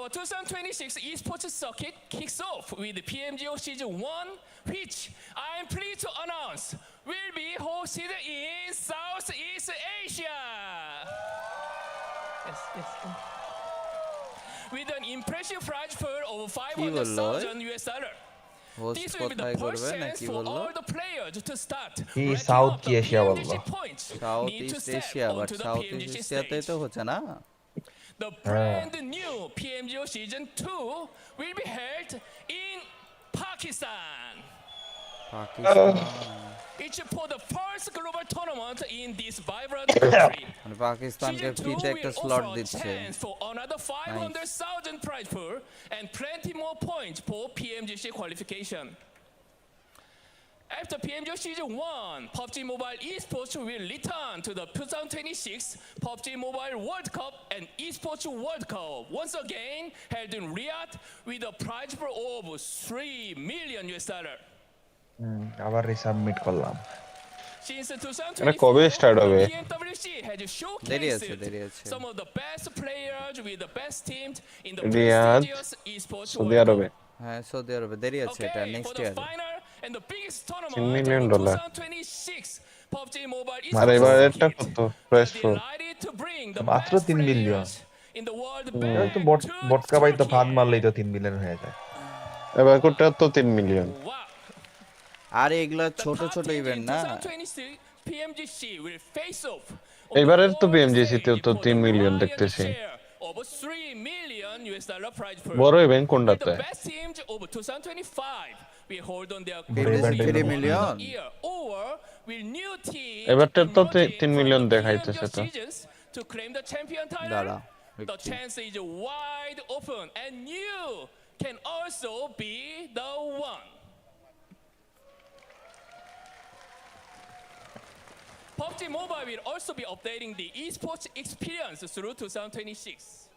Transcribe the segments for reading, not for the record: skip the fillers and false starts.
2026 esports circuit kicks off with the PMGO Season 1, which I am pleased to announce will be hosted in Southeast Asia. Yes. With an impressive prize pool of $500,000. This will be the first chance for all the players to start racking up the PMGC points need to step onto the PMGC stage. The brand new PMGO Season 2 will be held in Pakistan. It's for the first global tournament in this vibrant country. Season 2 will offer a chance for another 500,000 prize pool and plenty more points for PMGC qualification. After PMGC Season 1, PUBG Mobile Esports will return to the 2026 PUBG Mobile World Cup and Esports World Cup, once again held in Riyadh with a prize pool of $3 million. আবার resubmit করলাম Since এটা কবে start হবে? PMWC has showcased some of the best players with the best teams in the Riyadh, prestigious esports Saudi world আরবে। হ্যাঁ Saudi আরবে দেরি আছে এটা next year and the biggest $10 tournament million of 2026 PUBG Mobile আর Esports এবার এটা কত price for? delighted to bring the মাত্র best 3 million players in the world তো back to বটকা ভাই তো ফান Turkey. মারলেই তো 3 মিলিয়ন হয়ে যায় এবার কোটা তো 3 মিলিয়ন। Wow. আর এগুলা The ছোট top ছোট team ইভেন্ট in না 2026 PMGC will face off on এবারের the তো world PMGC তেও stage তো for 3 the মিলিয়ন lion's দেখতেছি। share of $3 million prize pool. বড় ইভেন্ট With কোনটাতে? the best teams of 2025 will hold on their $3 million? year, or will new teams এবারটা তো emerging 3 from million the দেখাইতেছে PMGO তো। seasons to claim the champion দাঁড়া title? The chance is wide open, and you can also be the one. PUBG Mobile will also be updating the esports experience through 2026.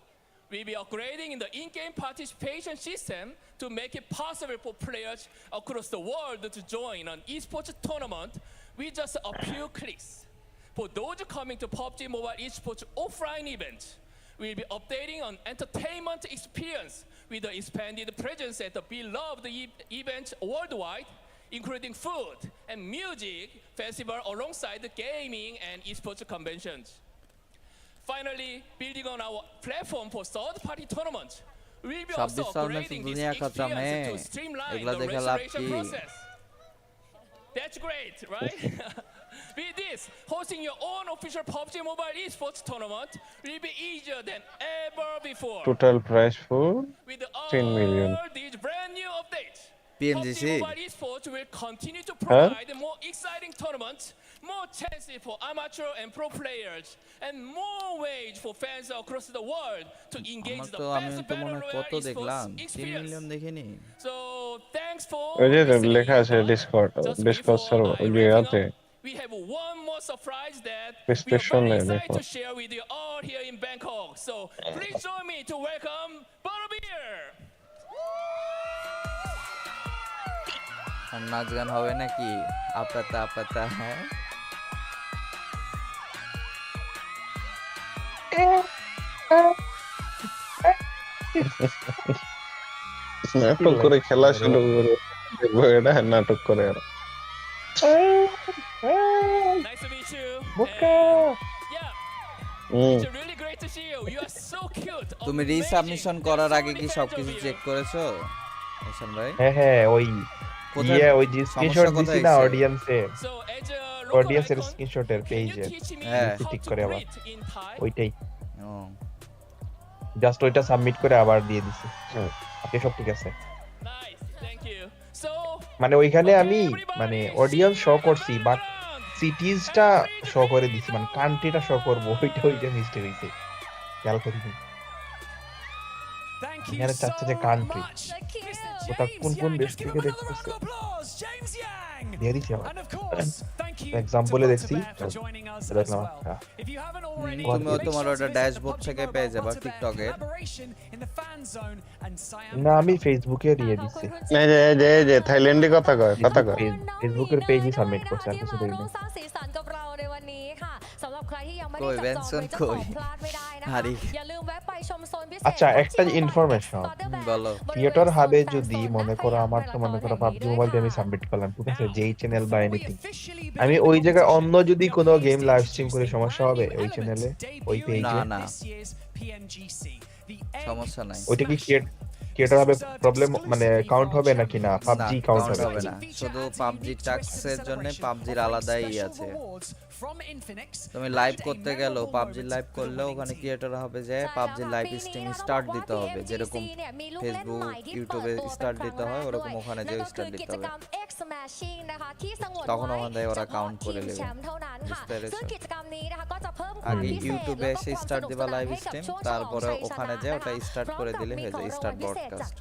We'll be upgrading in the in-game participation system to make it possible for players across the world to join an esports tournament with just a few clicks. For those coming to PUBG Mobile Esports offline event, we'll be updating on entertainment experience with the expanded presence at the beloved events worldwide, including food and music festival alongside the gaming and esports conventions. Finally, building on our platform for third-party tournaments, we'll be also 26 साल में upgrading तो this दुनिया खत्म experience to है streamline एकला the देखा लाभ reservation की process. That's great, right? With this, hosting your own official PUBG Mobile Esports tournament will be easier than ever before. Total price for With 10 million. all these brand new updates, PMGC PUBG Mobile Esports will continue to provide more exciting tournaments, more chances for amateur and pro players, and more ways for fans across the world to engage আমার the তো আমি best তো battle মনে হয় কত royale দেখলাম esports 3 experience. Million দেখিনি So thanks for ওই যে listening, লেখা আছে everyone. Discord Just Discord before server I ওই যে wrapping আছে up, we have one more surprise that we are Prescription very level excited for- to share with you all here in Bangkok. So please join me to welcome Butterbeer. আর নাচ গান হবে নাকি আপাতা আপাতা হ্যাঁ নাটক করে খেলা শুরু করে দেখবো এটা নাটক করে আর Nice to meet you. বোকা Yeah, it's really great to see you. You are so cute. তুমি amazing. রিসাবমিশন There are করার so আগে many কি fans সবকিছু of you. চেক করেছো ঈশান ভাই হ্যাঁ ওই কোথায় ওই যে স্ক্রিনশট সমস্যা দিছি কোথায় না হয়েছে? অডিয়েন্সে So as a local অডিয়েন্সের icon, স্ক্রিনশটের can you পেজে teach me হ্যাঁ। how ঠিক to করে আবার greet in Thai? ওইটাই ও জাস্ট ওইটা সাবমিট করে আবার দিয়ে দিছি আপনি সব ঠিক আছে Nice, thank you. So মানে ওইখানে okay, আমি everybody, মানে অডিয়েন্স শো see করছি you বাট around. সিটিজটা শো করে দিছি মানে কান্ট্রিটা শো করবো ওইটা মিস্টেক হইছে খেয়াল করিনি Thank you এখানে so চাচ্ছে যে country। much. ওটা কোন কোন দেশ Let's give থেকে him another দেখতেছে round of applause. James Yang. দিয়ে দিছি আবার And of course, thank you Example to দেখছি, Butterbear for joining us as দেখলাম, well. হ্যাঁ। If you haven't already, তুমিও make তোমার sure ওটা to visit the dashboard PUBG থেকে Mobile পেয়ে যাবা Butterbear টিকটকে collaboration in the fan zone and Siam. না আমি ফেসবুকে দিয়ে দিছি এই যে থাইল্যান্ডে কথা কয় ফেসবুকের পেজই সাবমিট করছি আর কিছু দেই না สร้างสีสันกับเราในวันนี้ค่ะสำหรับใครที่ยังไม่ได้ โกย จับ เว้น จอง ส่วน ไว้จะ โก ขอย พลาดไม่ได้ হারি। আচ্ছা একটা ইনফরমেশন বলো। থিয়েটার হাবে যদি মনে করো আমার তো মনে করো পাবজি মোবাইল আমি সাবমিট করলাম ঠিক আছে যেই চ্যানেল বা এনিথিং আমি ওই জায়গায় অন্য যদি কোনো গেম লাইভ স্ট্রিম করে সমস্যা হবে ওই চ্যানেলে ওই না পেজে না সমস্যা নাই। ওইটা কি ক্রিয়েটর হবে প্রবলেম মানে কাউন্ট হবে নাকি না না পাবজি কাউন্ট কাউন্ট হবে হবে না, শুধু পাবজি টাস্কের জন্য পাবজির আলাদাই আছে। তুমি লাইভ করতে গেল পাবজি লাইভ করলেও ওখানে ক্রিয়েটর হবে যে পাবজি লাইভ স্ট্রিম স্টার্ট দিতে হবে, যেরকম ফেসবুক ইউটিউবে স্টার্ট দিতে হয় ওরকম ওখানে যে স্টার্ট দিতে হবে, তখন ওখানে ওরা কাউন্ট করে নেবে। বুঝতে পেরেছো? আগে ইউটিউবে এসে স্টার্ট দিবা লাইভ স্ট্রিম, তারপরে ওখানে যে ওটা স্টার্ট করে দিলে হয়ে যায় start broadcast.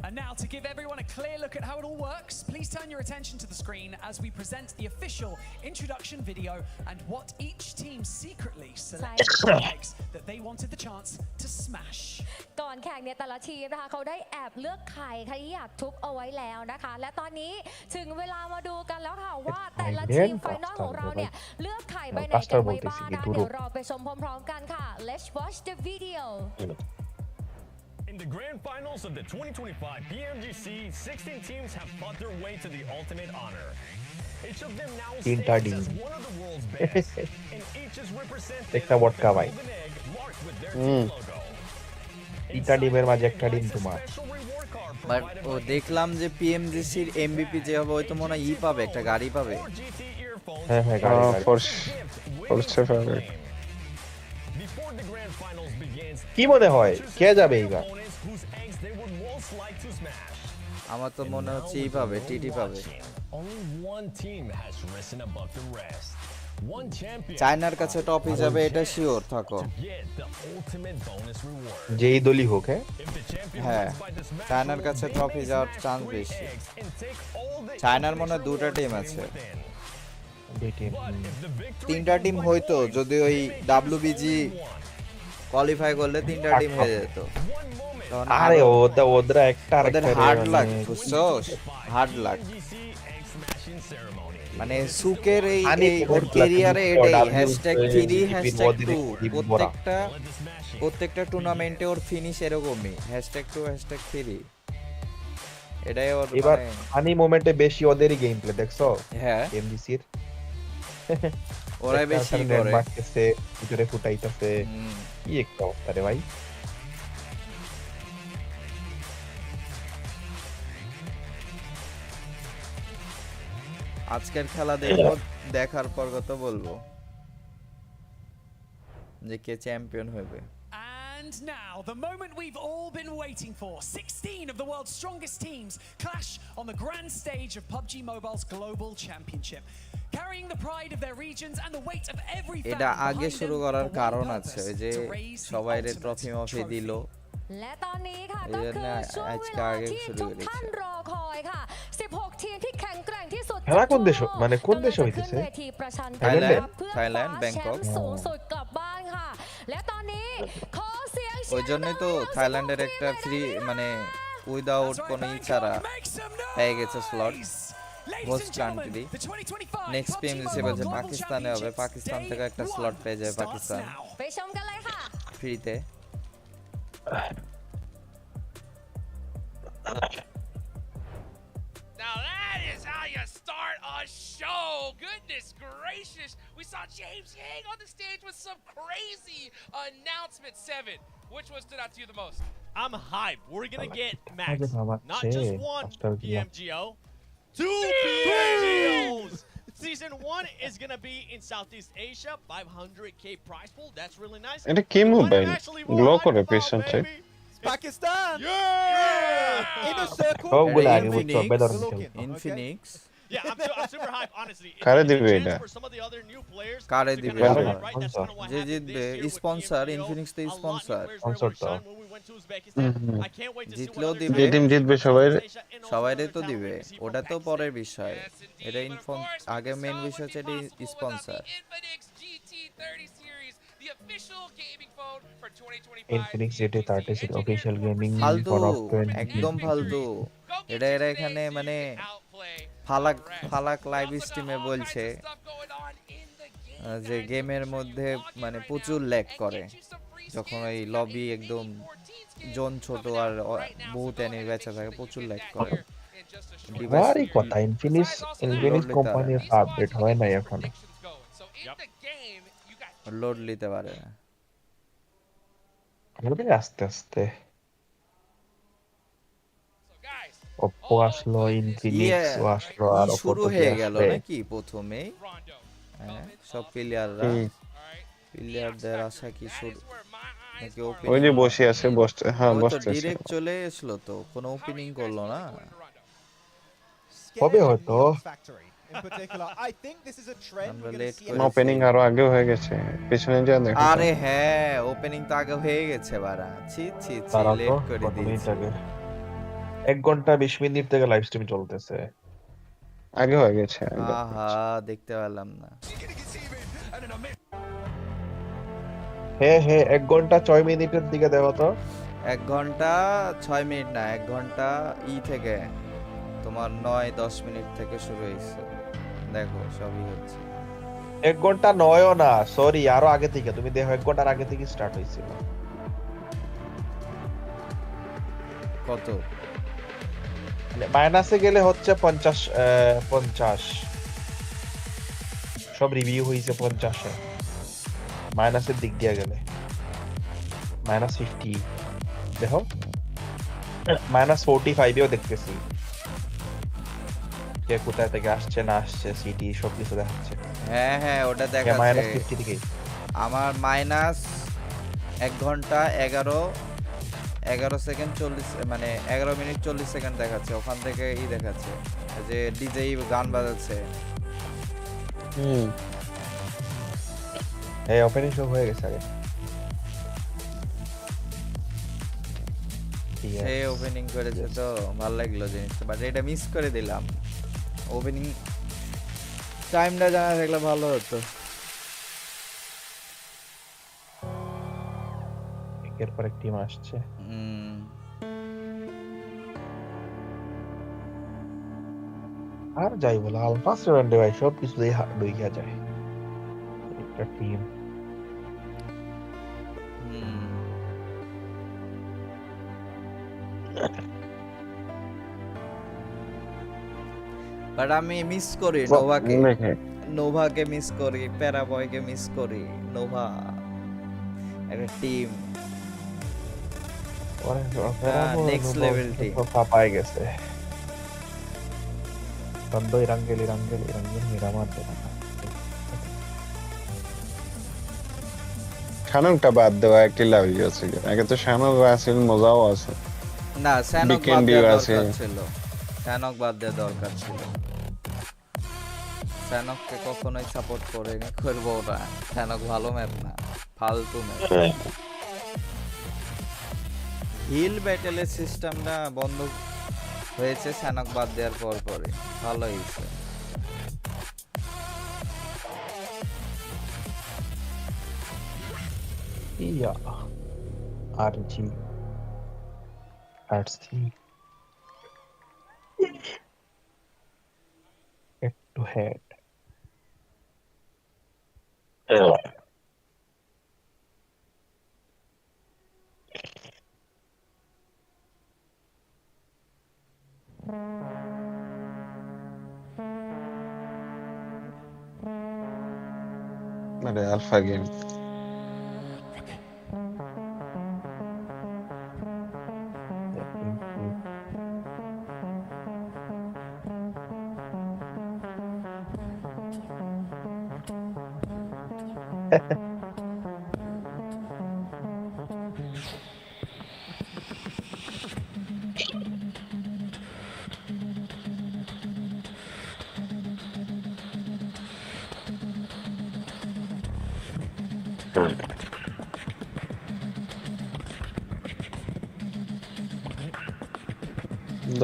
And now, to give everyone a clear look at how it all works, please turn your attention to the screen as we present the official introduction video and what each team secretly selected flags that they wanted the chance to smash. ก่อนแข่งเนี่ยแต่ละทีมนะคะเขาได้แอบเลือกไข่ค่ะที่อยากทุบเอาไว้แล้วนะคะและตอนนี้ถึงเวลามาดูกันแล้วค่ะว่าแต่ละทีมไฟนอลของเราเนี่ยเลือกไข่ใบไหนกันไว้บ้างนะคะเดี๋ยวเราไปชมพร้อมๆกันค่ะ Let's watch the video In the grand finals of the 2025 PMGC, 16 teams have fought their way to the ultimate honor. Each of them now stands as one of the world's best, and each is represented with a golden egg marked with their team logo. তিনটা টিমের মাঝে একটা team তোমার but ও দেখলাম যে পিএমজিসির MVP যে হবে ওই তো মনে হয় পাবে, একটা গাড়ি পাবে। হ্যাঁ হ্যাঁ গাড়ি ফোর্সে ফেভারিট কি মনে হয় কে যাবে এইবার আমার তো মনে হচ্ছে পাবে, টিটি পাবে। চায়নার কাছে টপ হিসাবে এটা শিওর থাকো, যেই দলই হোক হ্যাঁ চায়নার কাছে ট্রফি যাওয়ার চান্স বেশি। চায়নার মনে হয় দুটো টিম আছে, তিনটা টিম হয়তো যদি ওই ডাব্লিউবিজি কোয়ালিফাই করলে তিনটা টিম হয়ে যেত। আরে ওদের একটা ওদের হার্ড লাক, বুঝছো? হার্ড লাক মানে সুকের এই ওর ক্যারিয়ারে এটাই #3 #2 প্রত্যেকটা টুর্নামেন্টে ওর ফিনিশ এরকমই #2 #3 এটাই ওর। এবার ফানি মোমেন্টে বেশি ওদেরই গেম প্লে দেখছো? হ্যাঁ এমবিসির ওরাই বেশি করে মারতেছে ভিতরে ফুটাইতেছে কি একটা অবস্থা রে ভাই। আজকের খেলা দেখবো, দেখার পর কথা বলবো যে কে চ্যাম্পিয়ন হবে। And now, the moment we've all been waiting for. 16 of the world's strongest teams clash on the grand stage of PUBG Mobile's Global Championship, carrying the pride of their regions and the weight of every fan এটা আগে behind শুরু them করার for one কারণ purpose, আছে যে to raise the সবাই ultimate trophy মফি দিল,และตอนนี้ค่ะ এই ก็ জন্য คือช่วง আজকে เวลา আগে ที่ শুরু ทุก করেছে।ท่านรอคอยค่ะ 16 ทีมที่แข็งแกร่งที่สุด খেলা কোন দেশ? จากทั่วโลก মানে কোন দেশে กำลังจะ হইতেছে? ขึ้นเวทีประชันกัน থাইল্যান্ডে? นะคะเพื่อค থাইল্যান্ড, ว้าแช ব্যাংকক।มป์สูงสุดกลับบ้านค่ะ และตอนนี้ขอเสียงเชียร์ ওই জন্যই তোดังๆให้กับ থাইল্যান্ডের 16 একটাทีม ফ্রি เลยนะคะ মানে উইদাউট That's right, কোনো Bangkok, ছাড়া make some পেয়ে গেছে slot. noise! Ladies Host and gentlemen, country. the 2025 next PUBG PMGC Mobile বলছে Global পাকিস্তানে হবে, Championships পাকিস্তান থেকে একটা Day স্লট পেয়ে যায় 1 পাকিস্তান starts now. ไปชมกันเลยค่ะ ফ্রিতে। Now that is how you start a show. Goodness gracious. We saw James Yang on the stage with some crazy announcement. 7. Which one stood out to you the most? I'm hyped. We're gonna get Max. Max, Not just one Master Gila. PMGO, two PMGOs. Season 1 is gonna be in Southeast Asia, 500k prize pool. That's really nice. এটা কি But mobile I'm actually more glow hyped করে about, পেছনতে baby. Pakistan! Yeah! In a circle! সবগুলো আগে Infinix, বুঝছো বেদর খেলতো Infinix Yeah, I'm super hyped, honestly. If কারে you get দিবে a chance এটা? for some of the other new players কারে to দিবে? kinda কারে? shine, right? That's kinda what যে happened জিতবে this year with sponsor, PMGO. Infinix তো A lot new sponsor, players Sponsor were able to তো। shine when we went to Uzbekistan. I can't wait to see what জিতলেও other দিবে। যে team জিতবে সবাই সবাইরে তো দিবে, ওটা তো পরের বিষয়। এটা আগে মেন বিষয় হচ্ছে এটা স্পন্সর। ইনফিনিক্স যেটা 36 অফিশিয়াল গেমিং ফালতু, ফর একদম ফালতু। এটা এরা এখানে মানে ফালাক লাইভ স্ট্রিমে বলছে যে গেমের মধ্যে মানে প্রচুর ল্যাগ করে যখন ওই লবি একদম জোন ছোট আর বহুত এনিমি বেঁচে থাকে প্রচুর ল্যাগ করে ডিভাইস আমারই কথা ইনফিনিক্স কোম্পানির আপডেট হয় নাই এখনো। লোড নিতে পারে না আমাদের আস্তে আস্তে ওপ্পো আসলো, ইনফিনিক্স আসলো, আর শুরু কত কি হয়ে গেল আসবে। নাকি প্রথমেই হ্যাঁ সব প্লেয়ারদের আশা কি শুরু নাকি ওই ওপেনিং যে বসে আছে বসতে হ্যাঁ ওই তো বসতেছে ডাইরেক্ট চলে আসলো তো কোনো ওপেনিং করলো না হবে হয়তো। আমরা লেট ওপেনিং করেছি আরো আগে হয়ে গেছে পিছনে যা দেখো আরে হ্যাঁ ওপেনিং তো আগে হয়ে গেছে বারা ছি ছি ছি তারা তো লেট করে কত মিনিট দিয়েছি আগে, 1 ঘন্টা 20 মিনিট থেকে লাইভ স্ট্রিম চলতেছে। আগে হয়ে গেছে আহা দেখতে পেলাম না হ্যাঁ হ্যাঁ 1 ঘন্টা 6 মিনিটের দিকে দেখো তো। 1 ঘন্টা 6 মিনিট না 1 ঘন্টা থেকে তোমার 9-10 মিনিট থেকে শুরু হয়েছে দেখো সবই হচ্ছে 1 ঘন্টা 9ও না, সরি আরো আগে থেকে তুমি দেখো 1 ঘন্টার আগে থেকে স্টার্ট হয়েছিল। কত মাইনাসে গেলে হচ্ছে 50 সব রিভিউ হয়েছে 50-এ, মাইনাসের দিক দিয়ে গেলে -50 দেখো, -45-এও দেখতেছি কে কোথায় থেকে আসছে না আসছে, সিটি সবকিছু দেখাচ্ছে। হ্যাঁ হ্যাঁ ওটা দেখাচ্ছে -50 থেকে আমার -1 ঘন্টা 11 সেকেন্ড 40 মানে 11 মিনিট 40 সেকেন্ড দেখাচ্ছে ওখান থেকে দেখাচ্ছে যে ডিজে গান বাজাচ্ছে এই ওপেনিং সব হয়ে গেছে আগে। সে ওপেনিং করেছে তো ভালো লাগলো জিনিসটা বাট এটা মিস করে দিলাম ওপেনিং টাইমটা জানা থাকলে ভালো হতো এরপর এক টিম আসছে। আর যাই বলে আলফা 7 ভাই সব কিছুই ঢুইকা যায় একটা টিম। বাট আমি মিস করি নোভাকে মিস করি প্যারাবয়কে মিস করি নোভা একটা team next level team Papai গেছে বন্ধ ইরাঙ্গেলি মিরামার দেনা শানকটা বাদ দেওয়া একটি লাভ আছে আগে তো শানক আসিল মজাও আছে না শানক বাদ দেওয়া দরকার ছিল শানক বাদ দেওয়া দরকার ছিল শানককে কখনোই সাপোর্ট করেনি করবো না শানক ভালো ম্যাপ না ফালতু ম্যাপ হিল ব্যাটেলের সিস্টেমটা বন্ধ হয়েছে শানক বাদ দেওয়ার পরে ভালো হয়েছে ইয়া আরজি আরসি head to head. আরে আলফা গেম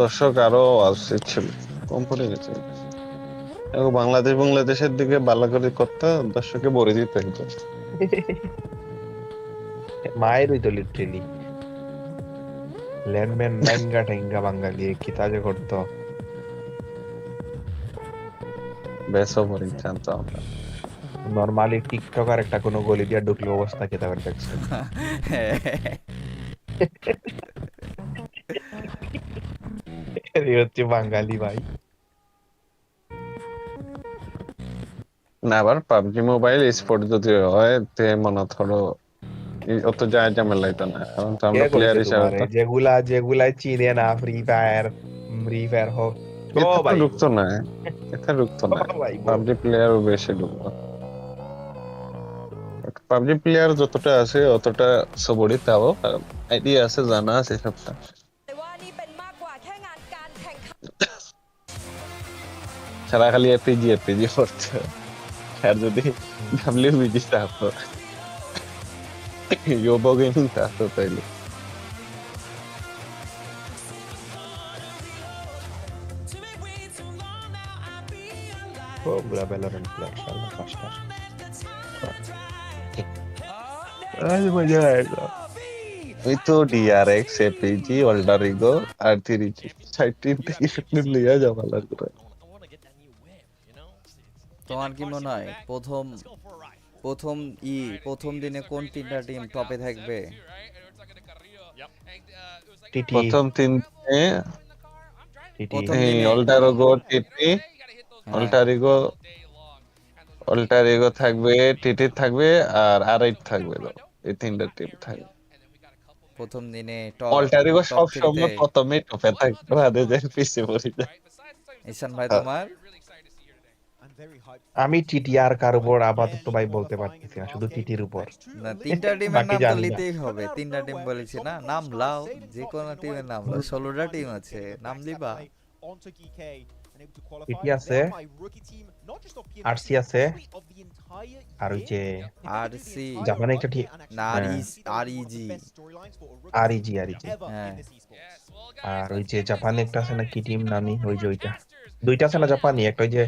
দর্শক আরো আসছে ছিল কম পড়ে গেছে বাংলাদেশের দিকে বালা করে করতে দর্শকে ভরে দিতে হতো মায়ের ওই তো লিটারেলি ল্যান্ডম্যান ল্যাঙ্গা টেঙ্গা বাঙালি কি তাজে করতো বেসো ভরে জানতো আমরা নরমালি টিকটকার একটা কোনো গলি দিয়ে ঢুকলে অবস্থা কি তাদের দেখছে এই হচ্ছে বাঙালি ভাই। না আবার পাবজি মোবাইল স্পোর্ট যদি হয় তে মনে ধরো অত যায় ঝামেলা হইতো না, কারণ তো কে আমরা প্লেয়ার কইছে হিসাবে তোমারে তো যেগুলা চিনে না ফ্রি ফায়ার হোক এটা তো সবাই ঢুকতো না, এটা ঢুকতো না। সবাই পাবজি প্লেয়ারও বেশি ঢুকতো। পাবজি প্লেয়ার যতটা আছে অতটা সবরই, তাও আইডিয়া আছে, জানা আছে সবটা। แต่ว่านี่เป็นมากกว่าแค่งานการแข่งขัน সারা খালি এপিজি করছে, আর যদি ডাব্লিউবিজি থাকতো, ইউবো গেমিং থাকতো তাইলে। সবগুলা ভ্যালোরেন্ট প্লেয়ার শালা ফাস্টার আজ মজা আয়েগা। ওই তো ডিআরএক্স, এপিজি, অল্টারিগো আর থ্রিজি, 6 টিম থেকে শুনে লিয়া যাওয়া লাগবে। তোমার কি মনে হয় প্রথম দিনে কোন তিনটা টিম টপে থাকবে? টিটি প্রথম তিনে প্রথম দিনে অল্টারিগো, টিটি, অল্টারিগো অল্টারিগো থাকবে, টিটি থাকবে আর আর8 থাকবে। তো এই তিনটা টিম থাকবে। প্রথম দিনে অল্টারিগো টপ সব 3 তে সময় প্রথমে টপে থাকবে, আদেরদের পিছে পড়ে যায়। ঈশান ভাই তোমার আমি টিটি আর কার উপর আপাতত ভাই বলতে পারতেছি না, শুধু টিটির উপর। না তিনটা টিমের বাকি নাম তো জানি না। নিতেই হবে, তিনটা টিম বলেছি না, নাম লাও, যে কোনো টিমের নাম লাও, 16টা টিম আছে, নাম দিবা। টিটি আছে, আরসি আছে, আর ওই যে আরসি জাপানে একটা টিম না আরইজি আরইজি হ্যাঁ আর ওই যে জাপানে একটা আছে না, কি টিম নামি, ওই যে ওইটা দুইটা আছে না জাপানি, একটা ওই যে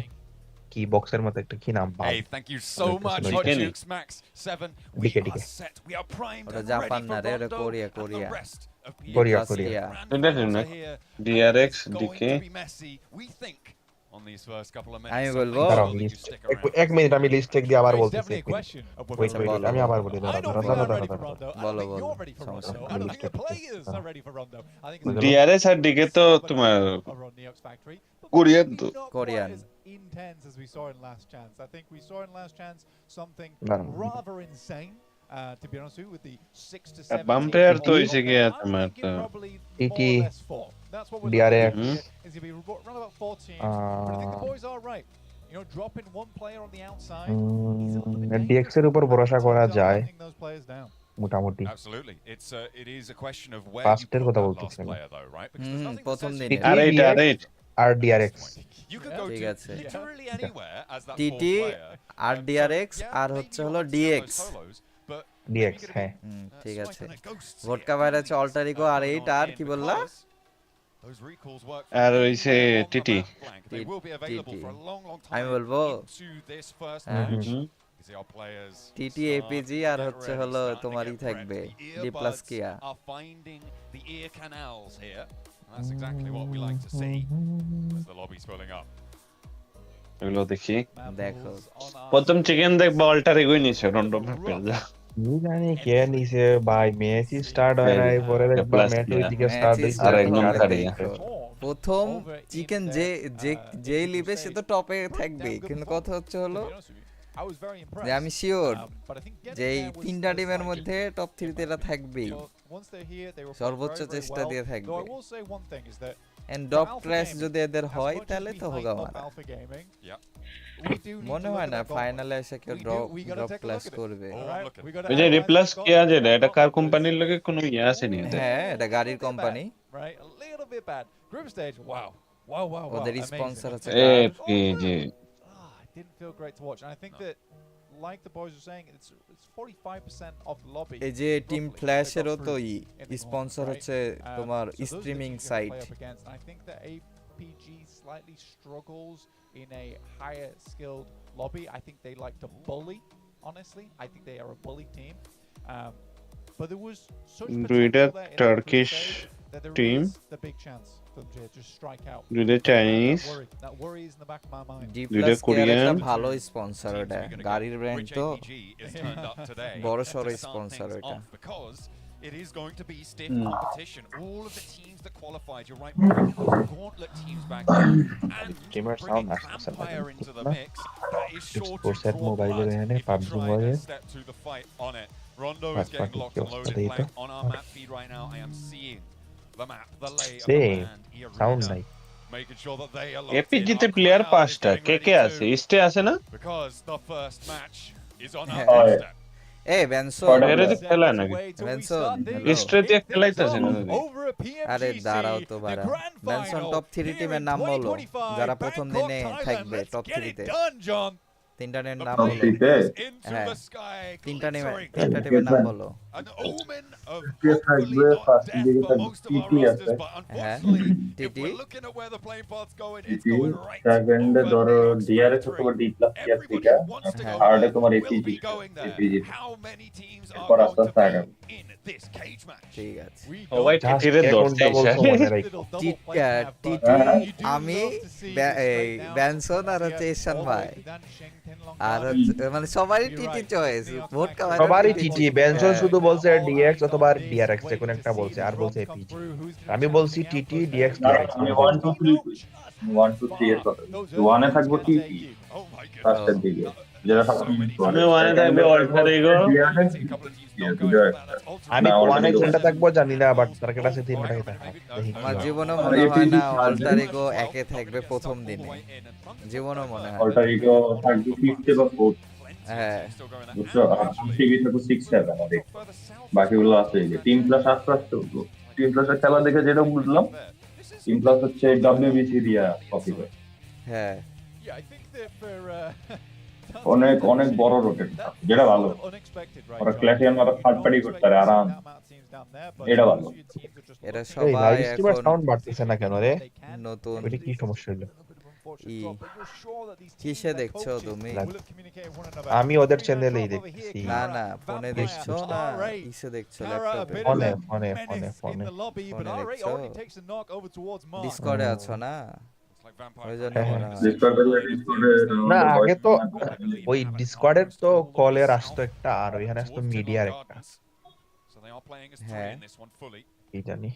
কি বক্সের মতো একটা কি নাম Hey, thank you so much, Hot Kenny. Jukes Max 7. We Dike. are set. We are primed ওটা and জাপান ready না for রে, ওটা Rondo Korea and the Korea rest of Korea, PMGC. Korea. Grand It doesn't, finals no? are here. DRX, It's going DK. to be messy, we think, on these first couple of আমি minutes. So বলবো make দাঁড়াও sure that you list stick around. এক মিনিট, আমি list check দিয়ে আবার It's বলতেছি। definitely a question of whether wait Rondo- আমি আবার বলি, I দাঁড়াও don't দাঁড়াও think I'm ready for দাঁড়াও Rondo. I বলো, don't think বলো, you're ready for Rondo. সমস্যা I don't নেই। think the players are ready for Rondo. I think বুঝতে it's পারলাম। ডিআরএস আর ডিকে তো তোমার over on Neox Factory. But Korean maybe তো। not Korean. quite as intense as we saw in Last Chance. I think we saw in Last Chance something দাঁড়াও। rather insane. To be honest with you, with the 6 to আর 7 বাম teams player তো on এসে top গিয়ে there. আছে I'm আমার thinking probably more TT, or less 4. That's what we're DRX. looking at here. Is going to be around about 4 teams. But I think the boys are right. You know, dropping one player on the outside is a little bit DX এর dangerous. উপর And ভরসা teams করা are যায় letting those players down. মোটামুটি। Absolutely. It is a question of where you ফার্স্টের put কথা that বলতেছি last আমি। player, though, right? Because there's nothing that প্রথম says you দিনে can't আর8 do আর8 আর ডিআরএক্স You could go ঠিক to আছে। literally anywhere as that TT fourth player. আর ডিআরএক্স Yeah, আর maybe হচ্ছে you're হলো not seeing DX those solos, but DX হ্যাঁ ঠিক swipe আছে। and a ghost ভোটকা here. বাইরে আছে অল্টারিগো আর Going 8 on আর in কি বললা? because those recalls work আর from হইছে anywhere on the TT. map blank. They will be available TT. for a long, long আমি time বলবো into this first হ্যাঁ। match. হুম। You see our players TT start APG to আর get হচ্ছে ready, হলো starting to তোমারই get থাকবে prepped. The D plus earbuds কিয়া। are finding the ear canals here. And that's exactly what we like to see as the lobby's filling up. এগুলো দেখি। দেখো প্রথম চিকেন দেখবা অল্টারিগোই নিছে রন্ডো ম্যাপের যা। কি জানি কে নিছে ভাই, ম্যাচই স্টার্ট হয় নাই, পরে দেখবা প্লাস ম্যাচ কিয়া। ওই দিকে ম্যাচ স্টার্ট ই হইছে আর স্টার্ট একদম হবে কারিয়া। দেখো। প্রথম চিকেন যেই লিবে সে তো টপে থাকবে, কিন্তু কথা হচ্ছে হলো যে আমি শিওর যে এই তিনটা টিমের মধ্যে টপ 3 তে এরা থাকবেই, সর্বোচ্চ চেষ্টা দিয়ে থাকবে। এন্ড ড্রপ ক্র্যাশ যদি এদের হয় তাহলে তো হোগা মারা। মনে হয় না ফাইনালে এসে কেউ ড্রপ ক্লাস করবে। ওই যে রিপ্লাস কিয়া যেটা, এটা কার কোম্পানির লগে কোনো ইয়ে আসেনি এদের? হ্যাঁ এটা গাড়ির কোম্পানি, ওদের স্পন্সর আছে কার? APG. It didn't feel great to watch, and I think that, like the boys were saying, it's 45% of the lobby. এই যে টিম roughly, ফ্ল্যাশেরও that তো got through in the sponsor tournament, হচ্ছে right? তোমার So those are the streaming teams you're gonna site. play up against, and I think that APG slightly struggles in a higher skilled lobby. I think they like to bully, honestly. I think they are a bully team. But there was such দুইটা potential there in that group Turkish stage that there team. is the big chance. them to just strike out. দুইটা Chinese That worry is in the back of my mind. D দুইটা plus care একটা Korean ভালো sponsor এটা গাড়ির brand তো বড় সড়ো sponsor এটা It is going to be stiff competition. All of the teams that qualified, you're right, bringing those gauntlet teams back in and bringing Vampire into the mix. That is sure to draw blood if you try and step to the fight on it. Rondo is getting locked and loaded. Playing on our map feed right now, I am seeing the map, the lay of the land, sounds arena, like making sure that they are locked APG in. তে Our player crowd is 5টা getting কে ready কে too, আছে stay আছে না because the first match is on our হ্যাঁ। doorstep. এ বেনসো এরা তো খেলা নাকি বেনসন স্ট্রেতে খেলাইতাছে না আরে দাঁড়াও তো বাড়া বেনসন টপ 3 টিমের নাম বলো যারা প্রথম দিনে থাকবে টপ 3 তে তিনটা টিমের নাম বলো হ্যাঁ তিনটা টিমের নাম বলো কে থাকবে ফার্স্ট দিকে থাকবে টিটি আছে হ্যাঁ টিটি সেকেন্ডে ধরো ডিআরএক্স অথবা ডি প্লাস টিআর থেকে থার্ডে তোমার এপিজি এরপর আস্তে আস্তে আগাবে ঠিক আছে সবাই টিটিরে দৌড়তে টিটি আমি বেনসন আর হচ্ছে ঈশান ভাই আর মানে সবারই টিটি চয়েস ভোট কামাই সবারই টিটি বেনসন শুধু বলছে ডিএক্স অথবা ডিআরএক্স যে কোন একটা বলছে আর বলছে এপিজি আমি বলছি টিটি ডিএক্স ডিআরএক্স আমি 1 2 3 1 2 3 এর কথা 1 এ থাকবো টিটি ফার্স্টের দিকে যেটা আমি ওয়ানে থাকবে অল্টার ইগো আমি ওয়ানে কোনটা থাকবো জানি না বাট টার্গেট আছে তিনটা থাকে আমার জীবনে মনে হয় না অল্টার ইগো একে থাকবে প্রথম দিনে জীবনে মনে হয় অল্টার ইগো থাকবে 5th বা 4th হ্যাঁ বুঝছো টিভি থাকবে 6 7 আমাদের বাকিগুলো আছে যে টিম প্লাস আস্তে আস্তে উঠলো টিম প্লাসের খেলা দেখে যেটা বুঝলাম টিম প্লাস হচ্ছে ডব্লিউবিসি দিয়া কপি করে হ্যাঁ অনেক অনেক বড় রোটেট যেটা ভালো ওরা ক্ল্যাশিয়ান মারা থার্ড পার্টি করতে পারে আরাম এটা ভালো এরা এই সবাই লাইভ স্ট্রিমার এখন সাউন্ড বাড়তেছে না কেন রে নতুন এটা কি সমস্যা হলো কিসে দেখছো তুমি আমি ওদের চ্যানেলেই দেখছি না না ফোনে দেখছো না কিসে দেখছো ল্যাপটপে ফোনে ফোনে ফোনে ফোনে ফোনে দেখছো ডিসকর্ডে আছো না ওই জন্য মনে হয় না আগে তো ওই ডিসকর্ডের তো কলের আসতো একটা আর ওইখানে আসতো মিডিয়ার একটা হ্যাঁ কি জানি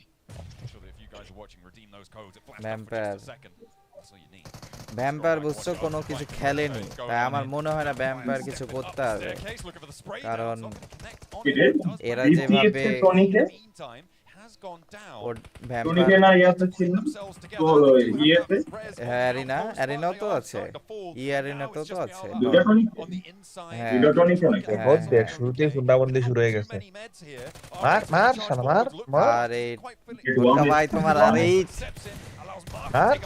ভ্যাম্পায়ার বুঝছো কোনো কিছু খেলেনি তাই আমার মনে হয় না ভ্যাম্পায়ার কিছু করতে হবে কারণ এরা যেভাবে অ্যারিনাও তো আছে অ্যারিনাতেও তো আছে দেখ শুরুতেই সুন্দাবন্দি শুরু হয়ে গেছে মার মার শালা মার মার আরে ভাই তোমার আরে মার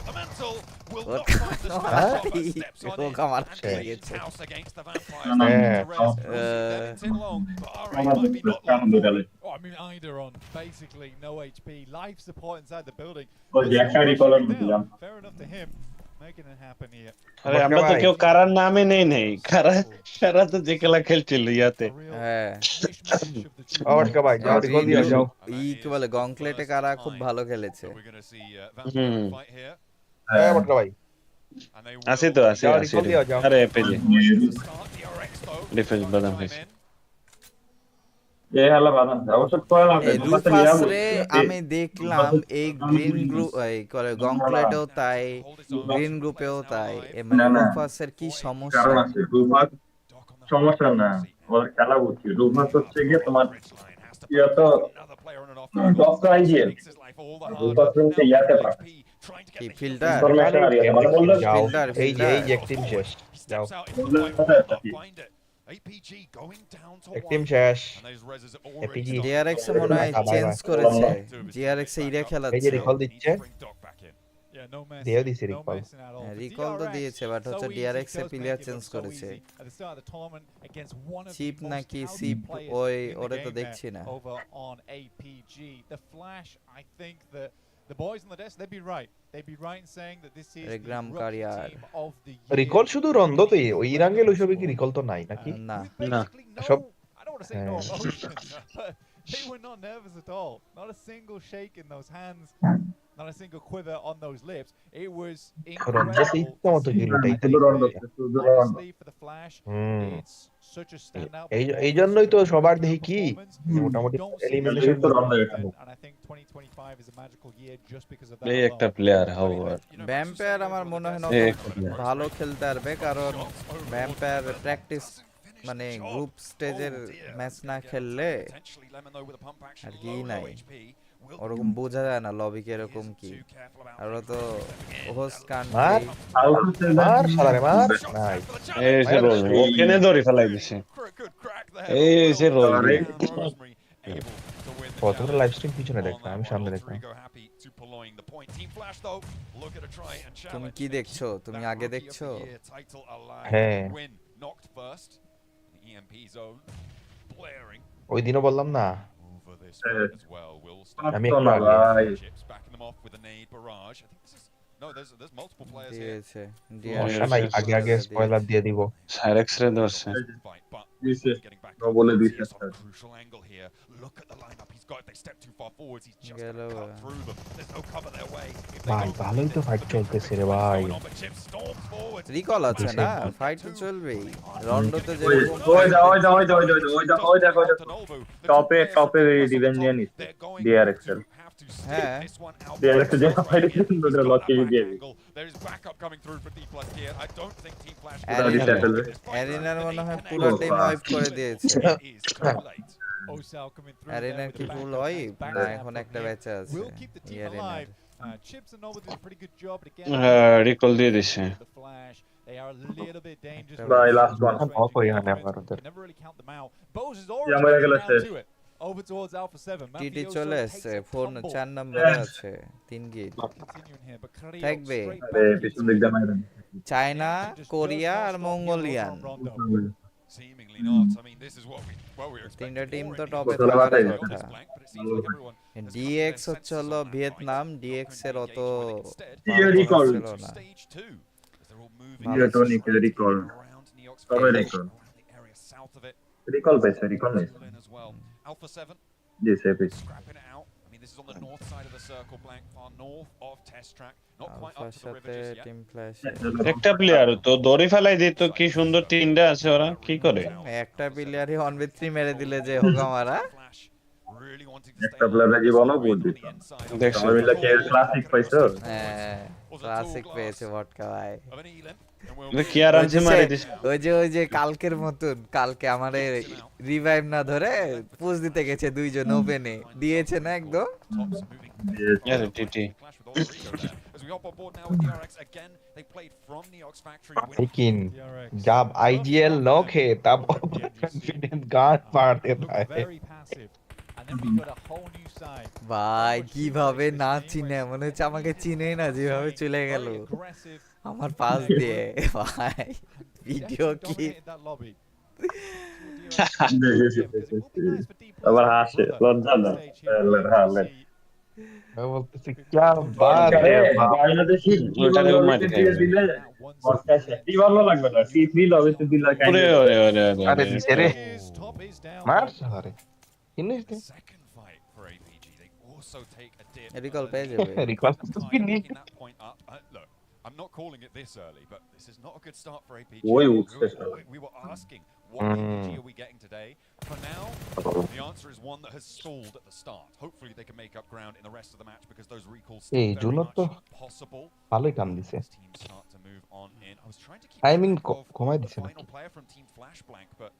I mean, either on basically no HP, life support inside the building. Fair enough to him, making it happen here. আরে আমরা তো কেউ কারার নামে নেই কারা তো যে খেলা খেলছিল ইয়াতে হ্যাঁ আওয়াজটা ভাই যাও রিকল দিয়ে যাও কি বলে গংক্লেটে কারা খুব ভালো খেলেছে হ্যাঁ বটকা ভাই আসি তো আসি আরে এপিজি ডিফেন্স বাদাম হয়েছে আমি দেখলাম এই গ্রিন গ্রুপ গংক্লেটেও তাই গ্রিন গ্রুপেও তাই মানে রুফাসের কি সমস্যা না ওর খেলা বুঝছি রুফাস হচ্ছে গিয়ে তোমার ডক্টর আইজিএল রুফাস হচ্ছে ইয়াতে পারে কি ফিল্টার এই যে অ্যাক্টিভ শেষ যাও টিম শেষ এপিজি ডিআরএক্স মনে হয় চেঞ্জ করেছে ডিআরএক্স এ ইরা খেলাচ্ছে এই যে রিকল দিচ্ছে দেও দিছে রিকল তো দিয়েছে বাট হচ্ছে ডিআরএক্স এ প্লেয়ার চেঞ্জ করেছে চিপ নাকি সিপ ওই ওরে তো দেখছি না The boys on the desk, they'd be right. They'd be right in saying that this is Regnum Carya of the year. Recall শুধু রন্দতে ওই রাঙ্গেল ওইসবে কি রিকল তো নাই নাকি না না সব I don't want to say no emotion, but they were not nervous at all. Not a single shake in those hands. not a single quiver on those lips. It was রঞ্জেতে incredible ইচ্ছা to মতো see Gill them উঠাইতে play. Honestly, for the Flash, it's such a standout এই জন্যই তো সবার দেখি কি performance. মোটামুটি Don't see elimination this often, and I think 2025 is a magical year just because of that এই alone. একটা প্লেয়ার হাওয়ার ভ্যাম্পায়ার আমার মনে হয় এই নতুন একটা প্লেয়ার ভালো খেলতে পারবে, কারণ ভ্যাম্পায়ার প্র্যাকটিস মানে গ্রুপ স্টেজের ম্যাচ না খেললে আর কি নাই, ওরকম বোঝা যায় না লবি কিরকম কি। আর ওরা তো হোস্ট কান্ট্রি। মার শালারে মার নাই এই যে রোল ওখানে ধরে ফেলাই দিছে এই যে রোল কতগুলো লাইভ স্ট্রিম পিছনে দেখলাম, আমি সামনে দেখলাম। তুমি কি দেখছো? তুমি আগে দেখছো? হ্যাঁ ওই দিনও বললাম না আমি একটু আগে দিয়েছে সমস্যা নাই, আগে আগে স্পয়লার দিয়ে দিব। সাইরেক্স রে ধরছে বলে দিছে গেল। ভাই ভালোই তো ফাইট চলতেছে রে ভাই। রিকল আছে না, ফাইট তো চলবেই। রন্ডোতে যে টপে রিভেঞ্জ নিয়ে নিচ্ছে DRX এর। হ্যাঁ DRX যে ফাইট করতে লক্ষ্য দিয়ে অ্যারিনার মনে হয় পুরো টিম ওয়াইপ করে দিয়েছে। অ্যারিনার কি ফুল ওয়াইপ না এখন একটা বেঁচে আছে অ্যারিনার? Chips and Nova did a pretty good job, but again, recall দিয়ে দিছে the Flash, they are a little bit dangerous. Bye, last one. Off হয়ে গেল এবার ওদের। You never really count them out. Bose is already getting down to it. Over towards Alpha7. TT চলে আসছে, phone 4 নম্বরে আছে 3 গিল থাকবে। চায়না, কোরিয়া আর Mongolian তিনটা টিম তো টপে থাকার কথা। ডিএক্স হচ্ছে হলো ভিয়েতনাম, ডিএক্স এর অত ছিল না। রিকল পেছে রিকল নেই Alpha7 G safe scrapping it out. I mean, this is on the north side of the circle, blank far north of test track, not quite up to the river just yet. Team flash একটা player তো দড়ি ফেলাই দিত, কি সুন্দর তিনটা আছে, ওরা কি করে? একটা প্লেয়ারই 1v3 মেরে দিলে যে হোগা মারা। একটা প্লেয়ারের জীবনও বুঝ দিত দেখছো সবাই মিলে কে ক্লাসিক পাইছো? হ্যাঁ ক্লাসিক পেয়েছে ভটকা ভাই। কি আর আছে মারি দিস। ওই যে কালকের মতন, কালকে আমারে রিভাইভ না ধরে পুশ দিতে গেছে দুইজন ওপেনে দিয়েছে না একদম। আরে টিটি लेकिन जब IGL नॉक है तब कॉन्फिडेंस गांड फाड़ देता है। ভাই কিভাবে না চিনে, মনে হচ্ছে আমাকে চিনেই না, যেভাবে চলে গেল আমার পাশ দিয়ে। ভাই ভিডিও কি আবার হাসে লজ্জা না হালে मैं बोलते क्या बात है বাংলাদেশি ওটারে মারি দিলে কি ভালো লাগবে না T3 লবিতে দিলে ওরে ওরে ওরে अरे दिसे रे मार सारे इन्हें दे রিকল পেয়ে যাবে। रिकॉल तो भी नहीं Look, I'm not calling it this early, but this is not a good start for APG. Oy, uçsana. We were asking, what APG are we getting today? For now, the answer is one that has stalled at the start. Hopefully they can make up ground in the rest of the match because those recalls Hey, still very Julat to much possible. ভালোই কাম দিছে। Teams start to move on in. I was trying to keep I mean track of কমাই the দিছে final নাকি? player from Team Flash Blank, but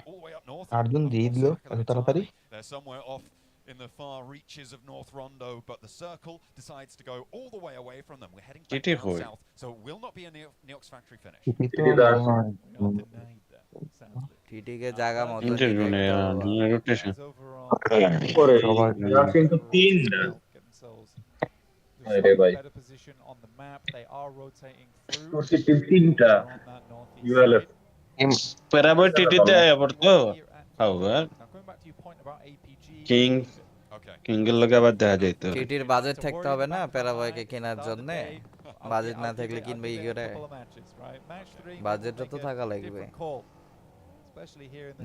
all the way up north. আটজন দিয়ে দিল এত তাড়াতাড়ি। They're somewhere off in the far reaches of North Rondo, but the circle decides to go all the way away from them. We're heading back down south, so it will not be a Neox factory finish. TT কে জায়গা মতো interview নে rotation করে সবাই কিন্তু তিনটা আরে ভাই তোর তিনটা ইউএলএফ প্যারাবয় টিটিতে আবার তো হাওয়ার কিং কিংয়ের লগে আবার দেখা যাইতো। টিটির বাজেট থাকতে হবে না প্যারাবয়কে কেনার জন্য, বাজেট না থাকলে কিনবে কি করে? বাজেটটা তো থাকা লাগবে।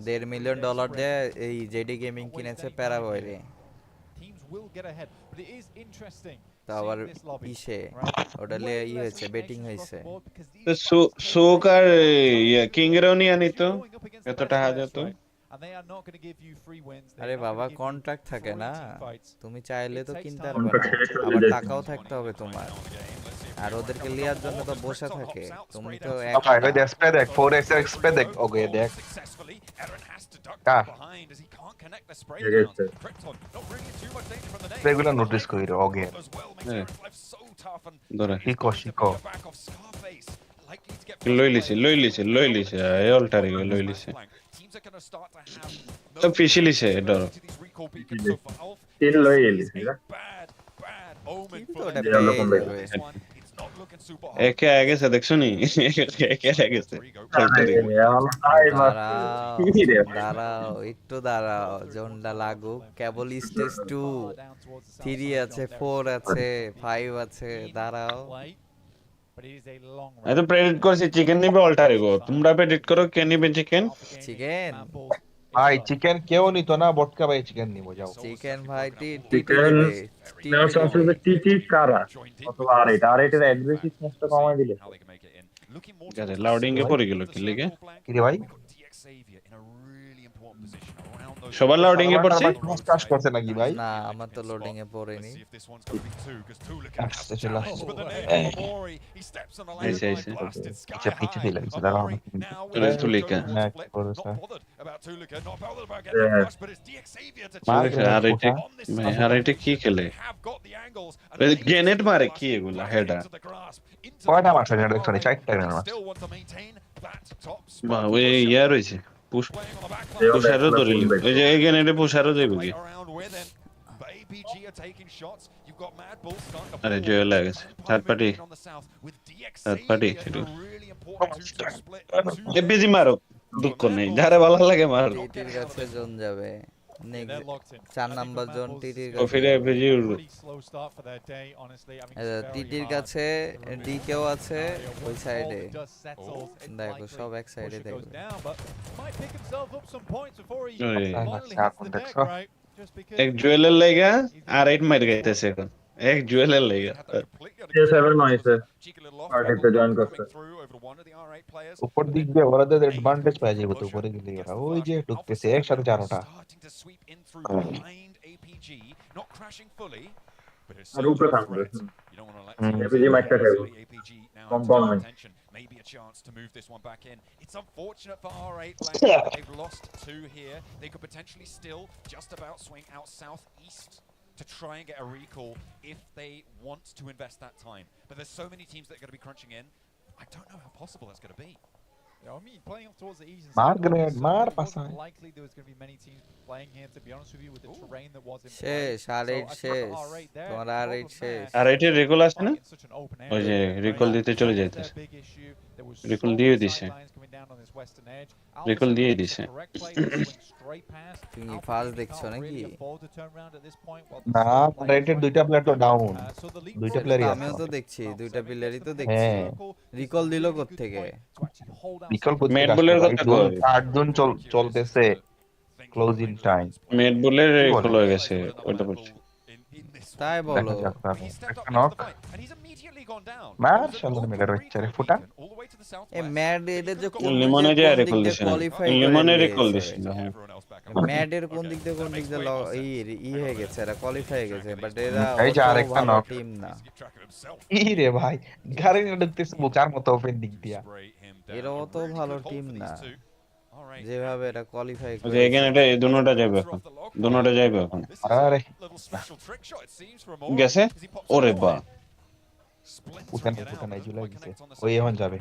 $1.5 মিলিয়ন দিয়ে এই জেডি গেমিং কিনেছে প্যারাবয় রে। will get ahead. But it is interesting তো আবার seeing this lobby. ইসে Right? ওটা Way ই less হয়েছে বেটিং eliminations across হয়েছে the board because তো these fights take শোক place আর in real time. কিংরাও নিয়ে If Anit you're going up against the এত best টাকা players, যেত right? And they are not going to give you free wins. They আরে are not বাবা going to give you contract থাকে free না team fights. তুমি চাইলে তো It takes কিনতে time. পারবে না শেষ হয়ে আবার যাচ্ছে। টাকাও থাকতে হবে তোমার আর ওদেরকে লিয়ার জন্য তো বসে থাকে তুমি তো ভাই ওই দেখ স্প্রে দেখ 4x স্প্রে দেখ ওকে দেখ কা স্প্রেগুলো নোটিস করি ওকে ধরে শিখো লই লিছে এ অল্টারি লই লিছে তো ফিশি লিছে ডর তিন লয়ে এলিস না কিন্তু ওটা পেয়ে যাবে একে আগে গেছে দেখছো নি একে আগে গেছে অল্টারি দাঁড়াও একটু দাঁড়াও জোনটা লাগুক কেবল স্টেজ 2 3 আছে 4 আছে 5 আছে দাঁড়াও But it is a long আমি তো প্রেডিক্ট করছি চিকেন নিবে অল্টারি গো তোমরা প্রেডিক্ট করো কে নিবে চিকেন চিকেন ভাই চিকেন কেউ নিত না বটকা ভাই চিকেন নিবো যাও চিকেন ভাই চিকেন টিটি কারা অথবা আর এটার অ্যাগ্রেসিভনেসটা কমাই দিলে আরে লাউডিং এ পড়ে গেল কি লিগে কি রে ভাই সবার লাউডিং এ পড়ছে কাজ করছে নাকি ভাই না আমার তো লোডিং এ পড়েনি আসছে চলে আসছে এসে পিছে পিছে দিলে দাঁড়াও চলে তুলিকা না কি করছ আর এটা কি খেলে গ্রেনেড মারে কি এগুলা হেডার কয়টা মারছে না দেখছো নি চারটা গ্রেনেড মারছে বাহ ওই ইয়া রইছে পুষারও ধরিল ওই যে গ্রেনেডে পুষারও যাইব কি আরে জয় লাগেছে থার্ড পার্টি এপিজি মারো দুঃখ নেই যারে ভালো লাগে মারো টিটির কাছে জোন যাবে নেক্সট 4 নাম্বার জোন টিটির ও ফিরে এপিজি উড়বে টিটির কাছে ডিকেও আছে ওই সাইডে দেখো সব এক সাইডে দেখো এক জুয়েলের লাগা আর 8 মার গাইতেছে এখন এক জুয়েলের লাগা J7 নয়ছে পার্টিতে জয়েন করছে উপর দিক দিয়ে ওরাদের অ্যাডভান্টেজ পেয়ে যাবে তো উপরে গেলে ওরা ওই যে ঢুকতেছে একসাথে চারটা আর উপরে থাকবে এপিজি মাইকটা খাইবো কম নাই maybe a chance to move this one back in. It's unfortunate for R8 they've lost 2 here. They could potentially still just about swing out southeast to try and get a recall if they want to invest that time. But there's so many teams that are going to be crunching in. I don't know how possible that's going to be. Yeah, I mean, playing towards the east and Mar south, grenade, so mar it wasn't pasai. likely there was going to be many teams playing here, to be honest with you, with the terrain that was in play. শেষ আর8 So I think শেষ R8 there, তোমার the আর8 problem শেষ there আর এটা recall আছে না in such an open ওই area, যে right? Recall দিতে চলে That was যাইতেছে their big issue. There was recall so দিয়ে many দিছে sidelines coming down on this western edge. Recall Alpha7 দিয়ে makes দিছে the correct play to swing straight past. তুমি Alpha ফার্স্ট can't দেখছো নাকি really afford to turn around at this point, while the না second player is রাইটের right দুইটা player তো down so the lead দুইটা from প্লেয়ারই the আছে আমিও তো দেখছি দুইটা প্লেয়ারই তো Alpha7 দেখছি হ্যাঁ রিকল দিল কোথা থেকে to actually hold out বিকল some করতে মেড কাজ বুলের ভাই কথা জোন কয় 8 জন চলতেছে ক্লোজিং টাইম মেড বুলের কি রিকল বলে? হয়ে গেছে ওটা বলছি তাই দেখা বলো যাক তারপর He stepped up একটা into knock the fight, and he's immediately gone down. মার There's an শালা open মেডার green বাচ্চারে beacon ফুটা all the way to the A southwest. Mad এর যে কোন লিমনে যে রিকল দিক দিয়ে দিছে কোয়ালিফাই করে লিমনে রিকল নিয়েছে দিছিল হ্যাঁ Everyone else back up. ম্যাডের কোন দিক দিয়ে ই হয়ে গেছে এরা কোয়ালিফাই হয়ে গেছে বাট এরা এই যে অত আরেকটা ভালো knock। টিম না Keep track of himself. ই রে ভাই গাড়ি নিয়ে ঢুকতেছে বোকার মতো ওপেন দিক দিয়া Spray him down. এরা A অত really ভালো good hold টিম for না these two. All right. যেভাবে এরা কোয়ালিফাই ওই যে এখানে এটা এই দুটোটা যাবে এখন দুটোটা যাবে এখন This is আরে a little special trick shot, it seems, from Amora. গেছে As he pops ওরে it বা wide. Splintering উঠান it out, উঠান এই doesn't জুলাই quite গেছে connect on the ওই second এখন one. যাবে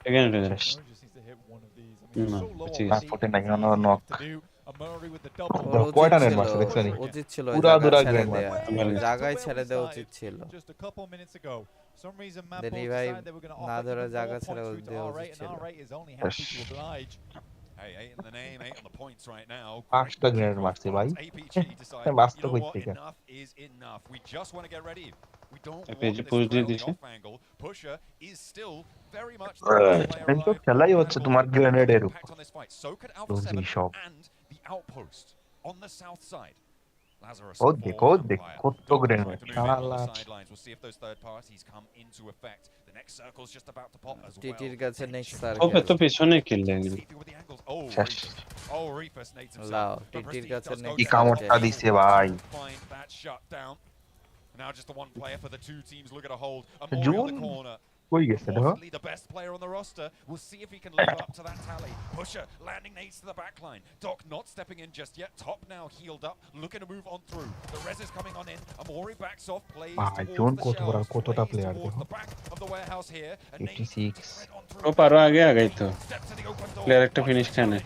এখানে এটা শেষ Just needs to hit one of these. I mean, No, so low ঠিক on আছে ফুটে the নাই কোনো knock to do. Amori with the double. ওর কয়টা উচিত নেট ছিল মারছে দেখছো নি উচিত ছিল পুরা দুরা ছেড়ে গ্রেড দেয়া মারছে। জায়গায় ছেড়ে দেওয়া উচিত ছিল Just a couple minutes ago. For some reason, Then MadBulls ভাই decided they were going to না offer ধরে even জায়গা more ছেড়ে points through to দেওয়া R8, উচিত and ছিল R8 is only happy to oblige. Hey, 8 in the name, 8 on the points right now. পাঁচটা grenade মারছে ভাই APG decide, you বাস্তব know what, হইতে গেছে enough is enough. We just want to get ready. We don't want APG this push threat on দিয়ে the দিছে। off angle. Pusher is still very much the best player কিন্তু alive. খেলাই হচ্ছে তোমার গ্রেনেডের উপর Impact on this fight. So could Closing Alpha7 shop. and the outpost on the south side. Lazarus Kodde, for kodde, Vampire. kotto Dog greno, trying to move in on the shalalat. sidelines. We'll see if those third parties come into effect. The next circle's just about to pop as well. টিটির কাছে next okay circle তো পিছনে কিল লেগে Sleepy with the angles. Oh, শেষ। Reaper. Oh, Reaper snates himself. লাও But টিটির Prestige কাছে does go কি next down. কামড়টা দিছে ভাই। Find that shut down. Now just the one player for the two teams looking to hold. June Amori on the corner. কই গেছে দেখো? Possibly the best player on the roster. We'll see if he can live up to that tally. Pusher landing nades to the back line. Doc not stepping in just yet. Top now healed up, looking to move on through. The res is coming on in. Amori backs off, plays ভাই towards zone the কত বড় shelves, কতটা plays player towards দেখো। the back of the warehouse here. And nades 86 spread on ও through. পারো আগে আগেই তো Step to the open door. Player একটা ফিনিশ খানে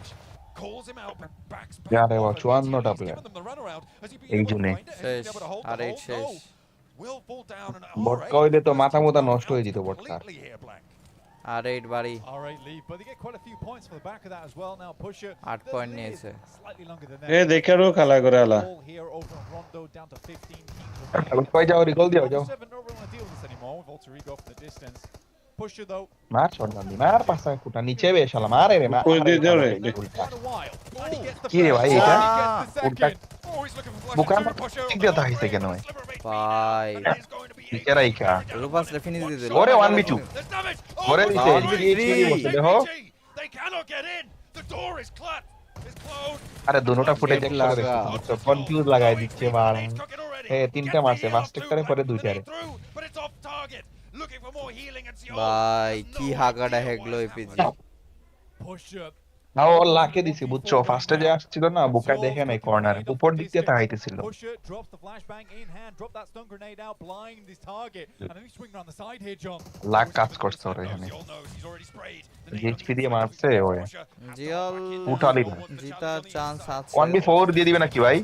Calls him out, but backs back ইয়ারে off বা 54টা immediately. He's player given them the runaround. Has he been এই able to জুনে। find it? Has he শেষ been able to hold আর the 8 hold? শেষ No. Will fall down and বটকা হইলে তো মাথা মোতা নষ্ট হয়ে যেত বটকার। completely here, Blank. আর 8 বাড়ি Alright, lead, but they get quite a few points for the back of that as well. Now Pusher, 8 the point lead নিয়েছে slightly longer than A that. দেখারও খেলা করে আলা All here over on Rondo, down to 15 teams তাহলে remaining. কই যাও recall দিও যাও। Alpha7 don't really want to deal with this anymore with Alter Ego from the distance. Pusher though, মার শটগান দি মার পাঁচটা কুটা নিচে বে শালা মারে রে মার। কই দিয়ে দাও রে quite a while. And he gets the কি রে ভাই first, এটা? and he gets the উল্টা second. Oh, he's looking for Booker flash. Pusher ঠিক দিয়ে তাইছে কেন ভাই? ভাই নিচে রাইখা। রূপাস রে ফিনিশ দিয়ে দিল ওরে 1v2 There's damage. ওরে Oh, দিছে my জিএইচপি বসে দেখো। They cannot get in. The door is closed. It's closed. আরে দুটোটা ফুটে চেক করে লাগা। দেখো কনফিউজ লাগাই দিচ্ছে মার। এ তিনটা মারছে ফার্স্ট করে পরে দুইটারে। Through, but it's off target. Looking for more healing and Seoul. ভাই কি হাগাটা হেগলো এপিজি Pusher. নাও ওর লাকে দিছি বুঝছো ফার্স্টে যে আসছিল না বুকা দেখে নাই কর্নারে উপর দিক দিয়ে তাকাইতেছিল। Pusher drops the flashbang in hand, drop that stun grenade out, blind his target, and then he's swinging around the side here, John. Lakh কাজ করছে ওর এখানে। জিএইচপি দিয়ে মারছে ওরে। জিয়াল উঠালি না। জিতার চান্স আছে 1v4 দিয়ে দিবে নাকি ভাই?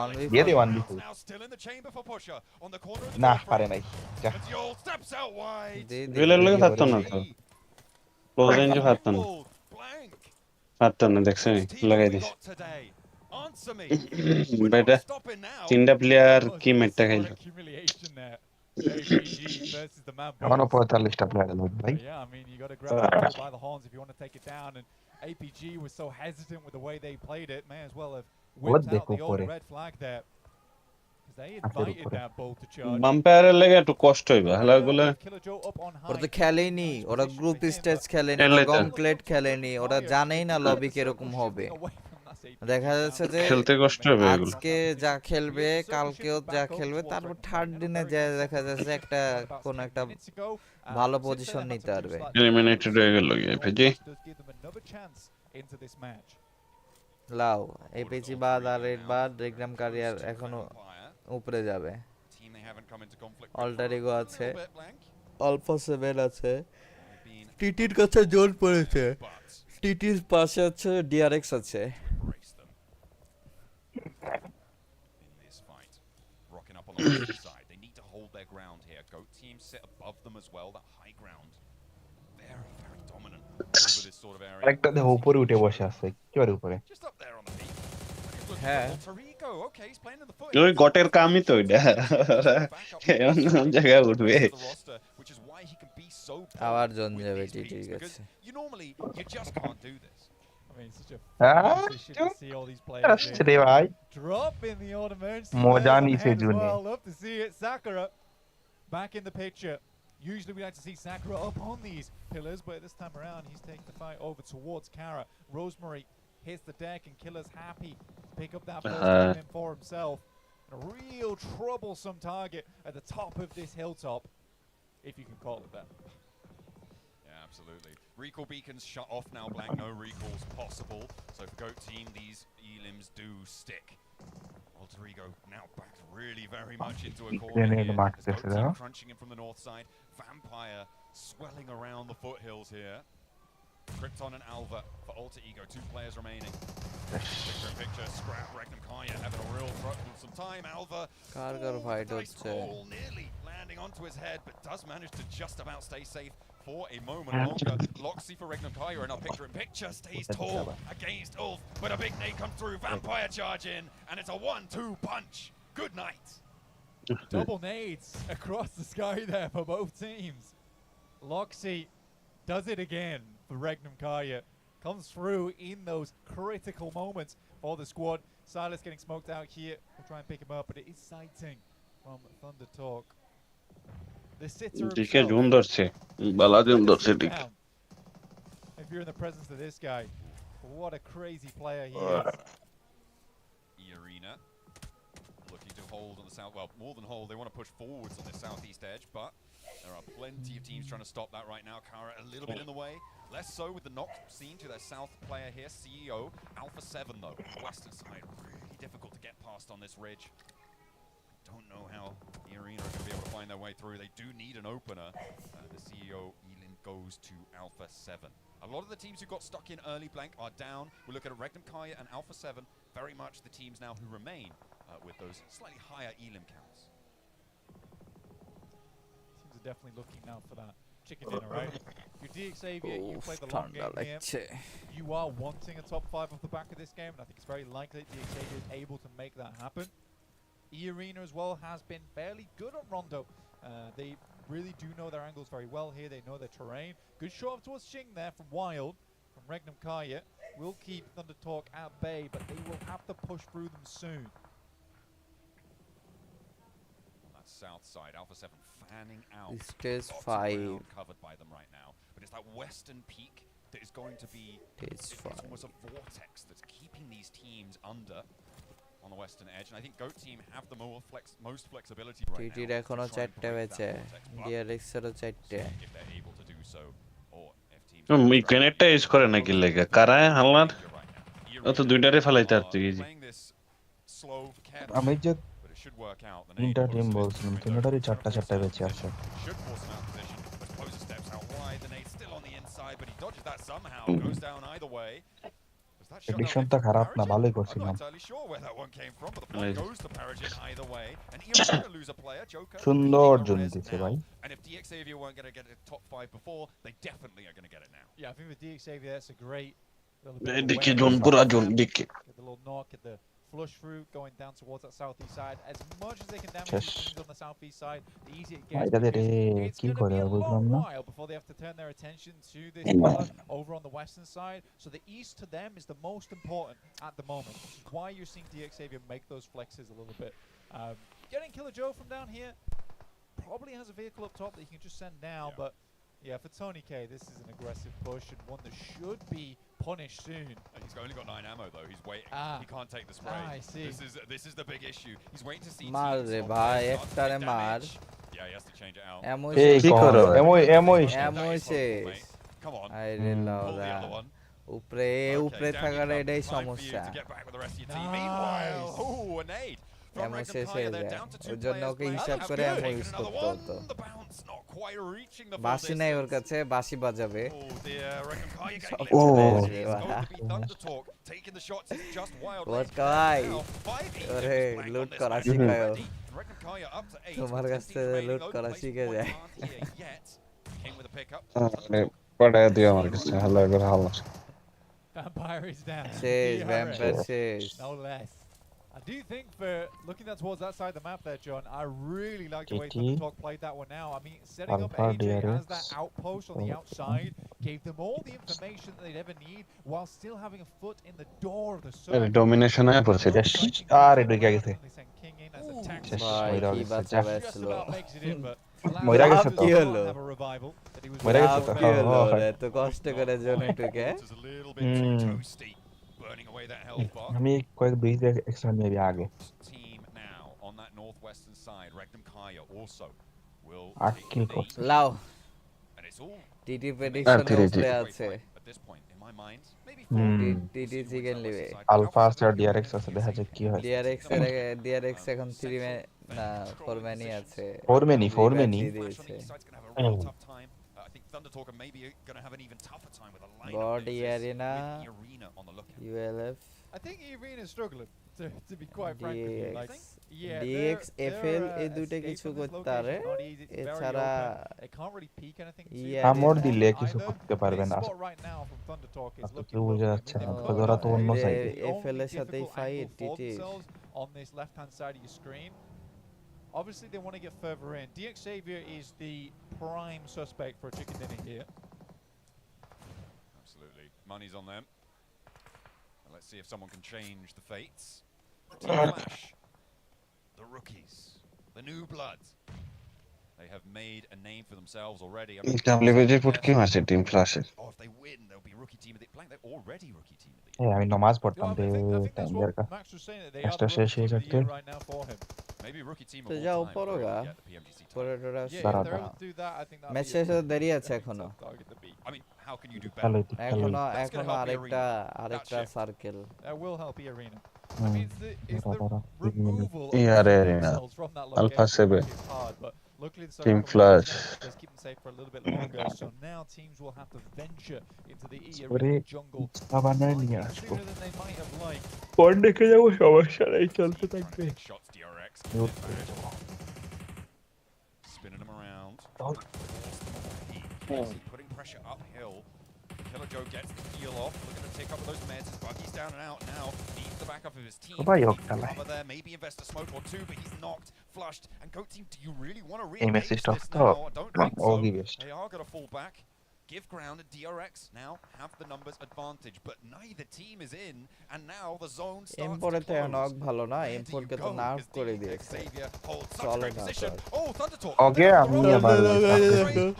Only দিয়ে দে for- 1v4 Now still in the chamber for Pusher on the corner of the না door. পারে নাই। যা। And Seoul steps out wide. দে দে জুয়েলের লগে থাকতো না তো ক্লোজ রেঞ্জে থাকতো না Blank. থাকতো না দেখছেন লাগাই দিছে Got today. Answer me. বেটা Stopping now. তিনটা প্লেয়ার কি মেটটা খাইলো Historic humiliation there. APG versus the এখনো MadBulls. 45টা প্লেয়ার লাগবে ভাই। Yeah, I mean, you got to grab the bull by the horns if you want to take it down. And APG was so hesitant with the way they played it. May as well have whipped out দেখো the old পরে। red flag there. Because they invited উপরে। that bull to charge. বাম্পায়ারের লাগে একটু কষ্ট হইবা হেলাগুলো Killer Joe up on ওরা high. তো খেলেনি ওরা গ্রুপ স্টেজ খেলেনি খেলে ওরা তো। গমপ্লেট খেলেনি ওরা জানেই না লবি কিরকম হবে দেখা যাচ্ছে যে খেলতে কষ্ট হবে এগুলো আজকে যা খেলবে কালকেও যা খেলবে তারপর থার্ড দিনে যা দেখা যাচ্ছে একটা কোন একটা ভালো পজিশন নিতে পারবে এলিমিনেটেড হয়ে গেল এপিজি into this match. লাও এপিজি বাদ আর রেড বাদ রেগনাম কারিয়ার এখনো উপরে যাবে Team they haven't come into conflict. Alter ego A আছে little bit blank. আলফা 7 আছে Been টিটির কাছে জোর পড়েছে but টিটির পাশে আছে ডিআরএক্স আছে race them in this fight. Rocking up on the left side. They need to hold their ground here. Goat team sit above them as well. That high ground. Very, very dominant over this sort of area. আরেকটা দেখো উপরে উঠে বসে আছে কিভাবে উপরে? Just up there on the peak. Looking হ্যাঁ for Alter Ego. Okay, he's playing in the foot. ওই গটের কামই তো এটা এমন জায়গায় উঠবে Which is why he can be so আবার bold জন with যাবে these টিটির peaks, because কাছে you normally you just can't do this. I mean, such a Ah, fun position to see all these players আসছে in. রে ভাই। Drop in the old emergency. মজা flares on নিছে hand as Juni. well. Love to see it. Sakura back in the picture. Usually we like to see Sakura up on these pillars, but this time around he's taking the fight over towards Kara. Rosemary hits the deck and Killer's happy to pick up that first win for himself. And a real troublesome target at the top of this hilltop, if you can call it that. Yeah, absolutely. Recall beacons shut off now, Blank. No recalls possible. So for Goat Team, these elims do stick. Alter Ego now backed really very much into a corner Grenade here. mark As this Goat Team out. crunching in from the north side. Vampire swelling around the foothills here. Krypton and Alva for Alter Ego. 2 players remaining. Picture in picture. Scrap, Regnum Carya having a real some time. Alva. Car car fight Nice হচ্ছে ball nearly landing onto his head, but does manage to just about stay safe for a moment longer. Loxy for Regnum Carya, and our picture in picture stays tall against Ulf, but a big nade comes through. Vampire charge in, and it's a 1-2 punch. Good night. Double nades across the sky there for both teams. Loxy does it again for Regnum Carya. Comes through in those critical moments for the squad. Silas getting smoked out here. We'll try and pick him up, but it is sighting from Thunder Talk. The sitter দিকে himself. June ধরছে বালা June Let us ধরছে sit দিকে down. If you're in the presence of this guy, what a crazy player he is. Arena looking to hold on the south. Well, more than hold, they want to push forwards on the southeast edge, but there are plenty of teams trying to stop that right now. Carya a little bit in the way. Less so with the knock seen to their south player here, CEO. Alpha7 though, western side, really difficult to get past on this ridge. Don't know how the Arena are going to be able to find their way through. They do need an opener. The CEO, Elin, goes to Alpha7. A lot of the teams who got stuck in early blank are down. We look at Regnum Carya and Alpha7, very much the teams now who remain with those slightly higher elim counts. Teams are definitely looking now for that chicken dinner, right? You're DX Xavier, you play the long game here. You are wanting a top 5 off the back of this game, and I think it's very likely that DX Xavier is able to make that happen. E-Arena as well has been fairly good on Rondo. They really do know their angles very well here. They know their terrain. Good shot up towards Xing there from Wild, from Regnum Carya. Will keep Thunder Talk at bay, but they will have to push through them soon. On that south side, Alpha7 fanning out. Stage Lots of 5. ground covered by them right now. But it's that western peak that is going to be it's almost a vortex that's keeping these teams under on the western edge, and I think Goat team have the most flexibility right now. TT'র এখনো 4টে বেচে, DRX এরও 4টে। If they're able to do so, or if teams কানেক্টটা use করে নাকি লাগা কারায় হালনার অত দুইটারে ফেলাইতে আর তুই ইজি আমি যে তিনটা টিম বলছিলাম তিনটারই চারটা চারটা বেঁচে আছে প্রেডিকশনটা খারাপ না ভালোই করছিলাম সুন্দর জন্য দিচ্ছে ভাই And if DX Xavier weren't going to get a top 5 before, they definitely are going to get it now. Yeah, I think with DX Xavier, that's a great দিকে জোন পুরা জোন দিকে get the little knock, get the flush through going down towards that southeast side. As much as they can damage things on the southeast side, the easier it gets. It's going to be a long while before they have to turn their attention to this over on the western side. So the east to them is the most important at the moment, which is why you're seeing DX Xavier make those flexes a little bit. Getting Killer Joe from down here probably has a vehicle up top that you can just send now, but yeah, for Tony K, this is an aggressive push and one that should be punished soon. He's only got 9 ammo though. He's waiting. He can't take the spray. I see. This is the big issue. He's waiting to see. মার রে ভাই একটারে মার Yeah, he has to change it out. এমন শেষ Come on. আরে লাউরা উপরে উপরে থাকার এটাই সমস্যা এমন শেষ হয়ে যায় ওর জন্য ওকে হিসাব করে এমন ইউজ করতে হতো বাঁশি নাই ওর কাছে বাঁশি বাজাবে ওরে লুট করা শিখায় তোমার কাছে লুট করা শিখে যায় পড়ায় দিও আমার কাছে ভালো করে ভালো Vampire is down. শেষ ভ্যাম্পায়ার শেষ No less. I do think for looking at towards that side of the map there, John, I really like the way Thunder Talk played that one now. I mean, setting up AJ as that outpost on the outside gave them all the information that they'd ever need while still having a foot in the door of the circle. Domination আয় পড়ছে আরে ঢুকে গেছে ভাই কি বাচ্চা বেসলো মইরা গেছে তো কি হলো মইরা গেছে তো কি হলো এত কষ্ট করে জোনে ঢুকে আমি কয়েক ব্রিজ এক্সট্রা নিয়ে আগে Team now on that northwestern side. Regnum Carya also will কিল করছে লাও টিটি প্রেডিকশন উপরে আছে at this point in my mind maybe TT chicken লিবে আলফা আছে আর ডিআরএক্স আছে দেখা যাক কি হয় ডিআরএক্স এখন 3 মে না 4 ম্যানি আছে 4 ম্যানি দিয়েছে I think Thunder Talk are maybe going to have an even tougher time with a line Body Arena on the lookout. ULF I think Arena is struggling to be quite frank with you. Like, yeah, DX FL এই দুটো কিছু করতে পারে এছাড়া they can't really peek anything আমর দিলে কিছু করতে পারবে না কেউ বুঝে যাচ্ছে না ওরা তো অন্য সাইডে FL এর সাথেই fight TT on this left hand side of your screen. Obviously they want to get further in. DX Xavier is the prime suspect for a chicken dinner here. Absolutely. Money's on them. Let's see if someone can change the fates. Team Flash, the rookies, the new bloods. They have made a name for themselves already. I mean, WBG foot কি আছে team ফ্ল্যাশে oh, if they win, they'll be rookie team of the blank. They're already rookie team of the year. আমি নামাজ You know, পড়তাম I দে think that's time what দরকার Max was saying, that they are ম্যাচটা the শেষ rookie হয়ে team of the যাচ্ছে year right now for him. Maybe rookie team of তো all যাও time. পড়ো if they গা get the PMGC title. পরে টোরা Yeah, if Sarada. they're able to do that, I think that'll match be a শেষে really, দেরি আছে really এখনো tough target to beat. I mean, how can you do better? খেলোই খেলোই এখনো That's gonna এখনো help the আরেকটা arena. আরেকটা That shift. Circle That will help the arena. I mean, it's the দাঁড়া, 3 minute removal of ERA the arena. themselves from that Alpha7. location, which is hard, but luckily the Team circle Flash. does keep them safe for a little bit longer, so now teams will have to venture into the E ওরে arena jungle বানায় slightly নিয়ে আসবো sooner than they might have liked. পর দেখে যাবো সমস্যা নাই চলতে Trying to থাকবে take shots, DRX. মিউট করে যাবো Spinning them around. দাও। He's putting pressure uphill. Killer Joe gets the heal off. Looking to take up with those meds. His buggy's down and out now. Needs the backup of his team. সবাই হোক Needs to খেলায় cover there. Maybe invest a smoke or two, but he's knocked, flushed. And Goat Team, do you really want to Aim re-engage assist this off now? top. I don't Come on, think all so. the best. They are going to fall back. Give ground, and DRX now have the numbers advantage, but neither team is in, and now the zone starts to এমপোরে তো close. Knock ভালো না Where do you এমপোরকে তো go? Nerve As করে DRX দিয়েছে Xavier holds such চলে great না position. তো Oh, Thunder Talk. ওকে আমি আবার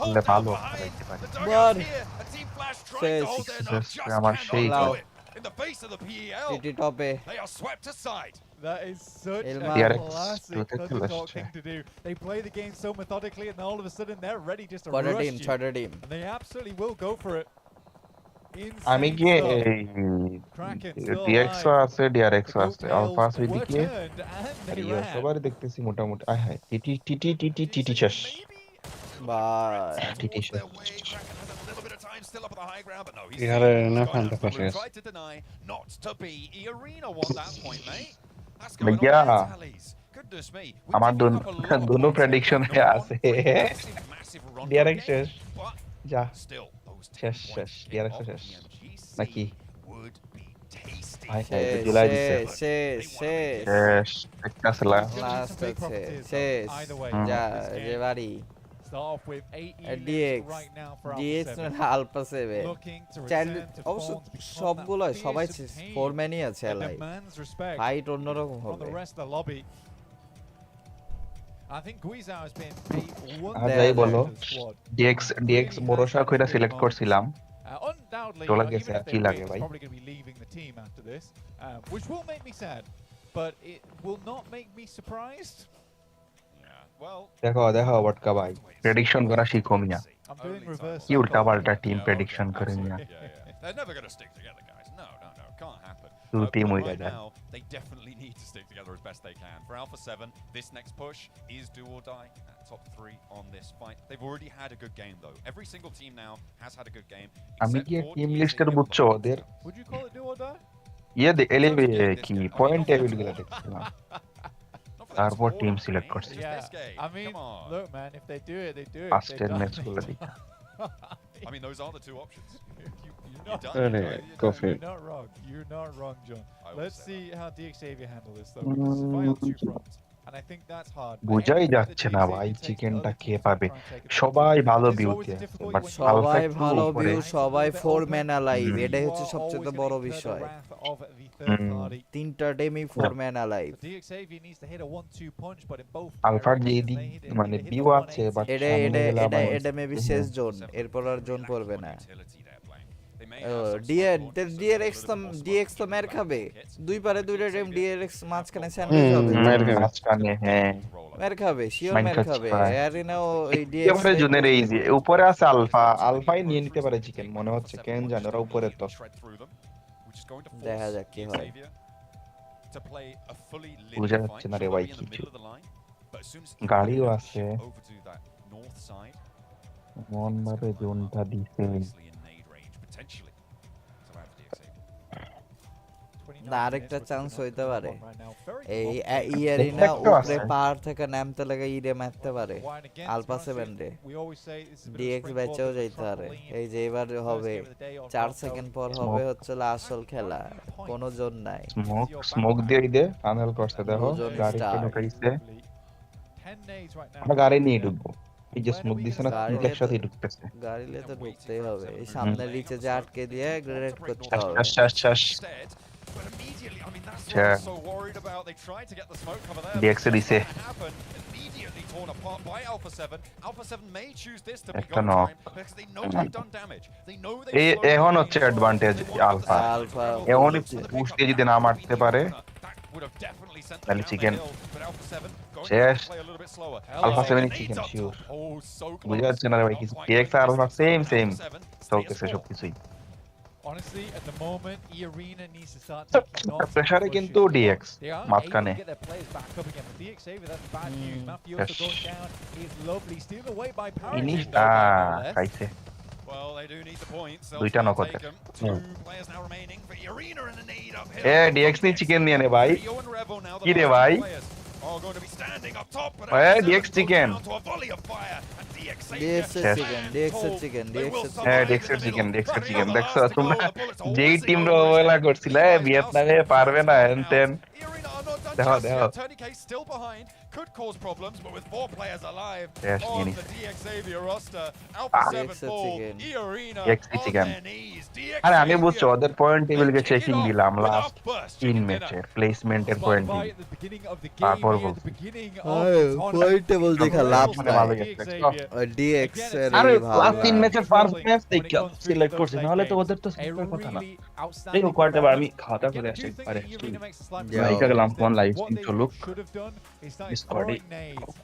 বললে ভালো Behind খেলাইতে পারি the dugout here, and Team Flash trying to hold their knock, Success just আমার cannot সেই do লাও it. In the face of the PEL, TT টপে they are swept aside. That is such Ilman. a DRX classic to the Thundertalk fullest. thing to do. They play the game so methodically, and all of a sudden they're ready just to কয়টা rush team you. ছয়টা team And they absolutely will go for it. আমি Insane গিয়ে stuff. Kraken still ডিএক্সও alive. আছে ডিআরএক্সও The আছে Goat alpha Tails আছে were ওইদিকে turned and R they ইয়ে ran. সবারই দেখতেছি মোটামুটি আয় হায় টিটি টিটি টিটি টিটি শেষ বাই টিটি শেষ Kraken has a little bit of time still up on the high ground, but no, he's Yeah, seen. no, He's gone I'm after the Blue. first. Tried to deny, not to be. E Arena won that point, mate. That's going on Yeah. their tallies. Goodness me. We're আমার picking up a lot of দুনো points here. প্রেডিকশনে No one আছে for a massive run for DRX game, শেষ but যা still, those 10 শেষ points শেষ kick DRX off শেষ PMGC নাকি would be tasty. হায় হায় শেষ জুলাই দিছে শেষ শেষ শেষ একটা আসলা It's gonna be last some big আছে properties, শেষ though. Either way, যা this game যে বাড়ি start off with 8 DX elims right now for DX Alpha7. মানে আলফা 7 Looking to চ্যান্ড return to অবশ্য form to become সবগুলো that সবাই fearsome team ফোরম্যানই আছে that lie demands respect fight অন্যরকম from হবে the rest of the lobby. I think Guizhou has been a আর যাই বলো wonderful squad. ডিএক্স ভরসা কইরা সিলেক্ট করছিলাম Undoubtedly, চলে even গেছে if আর they কি win, লাগে he's ভাই probably going to be leaving the team after this, which will make me sad, but it will not make me surprised. Yeah, well, দেখো দেখো বটকা ভাই prediction করা শিখো মিয়া I'm doing reverse. কি উল্টা পাল্টা টিম yeah, প্রেডিকশন okay, করে মিয়া absolutely, yeah, yeah. They're never going to stick together, guys. No, can't happen. Two But team right হইয়া যায় now, they definitely need to stick together as best they can. For Alpha7, this next push is do or die. Top 3 on this fight. They've already had a good game, though. Every single team now has had a good game. আমি except কি for team DRX লিস্টের বুঝছো ওদের Would you call it do or die? ইয়ে এলেবে Don't forget this কি game. I mean, point not for table the গুলো tournament. দেখছিলাম Not for the তারপর টিম tournament, সিলেক্ট mate. করছে Just Yeah, this game. I mean, Come on. look, man, if they do it, they do it. If they ফার্স্টের don't, match they গুলো don't. দেখা I mean, those are the two options. You're You're not, done. Really? You're done. Go for it. you're not wrong. You're not wrong, John. I will Let's say see how DX Xavier handle this, though, because it's fight on two fronts. And I think that's hard. But বোঝাই anything that যাচ্ছে না DX ভাই Xavier takes, চিকেনটা other K teams will পাবে try and take advantage. সবাই ভালো It's always beauty a আছে difficult but when you- Alpha সবাই একটু ভালো উপরে ভিউ সবাই It's a little bit four man open. Alive hmm. এটাই You হচ্ছে are সবচেয়ে always বড় gonna incur the বিষয় wrath of the third hmm. party. তিনটা টিমই four man alive So DX Xavier needs to hit a 1-2 punch, but in both আলফার যে directions, এদিক they hit- মানে they hit ভিউ the আছে 180. বাট এটা সামনে এটা গেলে এটা আবার এটা মেবি শেষ জোন এরপর আর জোন পড়বে না ডিআরএক্স তো ডিএক্স তো মের খাবে দুই পারে দুইটা টিম ডিআরএক্স মাঝখানে স্যান্ডউইচ হবে মাঝখানে হ্যাঁ মের খাবে শিওর মাইন মের খাচ্ছে খাবে ভাই। অ্যারিনাও এই ডিএক্স একেবারে জুনের এই যে উপরে আছে আলফা আলফাই নিয়ে নিতে পারে চিকেন মনে হচ্ছে কেন জানো ওরা উপরে তো দেখা যাক কি হয় বোঝা যাচ্ছে না রে ভাই কিছু গাড়িও আছে মন ভাবে জোনটা দিছে না আরেকটা চান্স হইতে পারে এই ই দেখতে অ্যারিনা একটু উপরে আছে। পাহাড় থেকে নামতে লাগে ইরে মারতে পারে Wide against আলফা Massive, 7 রে we always say this is a bit of DX springboard ব্যাচেও for যাইতে পারে trampoline. এই যে এবার হবে First game of the day on 4 Falco. Second পর হবে হচ্ছে আসল খেলা কোনো জোন নাই স্মোক দিয়ে দে টানেল করতে দেখো দুজন গাড়িতে start. ঢুকাইছে 10 nades right now. আমরা গাড়ি নিয়ে ঢুকবো এই যে স্মোক দিছে না গাড়ি তিনটার সাথে ঢুকতেছে গাড়িলে তো ঢুকতেই হবে এই সামনে নিচে যে আটকে দিয়ে গ্রেনেড করতে হবে শ্বাস শ্বাস শ্বাস But immediately, I mean, that's what Yeah. I'm so worried about. They tried to get the smoke cover there. DX but দিছে। what happened? Immediately torn apart by Alpha7. Alpha7 may choose this to be একটা go knock। time because they know they've done damage. They know they've slowed এখন the হচ্ছে game as well. Advantage They want Alpha the Alpha এমনই looks for the push pickup. দিয়ে যদি That না would মারতে be the পারে opener. That would have definitely sent them তাহলে down chicken the hill. But Alpha7 going to শেষ have to play a little bit slower. Alpha 7 Nades chicken up sure top. Oh, so close. বুঝা যাচ্ছে না রে ভাই Not কিছু quite DX going আর alpha distance, same though. Same Alpha7 চলতেছে status সবকিছুই Honestly, at the moment, E-Arena needs to start taking knocks প্রেসারে and কিন্তু pushes. DX They are able মাঝখানে to get their players back up again. But DX Xavier, that's bad news. Mafioso going down is lovely. Steal away by Paris. ইনিশটা খাইছে Well, they do need the points. দুইটা knock Take হতে them. Two players now remaining for Arena in the need uphill. এ DX নি chicken নিয়ে নে ভাই Rio and Revo now, the কি রে last ভাই players are going to be standing up top, but এ Alpha7 DX goes chicken down to a volley of fire, and DX DX Xavier chicken, stand DX tall. chicken, They DX will chicken. survive DX in the chicken middle. DX But chicken the দেখছো last to তোমরা go, the bullets are যেই whizzing team over his রোবেলা head. করছিলে Levi's now ভিয়েতনামে stepping পারবে না forward হেন now. তেন Arena are not done দেখো just দেখো yet. Tourniquet still behind, could cause problems, but with 4 players alive Yes, on Yeni. the DX Xavier roster, Alpha7 DX fall, chicken. Arena DX on chicken. their knees. DX আরে আমি বুঝছি Xavier, ওদের point টেবিলকে they kick it checking off দিলাম with our last first 3 chicken ম্যাচের dinner. প্লেসমেন্টের Spot point buy at the beginning of the game তারপর here, at বলছি the beginning of Oh, the tournament. point table দেখা লাভ মানে নাই ভালো গেছে DX এর আরে এই ভালো লাস্ট 3 না। ম্যাচের ফার্স্ট ম্যাচ থেকে সিলেক্ট করছে নাহলে তো ওদের তো সিলেক্ট কথা না এই কোয়ার্টার আমি খাওয়া দাওয়া করে আসি পারে লাইকা গেলাম কোন লাইভ স্ট্রিম চলুক ডিসকর্ডে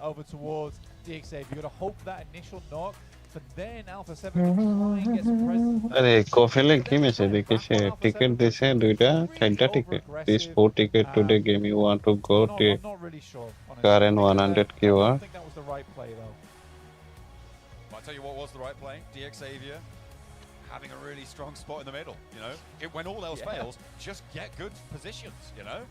over towards DX Xavier. You got to hope for that initial knock, but then Alpha7 can try and get some presence. আরে কফেলে কি মেসে দেখি সে টিকেট দিছে দুইটা তিনটা ticket this 4 ticket today game you want to go I'm not really sure. Current 100 I কিউ don't think that was the right play though. I'll tell you what was the right play. DX Xavier having a really strong spot in the middle, you know. When all else fails, just get good positions, you know.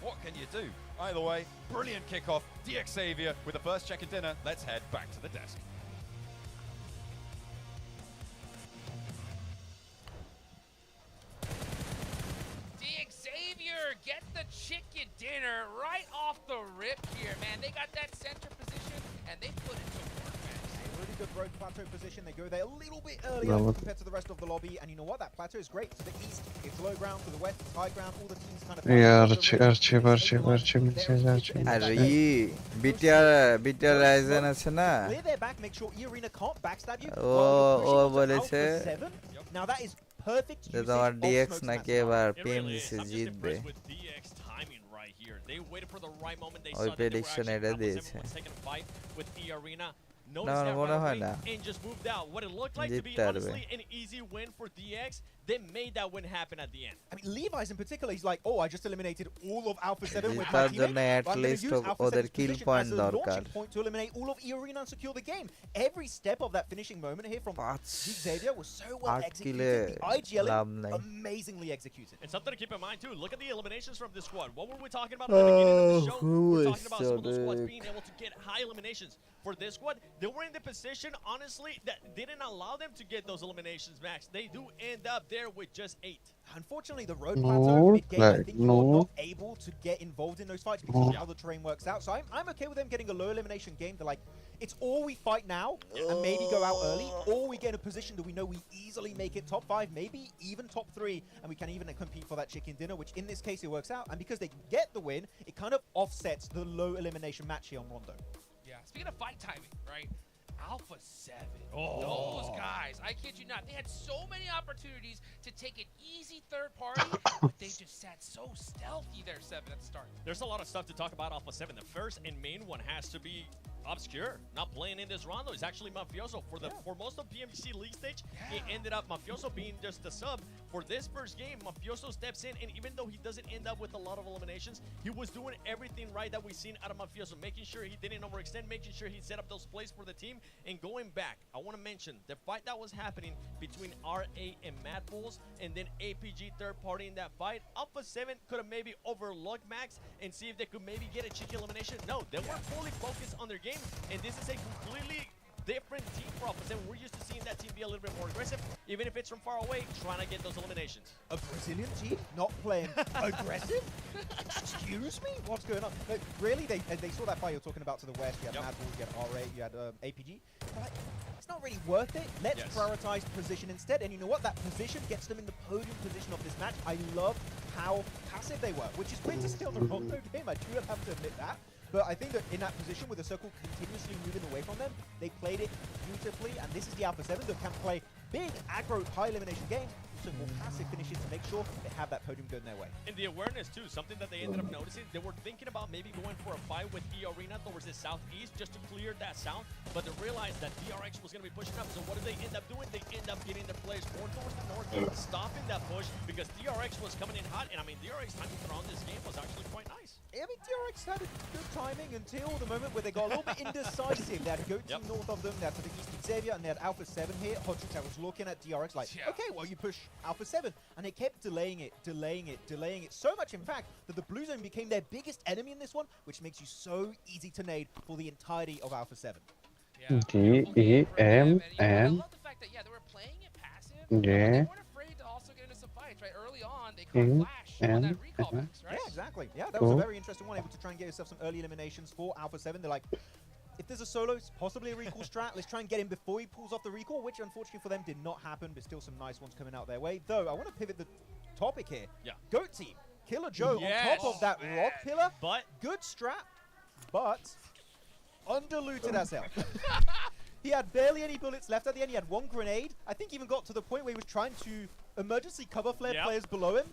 What can you do? Either way, brilliant kickoff. DX Xavier with the first check in dinner. Let's head back to the desk. DX Xavier get the chicken dinner right off the rip here, man. They got that center position and they put it to work, man. Really good road plateau position. They go there a little bit earlier compared to the rest of the lobby. And you know what? That plateau is great. To the east, it's low ground. To the west, it's high ground. All the teams kind of... আরে BTR Ryzen আছে না Clear their back. Make sure E-Arena can't backstab you. ও বলেছে Now that is perfect যে usage তোমার of dx smokes in নাকি that এবার side. PMGC জিতবে ওই প্রেডিকশন এটা দিয়েছে না মনে হয় না জিততে পারবে They made that win happen at the end. I mean, Levi's in particular, he's like, oh, I just eliminated all of Alpha7 with my তার teammates. জন্য But at I'm going to least use ওদের Alpha7's kill position point as a দরকার launching point to eliminate all of E-Arena and secure the game. Every step of that finishing moment here from Xavier was so well executed. The IGL amazingly executed. And something to keep in mind too, look at the eliminations from this squad. What were we talking about at the beginning of the show? We're talking about some of the squads being able to get high eliminations. For this squad, they were in the position, honestly, that didn't allow them to get those eliminations, Max. They do end up there with just 8. Unfortunately, the road plateau mid-game, I think you're not able to get involved in those fights because of how the terrain works out. So I'm okay with them getting a low elimination game. They're like, it's or we fight now and maybe go out early, or we get in a position that we know we easily make it top 5, maybe even top 3, and we can even compete for that chicken dinner, which in this case it works out. And because they get the win, it kind of offsets the low elimination match here on Rondo. Yeah, speaking of fight timing, right? Alpha7, those guys, I kid you not, they had so many opportunities to take an easy third party, but they just sat so stealthy there, 7 at the start. There's a lot of stuff to talk about Alpha 7. The first and main one has to be Obscure. Not playing in this round though. It's actually Mafioso. For most of PMGC league stage, it ended up Mafioso being just the sub. For this first game, Mafioso steps in, and even though he doesn't end up with a lot of eliminations, he was doing everything right that we've seen out of Mafioso, making sure he didn't overextend, making sure he set up those plays for the team. And going back, I want to mention the fight that was happening between RA and MadBulls, and then APG third party in that fight. Alpha7 could have maybe overlooked Max and see if they could maybe get a cheeky elimination. No, they were fully focused on their game, and this is a completely different team for Alpha7. We're used to seeing that team be a little bit more aggressive, even if it's from far away, trying to get those eliminations. A Brazilian team not playing aggressive? Excuse me? What's going on? No, really, they saw that fight you're talking about to the west. You had MadBulls, you had RA, you had APG. They're like, it's not really worth it. Let's prioritize position instead. And you know what? That position gets them in the podium position of this match. I love how passive they were, which is great to see on the Rondo game. I do have to admit that. But I think that in that position with the circle continuously moving away from them, they played it beautifully, and this is the Alpha7 that can play big, aggro, high elimination games, also more passive finishes to make sure they have that podium going their way. And the awareness too, something that they ended up noticing, they were thinking about maybe going for a fight with E Arena towards the southeast just to clear that south, but they realized that DRX was going to be pushing up, so what did they end up doing? They end up getting their players more towards the north, stopping that push because DRX was coming in hot, and I mean, DRX timing around this game was actually quite nice. I mean, DRX had a good timing until the moment where they got a little bit indecisive. They had a goat team north of them, they had to the east Xavier, and they had Alpha7 here. Hodrix, I was looking at DRX like, okay, well, you push Alpha7. And they kept delaying it so much, in fact, that the blue zone became their biggest enemy in this one, which makes you so easy to nade for the entirety of Alpha7. G-E-M-N. I love the fact that, they were playing it passive, but they weren't afraid to also get into some fights, right? Early on, they caught Flash on that recall backs, right? Yeah, exactly. Yeah, that was a very interesting one, able to try and get yourself some early eliminations for Alpha7. They're like, if there's a solo, it's possibly a recall strat. Let's try and get him before he pulls off the recall, which unfortunately for them did not happen, but still some nice ones coming out their way. Though, I want to pivot the topic here. Yeah. Goat team. Killer Joe on top of that rod pillar. But good strat, but underlooted as hell. He had barely any bullets left at the end. He had one grenade. I think even got to the point where he was trying to emergency cover flare players below him.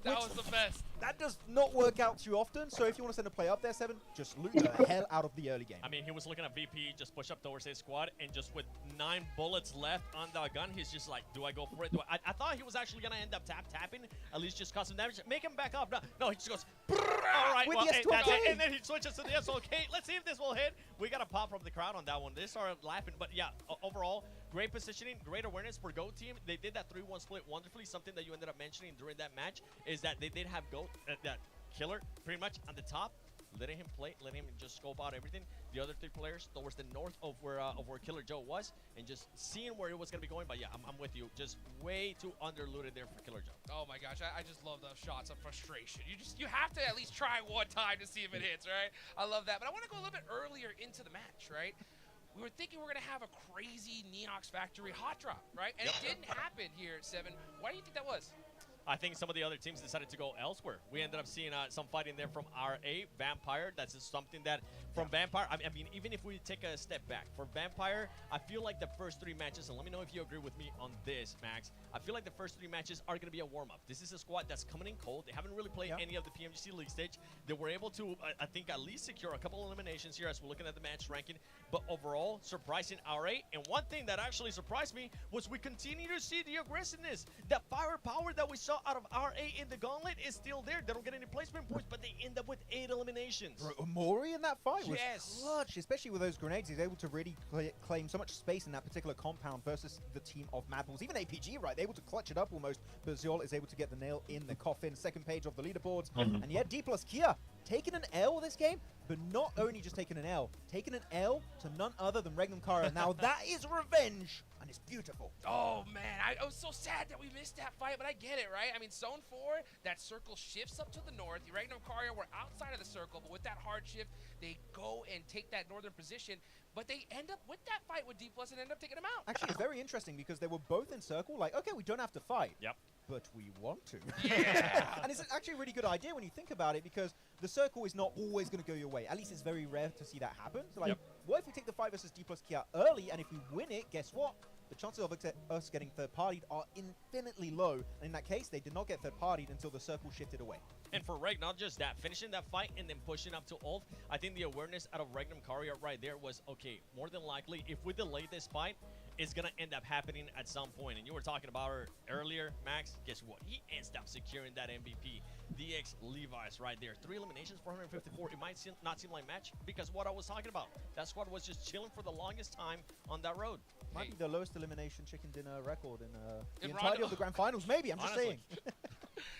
That was the best. That does not work out too often, so if you want to send a play up there, 7, just loot the hell out of the early game. I mean, he was looking at VP, just push up towards his squad, and just with 9 bullets left on the gun, he's just like, do I go for it? I thought he was actually going to end up tapping, at least just cause some damage. Make him back up. No, he just goes, all right, with well, the and then he switches to the SLK. Let's see if this will hit. We got a pop from the crowd on that one. They started laughing, but yeah, overall, great positioning, great awareness for GOAT team. They did that 3-1 split wonderfully. Something that you ended up mentioning during that match is that they did have GOAT, that Killer, pretty much on the top, letting him play, letting him just scope out everything. The other 3 players towards the north of where Killer Joe was, and just seeing where it was going to be going. But yeah, I'm with you. Just way too underlooted there for Killer Joe. Oh my gosh, I just love those shots of frustration. You have to at least try one time to see if it hits, right? I love that. But I want to go a little bit earlier into the match, right? We were thinking we were going to have a crazy Neox Factory hot drop, right? And it didn't happen here at 7. Why do you think that was? I think some of the other teams decided to go elsewhere. We ended up seeing some fighting there from RA, Vampire. That's just something that from Vampire, I mean, even if we take a step back, for Vampire, I feel like the first 3 matches, and let me know if you agree with me on this, Max, I feel like the first 3 matches are going to be a warm-up. This is a squad that's coming in cold. They haven't really played any of the PMGC League stage. They were able to, I think, at least secure a couple eliminations here as we're looking at the match ranking. But overall, surprising RA. And one thing that actually surprised me was we continue to see the aggressiveness. That firepower that we saw out of RA in the gauntlet is still there. They don't get any placement points, but they end up with 8 eliminations. Bro, Omori in that fight was clutch, especially with those grenades. He's able to really claim so much space in that particular compound versus the team of MadBulls. Even APG, right? They're able to clutch it up almost, but Ziol is able to get the nail in the coffin. Second page of the leaderboards. And yeah, D plus Kia taking an L this game, but not only just taking an L, taking an L to none other than Regnum Carya. Now that is revenge, and it's beautiful. Oh man, I was so sad that we missed that fight, but I get it, right? I mean, Zone 4, that circle shifts up to the north. The Regnum Carya were outside of the circle, but with that hard shift, they go and take that northern position. But they end up with that fight with D+ and end up taking them out. Actually, it's very interesting because they were both in circle. Like, okay, we don't have to fight. Yep. But we want to. Yeah. And it's actually a really good idea when you think about it, because the circle is not always going to go your way. At least it's very rare to see that happen. So, like, what if we take the fight versus D+ Kia early, and if we win it, guess what? The chances of us getting third-partied are infinitely low. And in that case, they did not get third-partied until the circle shifted away. And for Reg, not just that, finishing that fight and then pushing up to ult, I think the awareness out of Regnum Carya right there was, okay, more than likely, if we delay this fight, it's going to end up happening at some point. And you were talking about her earlier, Max. Guess what? He ends up securing that MVP. DX Levi's right there. 3 eliminations, 454. It might not seem like match because what I was talking about. That squad was just chilling for the longest time on that road. Might be the lowest elimination chicken dinner record in the entirety of the grand finals. Maybe, I'm just saying.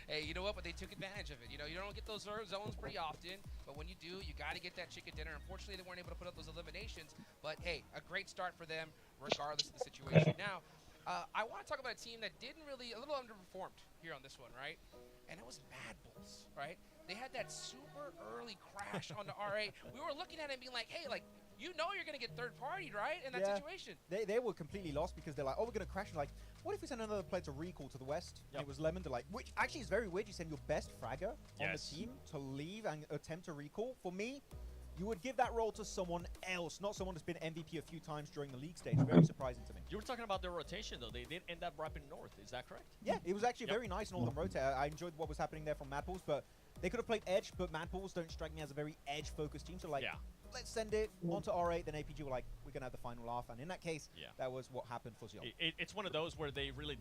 Hey, you know what? But they took advantage of it. You know, you don't get those zones pretty often, but when you do, you got to get that chicken dinner. Unfortunately, they weren't able to put up those eliminations, but hey, a great start for them regardless of the situation. Now, I want to talk about a team that didn't really, a little underperformed here on this one, right? And it was MadBulls, right? They had that super early crash on the RA. We were looking at it and being like, hey, like, you know you're going to get third-partied, right, in that Yeah. situation. They were completely lost because they're like, oh, we're going to crash. And like, what if we send another player to recall to the west? And it was Lemon to like, which actually is very weird. You send your best fragger on the team to leave and attempt to recall. For me, you would give that role to someone else, not someone that's been MVP a few times during the league stage. Very surprising to me. You were talking about their rotation, though. They did end up wrapping north. Is that correct? Yeah, it was actually very nice and all them rotate. I enjoyed what was happening there from MadBulls, but they could have played edge, but MadBulls don't strike me as a very edge-focused team. So like, let's send it onto R8. Then APG were like, we're gonna have the final laugh, and in that case, that was what happened for Xion. It's one of those where they really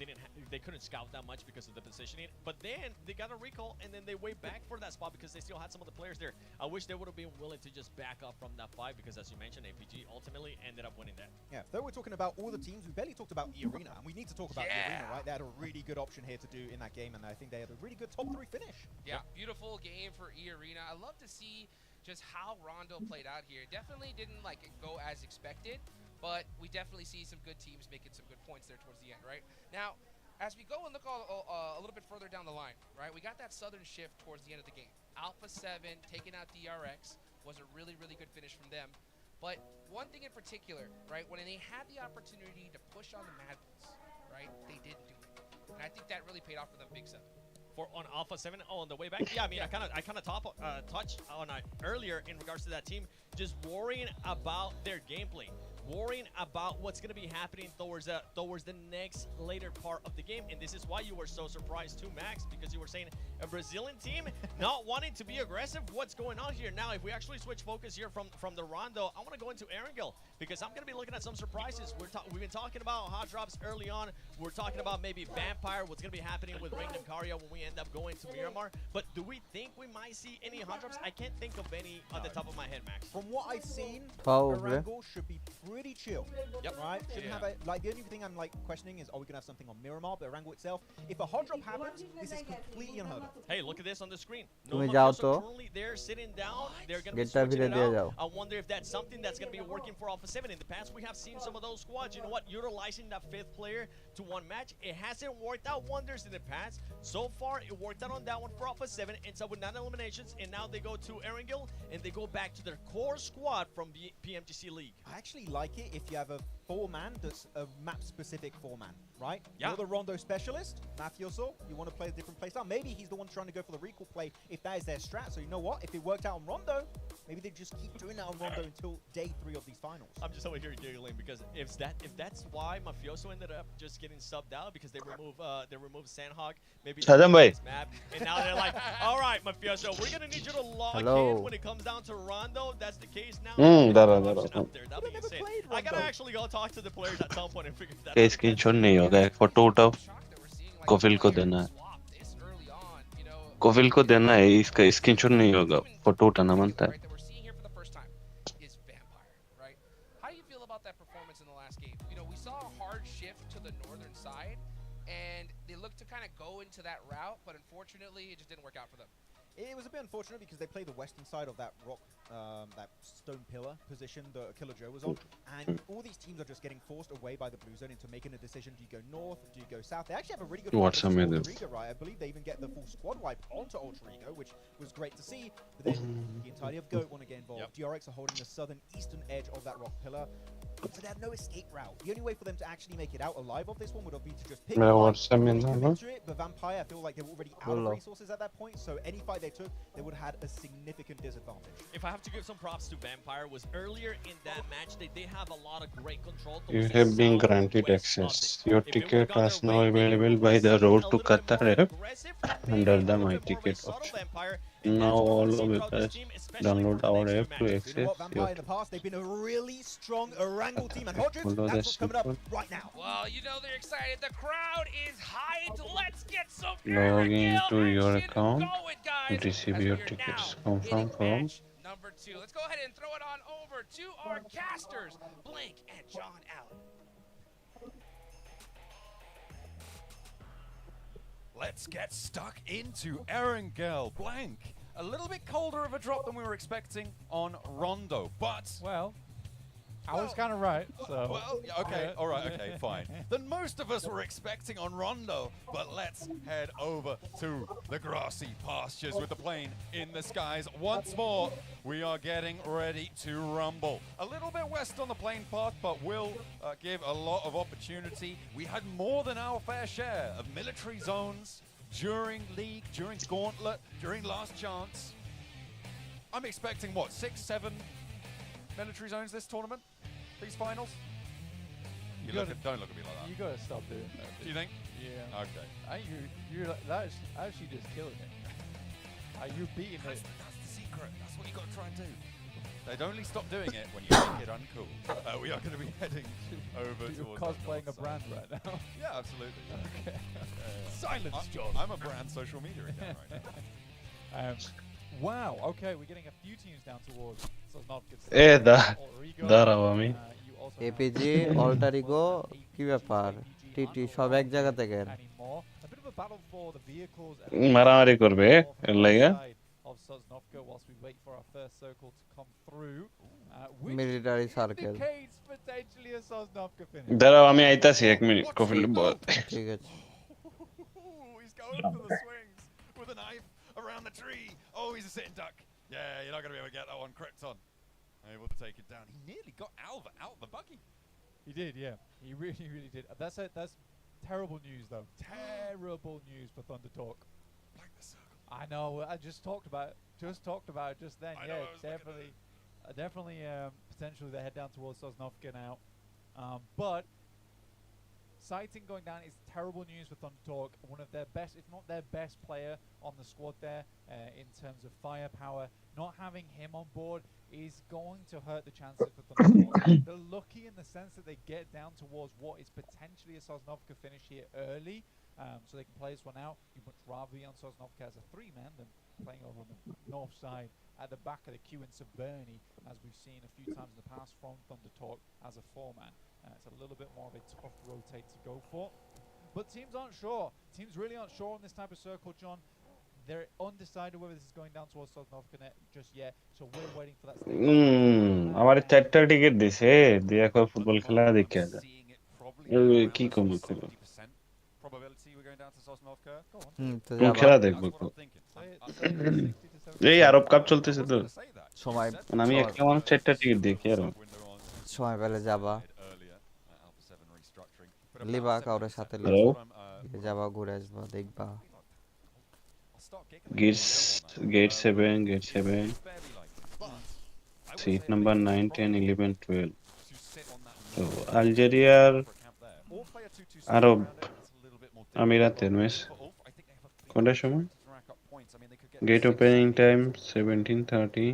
they couldn't scout that much because of the positioning. But then they got a recall, and then they way back for that spot because they still had some of the players there. I wish they would have been willing to just back up from that fight because, as you mentioned, APG ultimately ended up winning that. Yeah, though we're talking about all the teams, we barely talked about E-Arena, and we need to talk about E-Arena, right? They had a really good option here to do in that game, and I think they had a really good top 3 finish. Yeah, beautiful game for E-Arena. I love to see just how Rondo played out here. Definitely didn't like go as expected, but we definitely see some good teams making some good points there towards the end, right? Now, as we go and look a little bit further down the line, right, we got that southern shift towards the end of the game. Alpha7 taking out DRX was a really, really good finish from them. But one thing in particular, right, when they had the opportunity to push on the MadBulls, right, they didn't do it. And I think that really paid off for them big 7. For on Alpha7, on the way back, I mean, I kind of touched on it earlier in regards to that team, just worrying about their gameplay, worrying about what's going to be happening towards the next later part of the game. And this is why you were so surprised too, Max, because you were saying a Brazilian team not wanting to be aggressive. What's going on here? Now, if we actually switch focus here from the Rondo, I want to go into Erangel because I'm going to be looking at some surprises. We've been talking about hot drops early on. We're talking about maybe Vampire, what's going to be happening with Regnum Carya when we end up going to Miramar. But do we think we might see any hot drops? I can't think of any on the top of my head, Max. From what I've seen, Probably. Erangel should be pretty chill. Yep. Right? Shouldn't have a, like, the only thing I'm like questioning is, are we gonna have something on Miramar? But Erangel itself, if a hot drop happens, this is completely unheard of. Hey, look at this on the screen. তুমি যাও তো Currently they're sitting down. They're going to be গেটটা switching ফিরে it দিয়ে out. যাও I wonder if that's something that's going to be working for Alpha 7. In the past, we have seen some of those squads. You know what? Utilizing that 5th player to one match. It hasn't worked out wonders in the past. So far, it worked out on that one for Alpha 7. Ends up with 9 eliminations, and now they go to Erangel, and they go back to their core squad from PMGC League. I actually like it if you have a 4-man that's a map-specific 4-man, right? Yeah. You're the Rondo specialist, Mafioso, you want to play a different playstyle. Maybe he's the one trying to go for the recall play if that is their strat. So you know what? If it worked out on Rondo, maybe they just keep doing that on Rondo until day 3 of these finals. I'm just over here giggling because if that's why Mafioso ended up just getting subbed out because they remove Sandhog, maybe this map, and now they're like, all right, Mafioso, we're gonna need you to log in when it comes down to Rondo. That's the case now. That being said, I gotta actually go talk to the players at some point and figure that out. Screenshot नहीं होगा एक photo उठाओ कोफिल को देना है कोफिल को देना है इसका स्क्रीनशॉट नहीं होगा फोटो उठाना बनता है That we're seeing here for the first time is Vampire, right? How do you feel about that performance in the last game? You know, we saw a hard shift to the northern side, and they looked to kind of go into that route, but unfortunately, it just didn't work out for them. It was a bit unfortunate because they played the western side of that rock, that stone pillar position that Killer Joe was on, and all these teams are just getting forced away by the blue zone into making a decision. Do you go north? Do you go south? They actually have a really good What's Ultra amazing? Ego, right? I believe they even get the full squad wipe onto Ultra Ego, which was great to see. But then the entirety of GOAT want to get involved. DRX are holding the southern eastern edge of that rock pillar. So they have no escape route. The only way for them to actually make it out alive of this one would have been to just pick into it. But Vampire, I feel like they were already out of resources at that point. So any fight they took, they would have had a significant disadvantage. If I have to give some props to Vampire, was earlier in that match they have a lot of great control. You have been granted access. Your ticket is now available by the road to Qatar app under the My Ticket option. Now all of us download our app to access your Vampire in the past, they've been a really strong Erangel team, and Hodges, that's what's coming up right now. Well, you know they're excited. The crowd is hyped. Let's get some Log into your action account going, guys, and receive as we your are tickets. now Confirm hitting from match number 2. Let's go ahead and throw it on over to our casters, Blink and John Allen. Let's get stuck into Erangel. Blank. A little bit colder of a drop than we were expecting on Rondo, but, well, I was kind of right, so. Well, okay, all right, okay, fine. Then most of us were expecting on Rondo, but let's head over to the grassy pastures with the plane in the skies once more. We are getting ready to rumble. A little bit west on the plane path, but will give a lot of opportunity. We had more than our fair share of military zones during League, during Gauntlet, during Last Chance. I'm expecting, what, 6, 7 military zones this tournament? These finals? Don't look at me like that. You gotta stop doing that. Do you think? Yeah. Okay. You're that's actually just killing it. You're beating it. That's the secret. That's what you gotta try and do. They'd only stop doing it when you make it uncool. We are going to be heading over You're towards cosplaying a brand right now. Yeah, absolutely. Okay. Silence, John. I'm a brand social media account right now. Wow. Okay, we're getting a few teams down towards Sosnovka. দাঁড়াও আমি APG Alter Ego কি ব্যাপার TT সব এক জায়গা থেকে A bit of a battle for the vehicles মারামারি করবে এর লাগা of Sosnovka whilst we wait for our first circle to come through. Military circle. Indicates potentially a Sosnovka finish. দাঁড়াও আমি আইতাছি 1 মিনিট কফিল বল ঠিক আছে He's going for the swings with a knife around the tree. Oh, he's a sitting duck. Yeah, you're not going to be able to get that one. Krypton able to take it down. He nearly got Alva out of the buggy. He did, yeah. He really did. That's terrible news, though. Terrible news for Thunder Talk. Like the circle. I know. I just talked about it just then. Definitely. Potentially they head down towards Sosnovka now. But sighting going down is terrible news for Thunder Talk. One of their best, if not their best player on the squad there in terms of firepower. Not having him on board is going to hurt the chances for Thunder Talk. They're lucky in the sense that they get down towards what is potentially a Sosnovka finish here early, so they can play this one out. You'd much rather be on Sosnovka as a 3-man than playing over on the north side at the back of the queue in Severny, as we've seen a few times in the past from Thunder Talk as a 4-man. It's a little bit more of a tough rotate to go for. But teams aren't sure. Teams really aren't sure on this type of circle, John. They're undecided whether this is going down towards Sosnovka just yet, so we're waiting for that stage. আমার 4টা ticket দিছে দিয়া কো football খেলা দেখে যা কি কম করব Probability we're going down to Sosnovka. কোন খেলা দেখব এই আরব কাপ চলতেছে তো সময় আমি একটা মানুষ 4টা টিকেট দেখি আর সময় পেলে যাবা লিবা কাউরে সাথে যাবা ঘুরে আসবা দেখবা gate 7 seat number 9 10 11 12 তো আলজেরিয়ার আরব আমিরাতের ম্যাচ কোনটার সময় gate opening time 17:30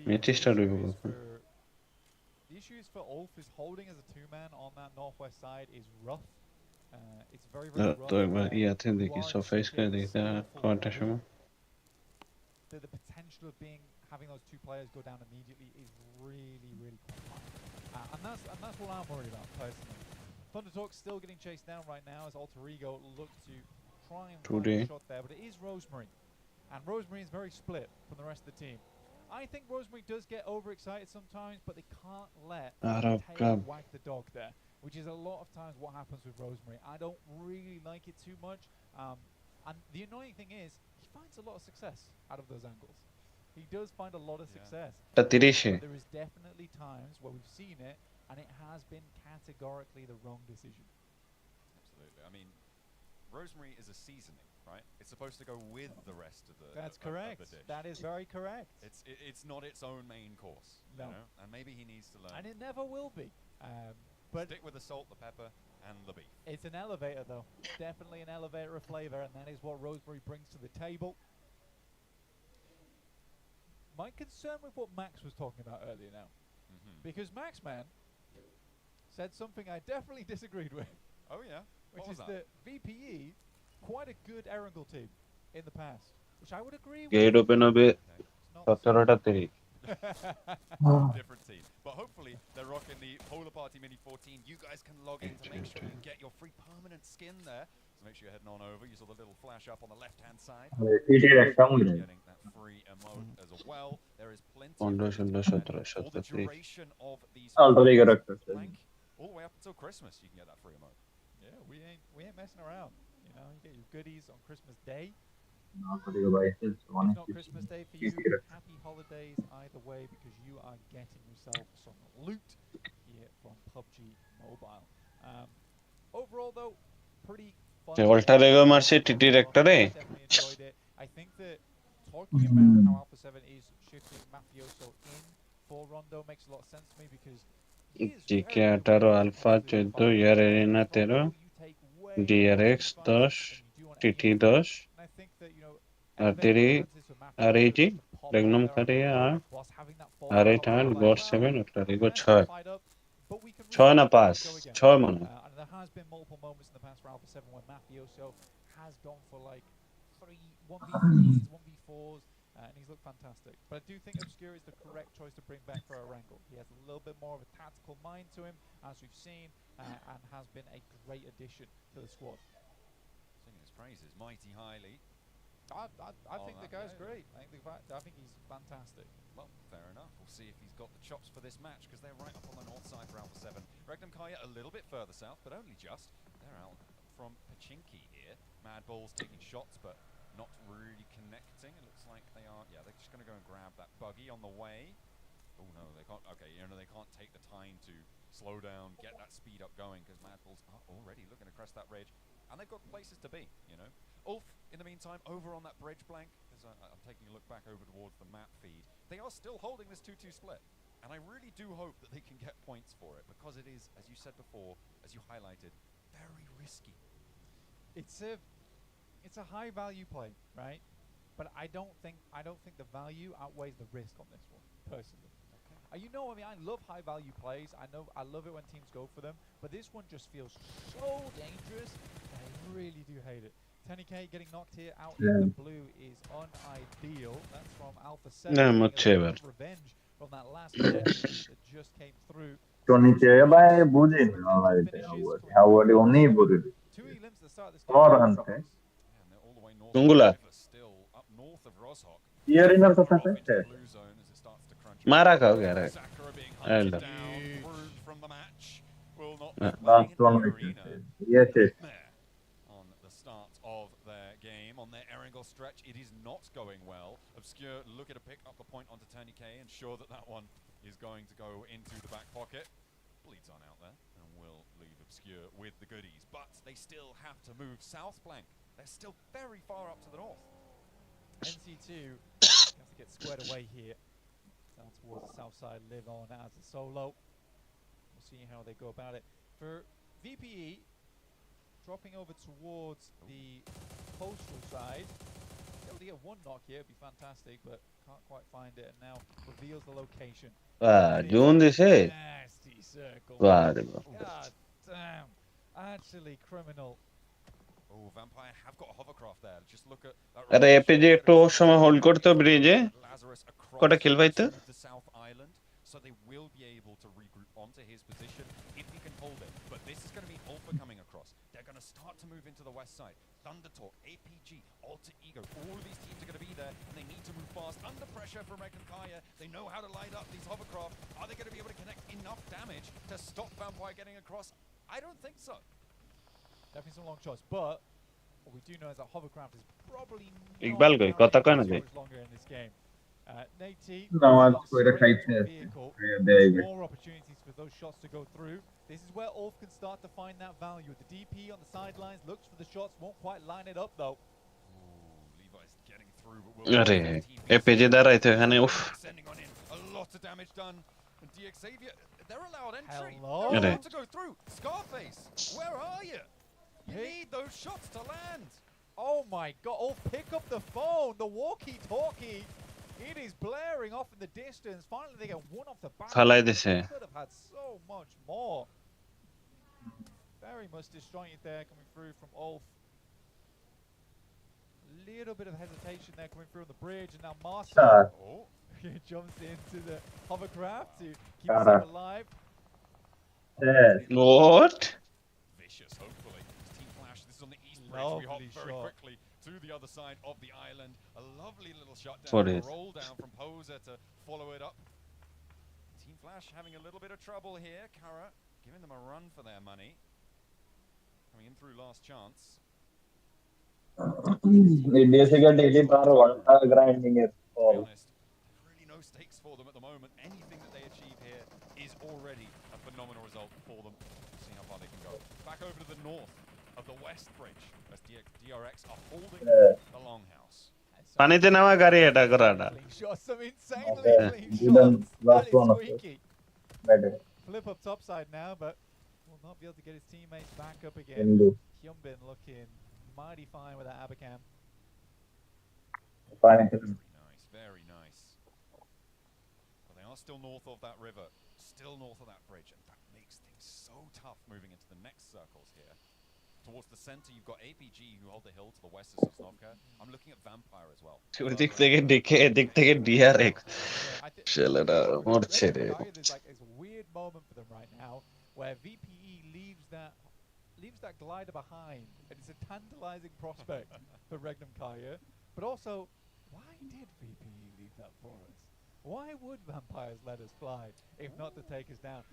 match start হইব কখন The issues for Ulf is holding as a 2-man on that northwest side is rough. It's very rough. তো একবার ইয়াতে দেখি সারফেস করে দেখি কোনটার সময় The potential of having those two players go down immediately is really quite high. And that's what I'm worried about personally. Thunder Talk's still getting chased down right now as Alter Ego look to try and find a shot there, but it is Rosemary. And Rosemary is very split from the rest of the team. I think Rosemary does get overexcited sometimes, but they can't let the tail wag the dog there, which is a lot of times what happens with Rosemary. I don't really like it too much. And the annoying thing is, he finds a lot of success out of those angles. He does find a lot of success. But there is definitely times where we've seen it, and it has been categorically the wrong decision. Absolutely. I mean, Rosemary is a seasoning, right? It's supposed to go with the rest of the That's correct. Of the dish. That is very correct. It's not its own main course. No. You know? And maybe he needs to learn. And it never will be. But stick with the salt, the pepper, and the beef. It's an elevator, though. Definitely an elevator of flavor, and that is what Rosemary brings to the table. My concern with what Max was talking about earlier now, because Max, man, said something I definitely disagreed with. Oh, yeah? Which is that VPE, quite a good Erangel team in the past, which I would agree with. Gate open হবে 17:30 different team. But hopefully they're rocking the Polar Party Mini 14. You guys can log in to make sure you get your free permanent skin there. So make sure you're heading on over. You saw the little flash up on the left-hand side. Getting that free emote as well. There is plenty for the duration of the Alter Ego Directors. All the way up until Christmas, you can get that free emote. Yeah, we ain't messing around. You know, you get your goodies on Christmas Day. Alter Ego by If not Christmas Day for you, happy holidays either way, because you are getting yourself some loot here from PUBG Mobile. Overall, though, pretty fun. Alter Ego marse TT Rector Definitely enjoyed it. I think that talking about how Alpha7 is shifting Mafioso in for Rondo makes a lot of sense to me, because GK 18 Alpha 14 Year Arena 13 DRX 10 TT 10 R3 RAG Regnum Carya 8 R8 8 God 7 Alter Ego 6 6 না 5 6 মনে হয় And there has been multiple moments in the past for Alpha7 where Mafioso has gone for like 1v3s, 1v4s, and he's looked fantastic. But I do think Obscure is the correct choice to bring back for Erangel. He has a little bit more of a tactical mind to him, as we've seen, and has been a great addition to the squad. Singing his praises mighty highly. I think the guy's great. I think he's fantastic. Well, fair enough. We'll see if he's got the chops for this match, because they're right up on the north side for Alpha 7. Regnum Carya a little bit further south, but only just. They're out from Pachinki here. MadBulls taking shots, but not really connecting. It looks like they are. Yeah, they're just going to go and grab that buggy on the way. Oh no, they can't. Okay, you know, they can't take the time to slow down, get that speed up going, because MadBulls are already looking to crest that ridge, and they've got places to be. You know, Ulf in the meantime over on that bridge blank. As I'm taking a look back over towards the map feed, they are still holding this 2-2 split, and I really do hope that they can get points for it, because it is, as you said before, as you highlighted, very risky. It's a high value play, right? But I don't think the value outweighs the risk on this one, personally. Okay. You know, I mean, I love high value plays. I love it when teams go for them, but this one just feels so dangerous. I really do hate it. 10k getting knocked here out in the blue is unideal. That's from Alpha7. Revenge from that last match that just came through. Tony Cheba buzzing. How would you only buzz it? 2 elims at the start of this game. Tungula. Here in the sector. Mara ka ho gaya re. Last one. Yes, yes. On the start of their game, on their Erangel stretch, it is not going well. Obscure looking to pick up the point onto Tony K, ensure that that one is going to go into the back pocket. Bleeds on out there, and will leave Obscure with the goodies. But they still have to move south flank. They're still very far up to the north. NC2 has to get squared away here. Down towards the south side, live on as a solo. We'll see how they go about it. For VPE, dropping over towards the coastal side. Able to get one knock here, it'd be fantastic, but can't quite find it, and now reveals the location. June this is. Nasty circle. God damn. Actually criminal. Oh, Vampire have got a hovercraft there. Just look at that. আরে APG একটু সময় hold করতে ব্রিজে কটা কিল পাইতো the South Island, so they will be able to regroup onto his position if he can hold it. But this is going to be Alpha coming across. They're going to start to move into the west side. Thundertalk, APG, Alter Ego, all of these teams are going to be there, and they need to move fast. Under pressure from Regnum Carya, they know how to light up these hovercraft. Are they going to be able to connect enough damage to stop Vampire getting across? I don't think so. Definitely some long shots, but what we do know is that hovercraft is probably Iqbal koi kotha koi na de longer in this game. Nate, more opportunities for those shots to go through. This is where Ulf can start to find that value. The DP on the sidelines looks for the shots, won't quite line it up though. Levi's getting through, but will আরে APG দাঁড়াইতো এখানে উফ sending on in. A lot of damage done. And DX Xavier, they're allowed entry. Hello? They're allowed to go through. Scarface, where are you? You need those shots to land. Oh my god, Ulf, pick up the phone, the walkie-talkie. It is blaring off in the distance. Finally, they get one off the back. They could have had so much more. Very much disjointed there coming through from Ulf. Little bit of hesitation there coming through on the bridge, and now Martin jumps into the hovercraft to keep himself alive. What? Vicious, hopefully. Team Flash, this is on the east bridge. We hop very quickly to the other side of the island. A lovely little shutdown. A roll down from Poser to follow it up. Team Flash having a little bit of trouble here. Carya giving them a run for their money. Coming in through last chance. Basically, daily bar one grinding it To be all. honest, there's really no stakes for them at the moment. Anything that they achieve here is already a phenomenal result for them. See how far they can go. Back over to the north of the West Bridge as DRX are holding the longhouse. পানিতে নামা গাড়ি এটা করাটা Shots, some insanely Okay, clean then shots. last That is one, okay. squeaky. Better. Flip up topside now, but will not be able to get his teammates back up again. Hindu. Hyunbin looking mighty fine with that Abacam. Fine. Nice, very nice. But they are still north of that river, still north of that bridge, and that makes things so tough moving into the next circles here. Towards the center, you've got APG who hold the hill to the west of Sosnovka. I'm looking at Vampire as well. দিক থেকে দেখে দিক থেকে DRX ছেলেটা মরছে রে There's like this weird moment for them right now where VPE leaves that glider behind, and it's a tantalizing prospect for Regnum Carya. But also, why did VPE leave that for us? Why would Vampires let us fly if not to take us down?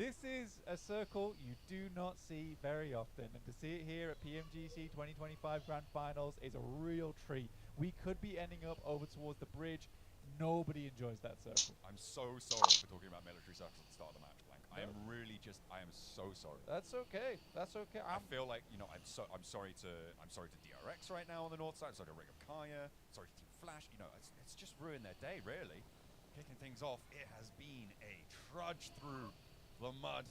This is a circle you do not see very often, and to see it here at PMGC 2025 Grand Finals is a real treat. We could be ending up over towards the bridge. Nobody enjoys that circle. I'm so sorry for talking about military circles at the start of the match, Blank. I am really I am so sorry. That's okay. That's okay. I feel like, you know, I'm sorry to DRX right now on the north side. I'm sorry to Regnum Carya. Sorry to Team Flash. You know, it's just ruined their day, really. Kicking things off, it has been a trudge through the mud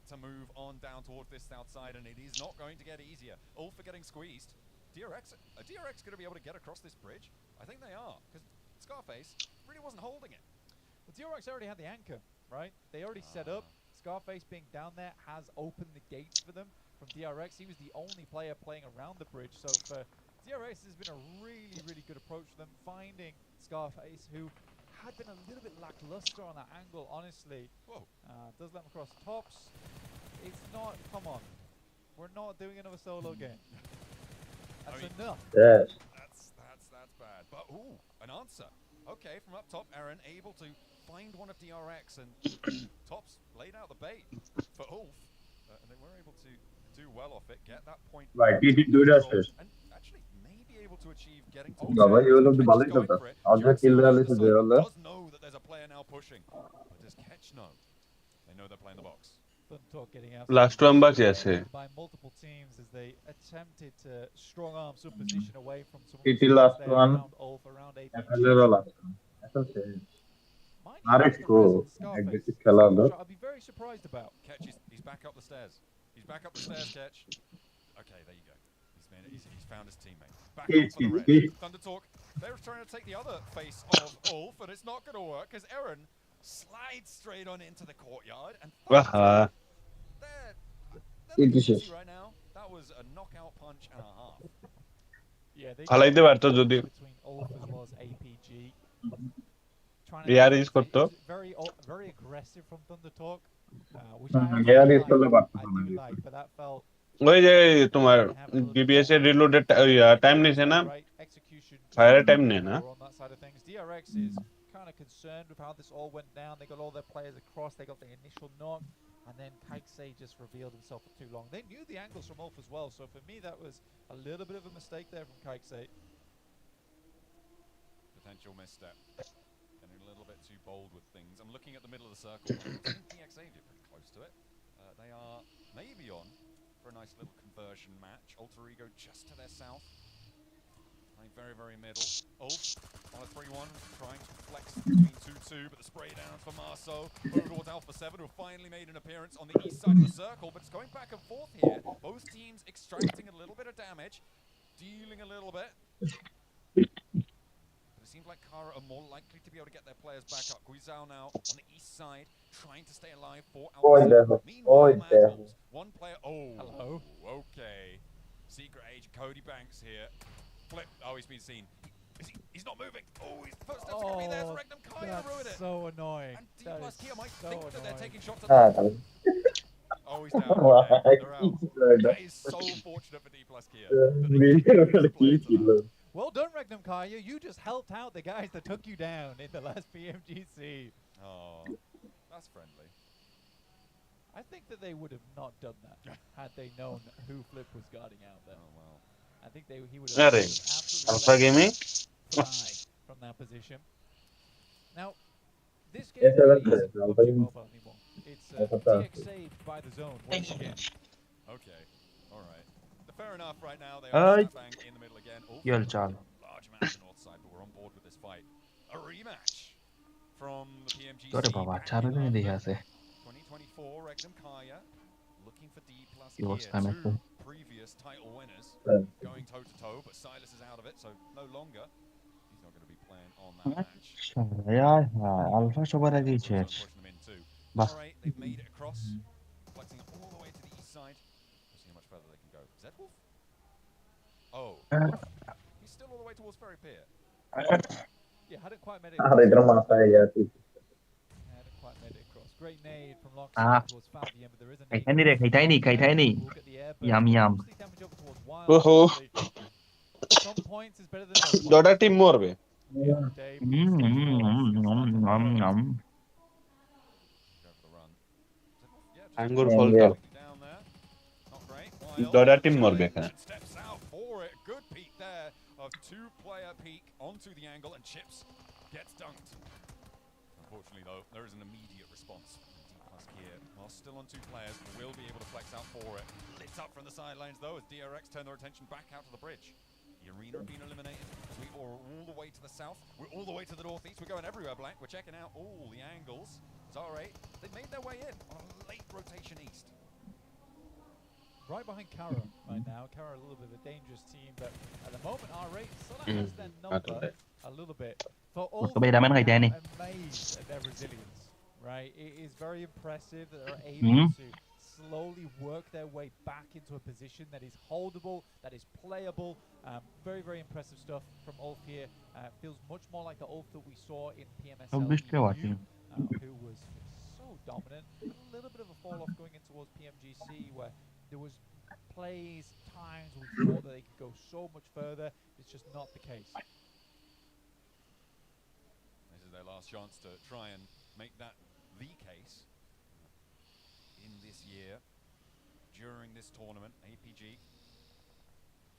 to move on down towards this south side, and it is not going to get easier. All for getting squeezed. DRX going to be able to get across this bridge? I think they are, because Scarface really wasn't holding it. Well, DRX already had the anchor, right? They already set up. Scarface being down there has opened the gates for them. From DRX, he was the only player playing around the bridge, so for DRX, has been a really, really good approach for them, finding Scarface, who had been a little bit lackluster on that angle, honestly. Whoa. Does let him across tops. It's not, come on. We're not doing another solo game. That's enough. Yes. That's bad. But, ooh, an answer. Okay, from up top, Aaron able to find one of DRX, and Tops laid out the bait for Ulf. And they were able to do well off it, get that point. Right, he did do that first. And actually may be able to achieve getting to Baba, you will be balling to that. I'll just kill the Alice there. does know that there's a player now pushing, but does Ketch know? They know they're playing the box. Last one বাকি আছে By multiple teams as they attempted to strong arm some position away from some TT last one. FLR last one. That's okay. Let's go. Aggressive খেলা হলো. I'll be very surprised about. Ketch, he's back up the stairs. He's back up the stairs, Ketch. Okay, there you go. He's found his teammate. Back up for the red. Thunder Talk. They're trying to take the other face of Ulf, and it's not going to work because Aaron slides straight on into the courtyard and right now. That was a knockout punch and a half. Yeah, they হালাইতে পারতো যদি between Ulf as well as APG. Yaris করতো Very aggressive from Thunder Talk. Which Yaris করলে পারতো না but that felt ওই যে তোমার BBS এর রিলোডের টাইম নিছে না ফায়ার টাইম নেয় না on that side of things. DRX is kind of concerned with how this all went down. They got all their players across. They got the initial knock, and then Kaiksei just revealed himself for too long. They knew the angles from Ulf as well, so for me that was a little bit of a mistake there from Kaiksei. Potential misstep. Getting a little bit too bold with things. I'm looking at the middle of the circle. DXA are pretty close to it. They are maybe on for a nice little conversion match. Alter Ego just to their south. Playing very, very middle. Ulf on a 3-1, trying to flex between 2-2, but the spray down for Marceau. Over towards Alpha7, who finally made an appearance on the east side of the circle, but it's going back and forth here. Both teams extracting a little bit of damage, dealing a little bit. But it seems like Carya are more likely to be able to get their players back up. Guizhou now on the east side, trying to stay alive for Alpha7. Meanwhile, MadBulls, one player. Oh, hello. Okay. Secret agent Cody Banks here. Flip. Oh, he's been seen. He's not moving. Oh, his footsteps are going to be there for Regnum Carya to ruin it. So annoying. And D plus Kia might so think that they're taking shots at Ah, Oh, he's down. Okay. They're out. That is so fortunate for D plus Kia. Well done, Regnum Carya. You just helped out the guys that took you down in the last PMGC. Oh, That's friendly. I think that they would have not done that had they known who Flip was guarding out there. Oh well. I think he would have Are absolutely Alpha let Gaming? fly from that position. Now, this Yes, game I really like isn't that. PUBG Mobile anymore. It's DX saved by the zone once again. Okay. All right. Fair enough. Right now they Ay. are slap bang in the middle again. Oh, Yol chal. large amount of north side, but we're on board with this fight. A rematch from the PMGC. Tore baba back charo in dine London. diya ase. 2024 Regnum Carya looking for D plus He was gear. time Two at previous title winners going toe to toe, but Silas is out of it, so no longer. He's not going to be playing on that match. यार alpha সবার আগেই Also শেষ pushing them in too. বাহ All right, they've made it across, flexing all the way to the east side. We'll see how much further they can go. Zedwolf? Oh, he's still all the way towards Ferry Pier. Yeah, hadn't quite made it আর এটার across. মাথায় আছে Hadn't quite made it across. Great nade from Ah. Loxley towards Fabian, but there is a nade. খাইতানি রে খাইতানি Will get the air burst, yum but yum mostly damage over towards Wild, Oho. obviously. Some points is better than no points. Dota team morbe. Yeah, Dave, but it's still nom nom Go for the run. Yeah, Angur Yeah. Folka. down there. Not great. Wild Dota team morbe এখানে. steps out for it. Good peek there of two-player peek onto the angle, and Chips gets dunked. Unfortunately, though, there is an immediate response from D+ here. While still on two players, will be able to flex out for it. Lit up from the sidelines, though, as DRX turn their attention back out to the bridge. The arena have been eliminated. We are all the way to the south. We're all the way to the northeast. We're going everywhere, Black. We're checking out all the angles. Zara, they made their way in on a late rotation east. right behind Kara right now. Kara a little bit of a dangerous team, but at the moment our rate sort of has their number a little bit. For all Gusto ba naman I'm kay amazed at their resilience, right? It is very impressive that they're able to slowly work their way back into a position that is holdable, that is playable. Very, very impressive stuff from Ulf here. Feels much more like the Ulf that we saw in PMSL who was so dominant. A little bit of a fall off going in towards PMGC where there was plays, times we thought that they could go so much further. It's just not the case. This is their last chance to try and make that the case in this year during this tournament. APG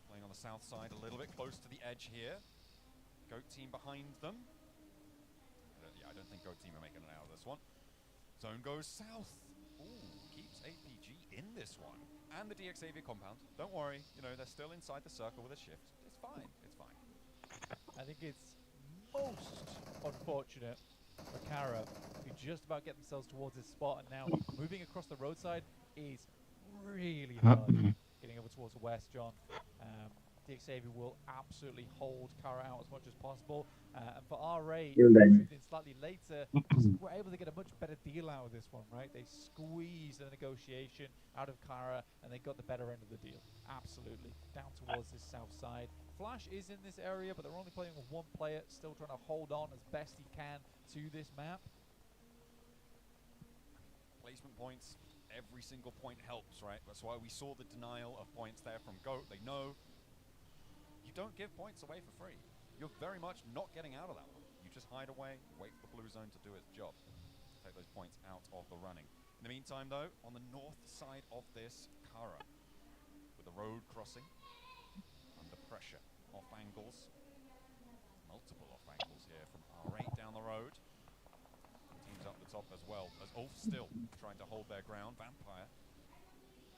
playing on the south side a little bit close to the edge here. Goat team behind them. I don't think Goat team are making it out of this one. Zone goes south. Ooh, keeps APG in this one. And the DXAV compound. Don't worry, you know, they're still inside the circle with a shift. It's fine, it's fine. I think it's most unfortunate for Kara, who just about get themselves towards this spot, and now moving across the roadside is really hard. Getting over towards the west, John. DXAV will absolutely hold Kara out as much as possible. And for RA, who moved in slightly later, we're able to get a much better deal out of this one, right? They squeezed the negotiation out of Kara, and they got the better end of the deal. Absolutely. Down towards this south side. Flash is in this area, but they're only playing with one player, still trying to hold on as best he can to this map. Placement points, every single point helps, right? That's why we saw the denial of points there from GOAT. They know you don't give points away for free. You're very much not getting out of that one. You just hide away, wait for the blue zone to do its job. Take those points out of the running. In the meantime, though, on the north side of this, Kara, with the road crossing, under pressure, off angles, multiple off angles here from R8 down the road. Teams up the top as well, as Ulf still trying to hold their ground. Vampire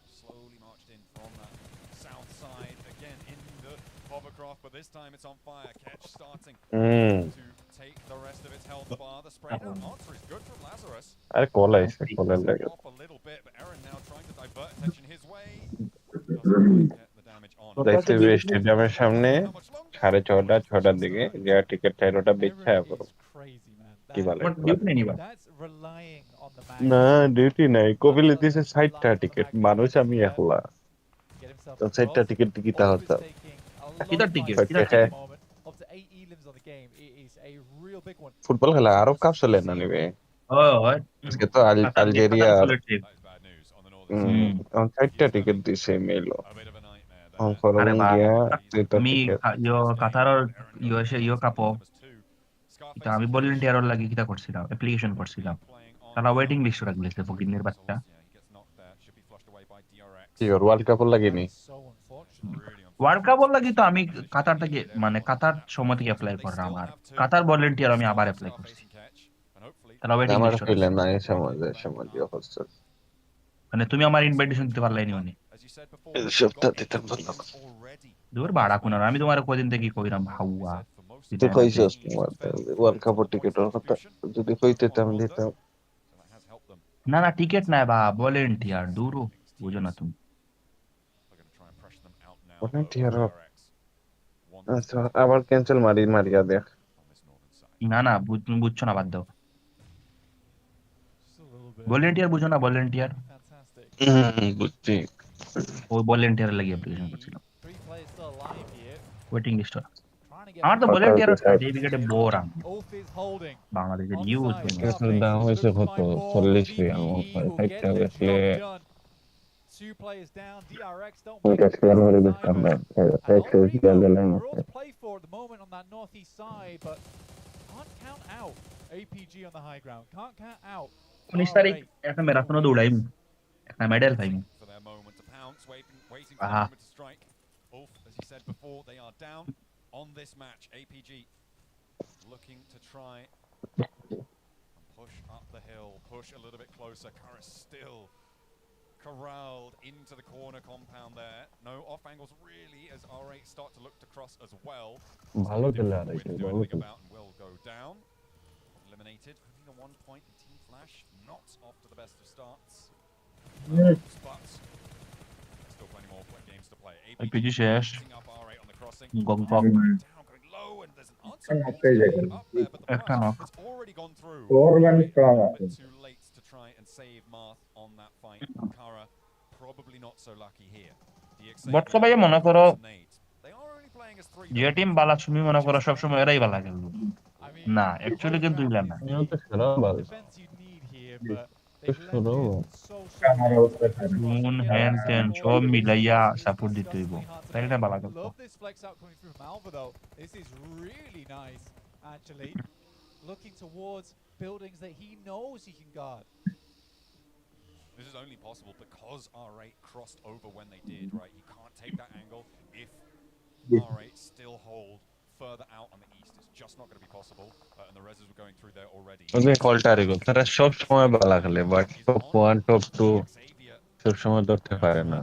slowly marched in from that south side, again in the hovercraft, but this time it's on fire. Catch starting to take the rest of its health bar. The spray down answer is good from Lazarus. Are kola লাগে Off a little bit, but Aaron now trying to divert attention his way. Doesn't get the damage on. যাইতে স্টেডিয়ামের সামনে 6:30 6টার দিকে যে ticket চাই ওটা বেচা করো কি বলে না ডিউটি নাই কবিলে দিছে 60টা টিকিট মানুষ আমি একলা তো 60টা টিকিট কিতা হতো কিতা টিকিট ফুটবল খেলা আরব কাপ চলে না নিবে আজকে তো আলজেরিয়া on 60টা টিকিট দিছে মেলো on Colombia আমি কাতাৰৰ ইউএসএ কাপো তো আমি ভলেন্টিয়ার লাগি কিটা করছিলাম অ্যাপ্লিকেশন করছিলাম তারা ওয়েটিং লিস্ট রাখলে ফকিনের বাচ্চা কি ওর ওয়ার্ল্ড কাপ লাগেনি ওয়ার্ল্ড কাপ লাগি তো আমি কাতার থেকে মানে কাতার সময় থেকে অ্যাপ্লাই করলাম আমার কাতার ভলেন্টিয়ার আমি আবার অ্যাপ্লাই করছি তারা ওয়েটিং আমার লিস্ট হইলে না এই সময় দিয়ে হচ্ছে মানে তুমি আমার ইনভাইটেশন দিতে পারলাই নি উনি এই সপ্তাহ দিতে পারলাম দূর বাড়া কোনার আমি তোমার কদিন থেকে কইরাম হাওয়া তুই কইছস ওয়ার্ল্ড কাপের টিকেটের কথা যদি কইতে আমি দিতাম না না টিকেট নাই বা ভলেন্টিয়ার দূর বুঝো না তুমি ভলেন্টিয়ার আচ্ছা আবার ক্যান্সেল মারিয়া দেখ না না তুমি বুঝছো না বাদ দাও ভলেন্টিয়ার বুঝো না ভলেন্টিয়ার বুঝছি ওই ভলেন্টিয়ার লাগি অ্যাপ্লিকেশন করছিলাম ওয়েটিং লিস্ট আমার তো ভলেন্টিয়ার সার্টিফিকেটে বোর আমি বাংলাদেশের ইউজ ক্যান্সেল দাম হয়েছে কত 40 রিয়াল 5 টাকা আসলে Two players down. DRX don't ওই কাজ করে ধরে দিতাম না এক্সেস দিয়ে গেলাম We're all to play for at the moment on that northeast side, but can't count out APG on the high ground. Can't count out. 19 তারিখ একটা ম্যারাথনও দৌড়াইম একটা medal পাইম For their moment to pounce, waiting for the Aha. moment to strike. Ulf, as you said before, they are down on this match. APG looking to try and push up the hill, push a little bit closer. Kara still corralled into the corner compound there. No off angles really as R8 start to look to cross as well. ভালো খেলে আর Win এটা do ভালো anything খেলে about and will go down. Eliminated. Only the 1 point in Team Flash. Not off to the best of starts. But still plenty more games to play. APG শেষ Picking up R8 on the crossing. গং কক Down, going low, and there's an answer up there, but the একটা knock it's already gone through. A bit too late to try and save Marth on that fight. Kara probably not so lucky here. বটকা ভাই মনে করো They are only playing as 3. যে team বালা তুমি মনে করো সব সময় এরাই বালা খেলবো না অ্যাকচুয়ালি কিন্তু ইলা না আমি তো খেলা ভালো Defense you need here, but তো শুরু মুন হ্যান ত্যান সব মিলাইয়া সাপোর্ট দিতে হইব তাই না বালা খেলবো love this flex out coming through from Alpha though. This is really nice, actually. Looking towards buildings that he knows he can guard. This is only possible because R8 crossed over when they did, right? You can't take that angle if R8 still hold further out on the east. It's just not going to be possible. And the reses were going through there already. ওদের কলটা রেগো তারা সব সময় ভালো খেলে but top 1 top 2 সব সময় ধরতে পারে না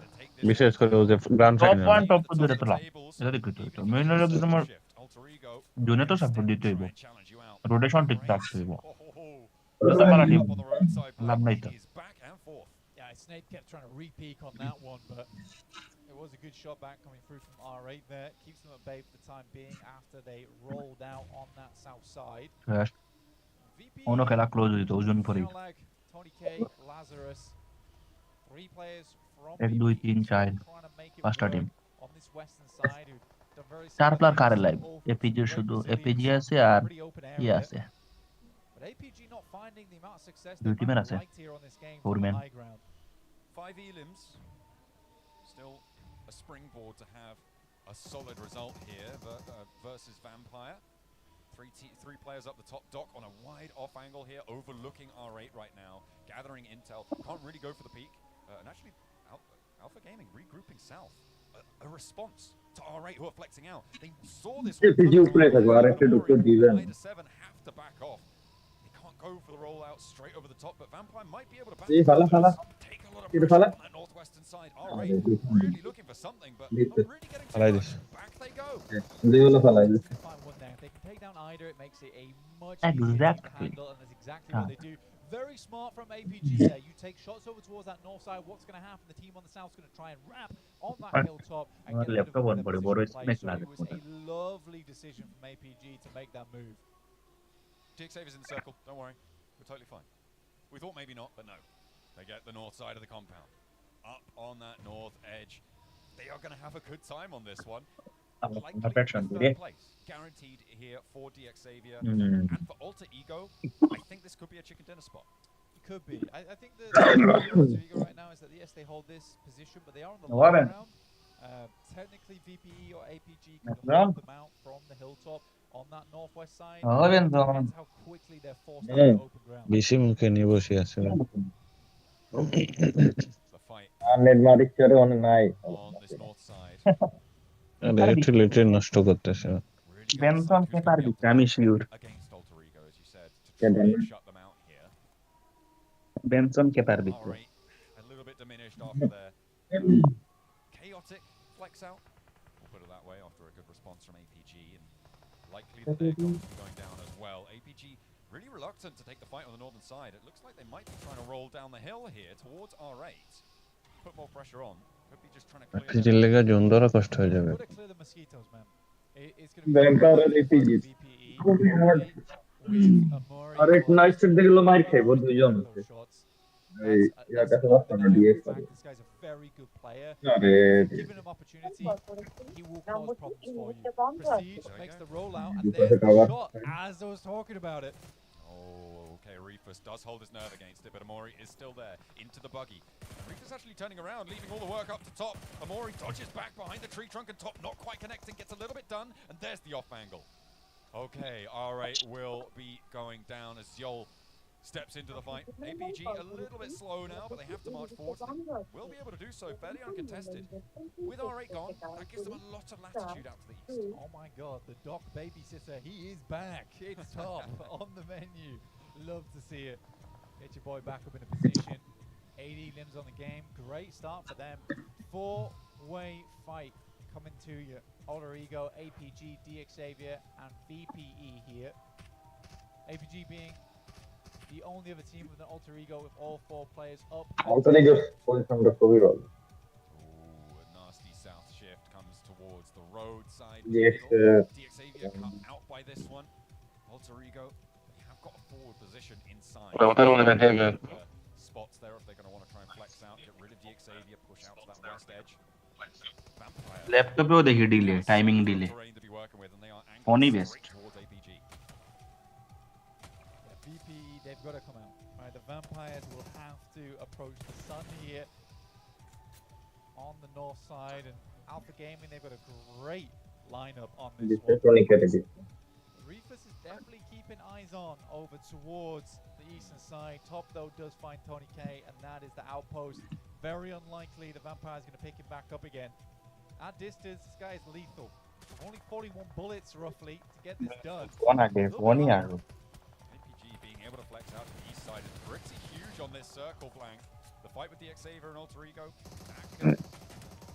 বিশেষ করে ওই যে গ্র্যান্ড টপ ফাইনাল 1 টপ 2 ধরে তোলা এটা দেখতে তো মেইন হলো কি তোমার জোনে তো সাপোর্ট দিতে হইব রোটেশন ঠিক রাখতে হইব তো বালা টিম লাভ নাই তো Yeah, Snape kept trying to re-peek on that one, but it was a good shot back coming through from R8 there. Keeps them at bay for the time being after they rolled out on that south side. ono খেলা close হইতো ওজন পরে Tony K, Lazarus, 3 players from 1 2 3 4 পাঁচটা team on this western side who've done very চার player similar কারে to live Ulf, APG শুধু great APG resilience, আছে আর pretty open কি area. আছে But APG not finding the amount of success দুই they টিমের might আছে have liked here on this game four from the man high ground. 5 elims. Still a springboard to have a solid result here versus Vampire. Three players up the top dock on a wide off angle here, overlooking R8 right now, gathering intel. Can't really go for the peak. And actually, Alpha Gaming regrouping south. A response to R8 who are flexing out. They saw this one. APG have to back off. They can't go for the rollout straight over the top, but Vampire might be able to back take a lot of pressure on that northwestern side. R8 really looking for something, but not really getting too much. Back they go. Find one there. If they can take down Ida, it makes it a much easier team to handle, and that's exactly what they do. Very smart from APG there. You take shots over towards that north side. What's going to happen? The team on the south is going to try and wrap on that hilltop and get a bit of a play. So it was a lovely decision from APG to make that move. DRX Esports in the circle. Don't worry. We're totally fine. We thought maybe not, but no. They get the north side of the compound. Up on that north edge. They are going to have a good time on this one. Likely third place. Guaranteed here for DRX Xavier. And for Alter Ego, I think this could be a chicken dinner spot. It could be. I think the Alter Ego right now is that yes, they hold this position, but they are on the low ground. Technically, VPE or APG could hold them out from the hilltop. on that northwest side. Oh, Benson. That's how quickly they're forced out of open ground. বেশি মুখে নিয়ে বসে আছে The fight net মারিচ্ছে on নাই on this north side. লেটে লেটে নষ্ট করতেছে বেনসন কে পারবি আমি sure Against Alter Ego, as you said, to Yeah, try then- and shut them out here. Benson কে পারবি All right, a little bit diminished after their chaotic flex out. We'll put it that way after a good response from APG, and likely that they're going to be going down as well. APG really reluctant to take the fight on the northern side. It looks like they might be trying to roll down the hill here towards R8. Put more pressure on. Could be just trying to clear ফিজির লেগে zone ধরা কষ্ট হয়ে যাবে Gotta clear the mosquitoes, man. It's gonna be Vampire and APG. খুবই hard. আর এক night দেখলো মার খাইবো দুইজন আছে এই ইয়ার কাছে বাস্তা না dx This guy's a very good player. আরে Given him opportunity, he will cause problems for you. Prestige makes the rollout, and Because there's of the cover. shot as I was talking about it. Oh, okay, Reefus does hold his nerve against it, but Amori is still there, into the buggy. Reefus actually turning around, leaving all the work up to top. Amori dodges back behind the tree trunk and top, not quite connecting, gets a little bit done, and there's the off angle. Okay, R8 will be going down as Yol steps into the fight. APG a little bit slow now, but they have to march forward. They will be able to do so fairly uncontested. With R8 gone, that gives them a lot of latitude out to the east. Oh my god, the Doc babysitter, he is back. It's top on the menu. Love to see it. Get your boy back up in a position. 80 limbs on the game. Great start for them. Four-way fight coming to you. Alter Ego, APG, DX Xavier, and VPE here. APG being the only other team with an Alter Ego with all four players up. Alter Ego's পজিশনটা খুবই ভালো Ooh, a nasty south shift comes towards the roadside. DX DX Xavier cut out by this one. Alter Ego, they have got a forward position inside. Spots there if they're going to want to try and flex out, get rid of DX Xavier, push out to that west edge. Vampire. ল্যাপটপেও দেখি delay timing delay Terrain to be working with, and they are Only angling best. straight towards APG. Yeah, VPE, they've got to come out. Right, the Vampires will have to approach the sun here on the north side, and Alpha Gaming, they've got a great lineup on this one. Reefus is definitely keeping eyes on over towards the eastern side. Top, though, does find Tony K, and that is the outpost. Very unlikely the Vampire's going to pick him back up again. At distance, this guy is lethal. Only 41 bullets, roughly, to get this done. one year. APG being able to flex out to the east side is pretty huge on this circle flank. The fight with the Xavier and Alter Ego.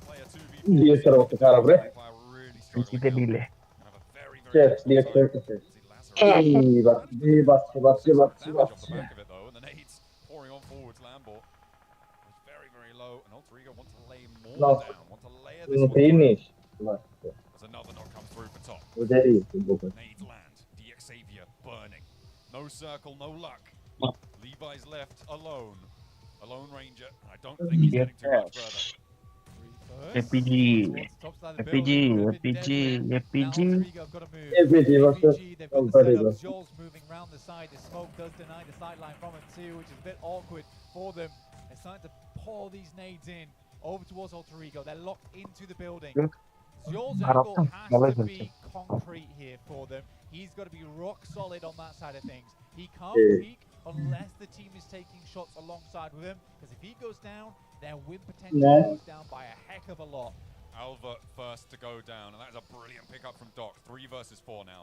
Player 2v4. DX এর অবস্থা খারাপ রে Vampire really struggling পিসিতে now. Delay And have a very, very শেষ difficult DX time. শেষ See Lazarus. এই বাচ্চা Damage off the back of it though, and the nades pouring on forwards. Lambo was very, very low, and Alter Ego want to lay more No. down, want to layer this one. Finish As another knock comes through for top. ওটাই Nades land. DX Xavier burning. No circle, no luck. Levi's left alone. A lone ranger. I don't think he's getting too much further. APG APG APG APG APG versus Alter Ego. Joel's moving around the side. The smoke does deny the sideline from him too, which is a bit awkward for them. They're starting to pour these nades in over towards Alter Ego. They're locked into the building. Joel's angle has to be concrete here for them. He's got to be rock solid on that side of things. He can't peek unless the team is taking shots alongside with him, because if he goes down, their win potential goes down by a heck of a lot. Alva first to go down, and that is a brilliant pickup from Doc. 3 versus 4 now.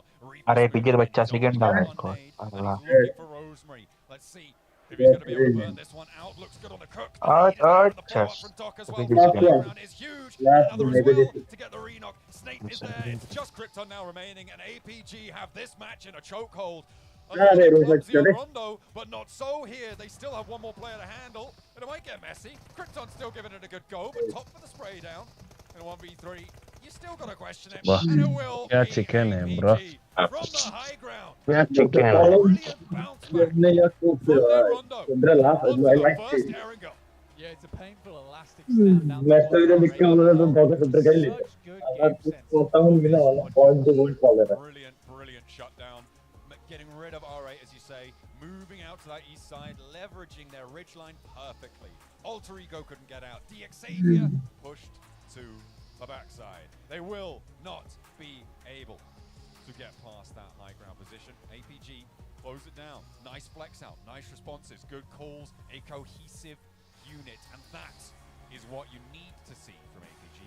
আরে পিজের বাচ্চা second down কর আল্লাহ Looking for Rosemary. Let's see if he's going to be able to burn this one out. Looks good on the cook. আচ্ছা From Doc as well. Round is huge. Another as well to get the re-knock. Snape is there. It's just Krypton now remaining, and APG have this match in a chokehold. Rondo, but not so here. They still have one more player to handle, and it might get messy. Krypton's still giving it a good go, but top for the spray down. In 1v3, you still got to question it. And it will क्या be chicken है APG bro from the high ground. क्या chicken है Brilliant bounce back from their Rondo. Onto the first Erringle. Yeah, it's a painful elastic snap down ম্যাচটা যদি দেখতে হলো তো দরকার সত্তর খাইলি আর কোথাও মিনা হলো পয়েন্ট টু পয়েন্ট চলে না Brilliant, brilliant shutdown. Getting rid of R8, as you say, moving out to that east side, leveraging their ridge line perfectly. Alter Ego couldn't get out. DX Xavier pushed to the backside. They will not be able to to get past that high ground position. APG close it down. Nice flex out, nice responses, good calls, a cohesive unit, and that is what you need to see from APG.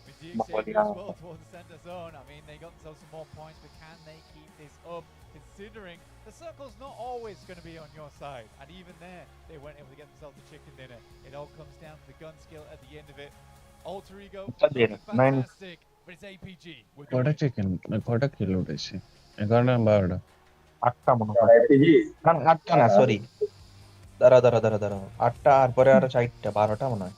With DXavier as well towards the center zone. I mean, they got themselves some more points, but can they keep this up? Considering the circle's not always going to be on your side, and even there, they weren't able to get themselves a chicken dinner. It all comes down to the gun skill at the end of it. Alter Ego, looking fantastic, but it's APG with the কটা win. Chicken কটা kilo উঠেছে 11টা 12টা 8টা মনে হয় না 8টা না sorry দাঁড়া 8টা আর পরে আরো 4টা 12টা মনে হয়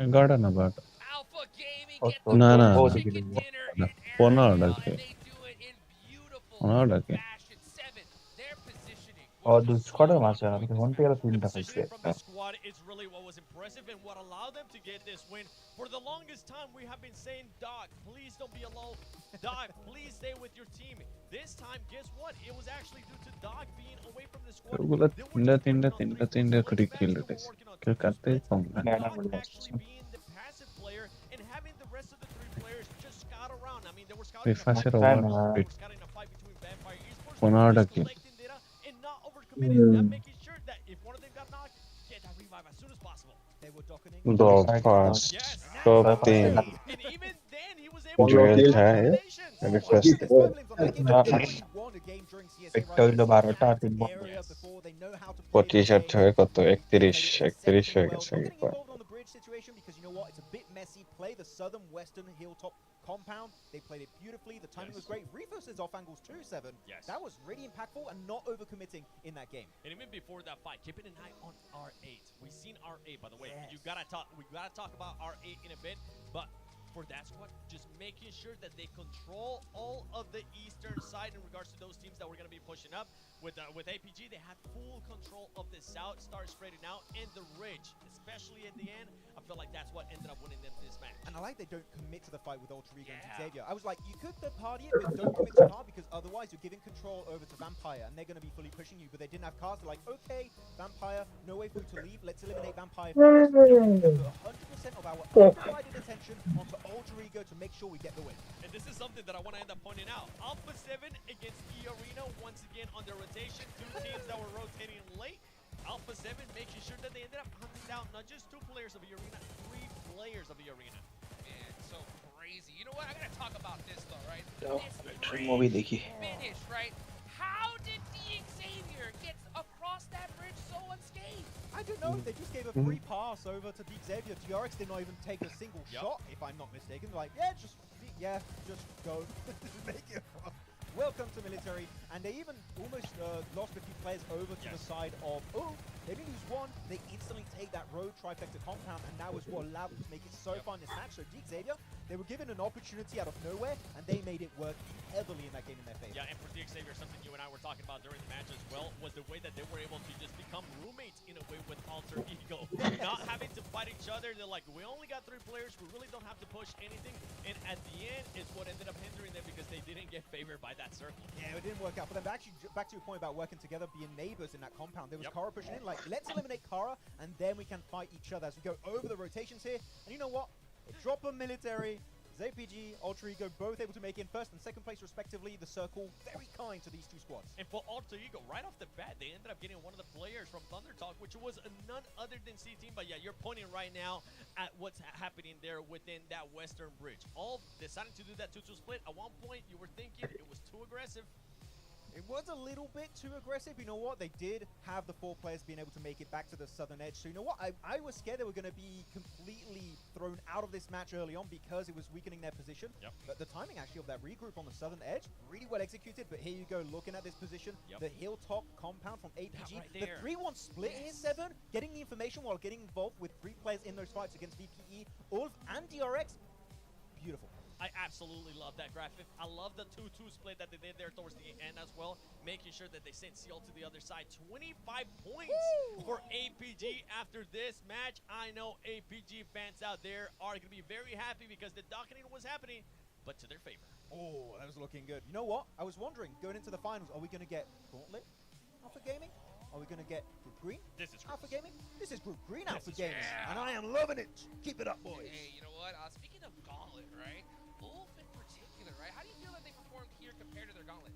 11টা না 12টা Alpha Gaming ও get তো the না না first না chicken dinner in 15টা Arizona, K and they do it in beautiful 15টা K fashion. 7, their positioning O was দুই just স্কোয়াডের so মাঝে on আমি point মন this থেকে match. তিনটা The পাইছি positioning from this squad is really what was impressive and what allowed them to get this win. For the longest time, we have been saying, Doc, please don't be alone. Doc, please stay with your team. This time, guess what? It was actually due to Doc being away from the squad. ওগুলো তিনটা করে কিল উঠেছে কেউ কাটতে কম না Actually being the passive player and having the rest of the 3 players just scout around. I mean, they were scouting ফাঁসের they over were scouting a fight between Vampire Esports, 15টা just kill collecting data and not overcommitting, and making sure that if one of them got knocked, get that revive as soon as possible. They were docketing. The first top team And even then, he was able to drill get type eliminations. and first একটা হইলো 12টা আর 3 বন্ধ 25 আর 6 কত 31 হয়ে গেছে একবার On the bridge situation, because you know what, it's a bit messy play. The southern western hilltop compound, they played it beautifully. The timing was great. Refos is off angles too, 7. That was really impactful and not overcommitting in that game. And even before that fight, keeping an eye on R8. We've seen R8, by the way. We gotta talk about R8 in a bit, but for that squad, just making sure that they control all of the eastern side in regards to those teams that we're gonna be pushing up. With APG, they had full control of the south, start spreading out, and the ridge, especially at the end. I feel like that's what ended up winning them this match. And I like they don't commit to the fight with Alter Ego and Xavier. I was like, you could third party it, but don't commit too hard, because otherwise you're giving control over to Vampire, and they're going to be fully pushing you. But they didn't have cars. They're like, okay, Vampire, no way for you to leave. Let's eliminate Vampire first. Put 100% of our undivided attention onto Alter Ego to make sure we get the win. And this is something that I want to end up pointing out. Alpha7 against E-Arena, once again on their rotation. 2 teams that were rotating late. Alpha7 making sure that they ended up hunting down not just 2 players of E-Arena, 3 players of E-Arena. Man, so crazy. You know what? I gotta talk about this though, right? Movie দেখি Finish, right? How did DXavier get across that bridge so unscathed? I don't know. They just gave a free pass over to Xavier. DRX did not even take a single shot, if I'm not mistaken. Like, just go. Make it across. Welcome to military. And they even almost lost a few players over to the side of, they didn't lose one. They instantly take that road trifecta compound, and that was what allowed them to make it so far in this match. So DXavier, they were given an opportunity out of nowhere, and they made it work heavily in that game in their favor. Yeah, and for DXavier, something you and I were talking about during the match as well was the way that they were able to just become roommates in a way with Alter Ego. Not having to fight each other. They're like, we only got 3 players. We really don't have to push anything. And at the end, it's what ended up hindering them because they didn't get favored by that circle. Yeah, it didn't work out for them. But actually, back to your point about working together, being neighbors in that compound, there was Kara pushing in, like, let's eliminate Kara, and then we can fight each other as we go over the rotations here. And you know what? A drop of military, APG, Alter Ego, both able to make in first and second place respectively. The circle, very kind to these 2 squads. And for Alter Ego, right off the bat, they ended up getting one of the players from Thunder Talk, which was none other than C Team. But yeah, you're pointing right now at what's happening there within that western bridge. All deciding to do that 2-2 split. At one point, you were thinking it was too aggressive. It was a little bit too aggressive. You know what? They did have the 4 players being able to make it back to the southern edge. So you know what? I was scared they were going to be completely thrown out of this match early on because it was weakening their position. But the timing actually of that regroup on the southern edge, really well executed. But here you go, looking at this position. The hilltop compound from APG. The 3-1 split here, 7. Getting the information while getting involved with 3 players in those fights against VPE, Ulf, and DRX. Beautiful. I absolutely love that graphic. I love the 2-2 split that they did there towards the end as well, making sure that they sent Seal to the other side. 25 points for APG after this match. I know APG fans out there are going to be very happy because the docketing was happening, but to their favor. Oh, that was looking good. You know what? I was wondering, going into the finals, are we going to get Gauntlet Alpha Gaming? Are we going to get Group Green Alpha Gaming? This is Group Green Alpha Gaming, and I am loving it. Keep it up, boys. Hey, you know what? Speaking of Gauntlet, right? Wolf particular, right? How do you feel that they performed here compared to their gauntlet?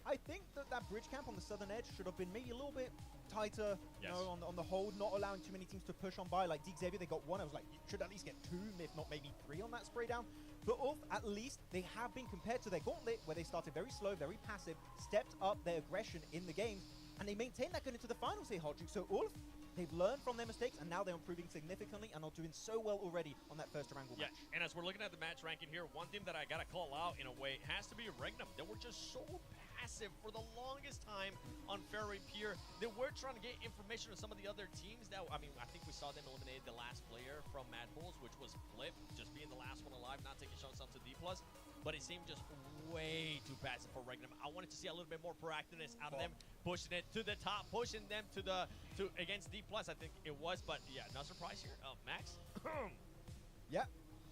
I think that that bridge camp on the southern edge should have been maybe a little bit tighter, you know, on the hold, not allowing too many teams to push on by. Like Xavier, they got one. I was like, you should at least get two, if not maybe three on that spray down. But Ulf, at least they have been compared to their gauntlet, where they started very slow, very passive, stepped up their aggression in the game, and they maintained that going into the finals here, Hodjuk. So Ulf, they've learned from their mistakes, and now they're improving significantly and are doing so well already on that first Erangel match. And as we're looking at the match ranking here, one team that I gotta call out in a way has to be Regnum. They were just so passive for the longest time on Fairway Pier. They were trying to get information on some of the other teams that, I mean, I think we saw them eliminate the last player from MadBulls, which was Flip, just being the last one alive, not taking shots up to D+. But it seemed just way too passive for Regnum. I wanted to see a little bit more proactiveness out of them, pushing it to the top, pushing them to against D+, I think it was. But yeah, no surprise here. Max? Yeah.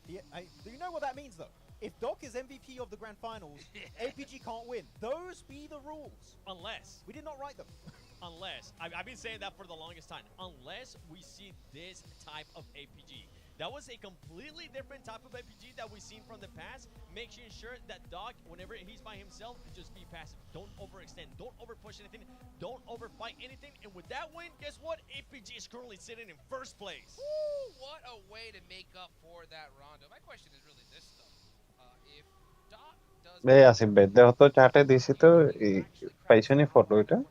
Do you know what that means, though? If Doc is MVP of the Grand Finals, APG can't win. Those be the rules. Unless. We did not write them. Unless. I've been saying that for the longest time. Unless we see this type of APG. That was a completely different type of APG that we've seen from the past, making sure that Doc, whenever he's by himself, just be passive. Don't overextend. Don't overpush anything. Don't overfight anything. And with that win, guess what? APG is currently sitting in first place. Woo, what a way to make up for that rondo. My question is really this, though. If Doc does... Hey, Asim bhai, dekho to chart e disi to paisho ni photo eta.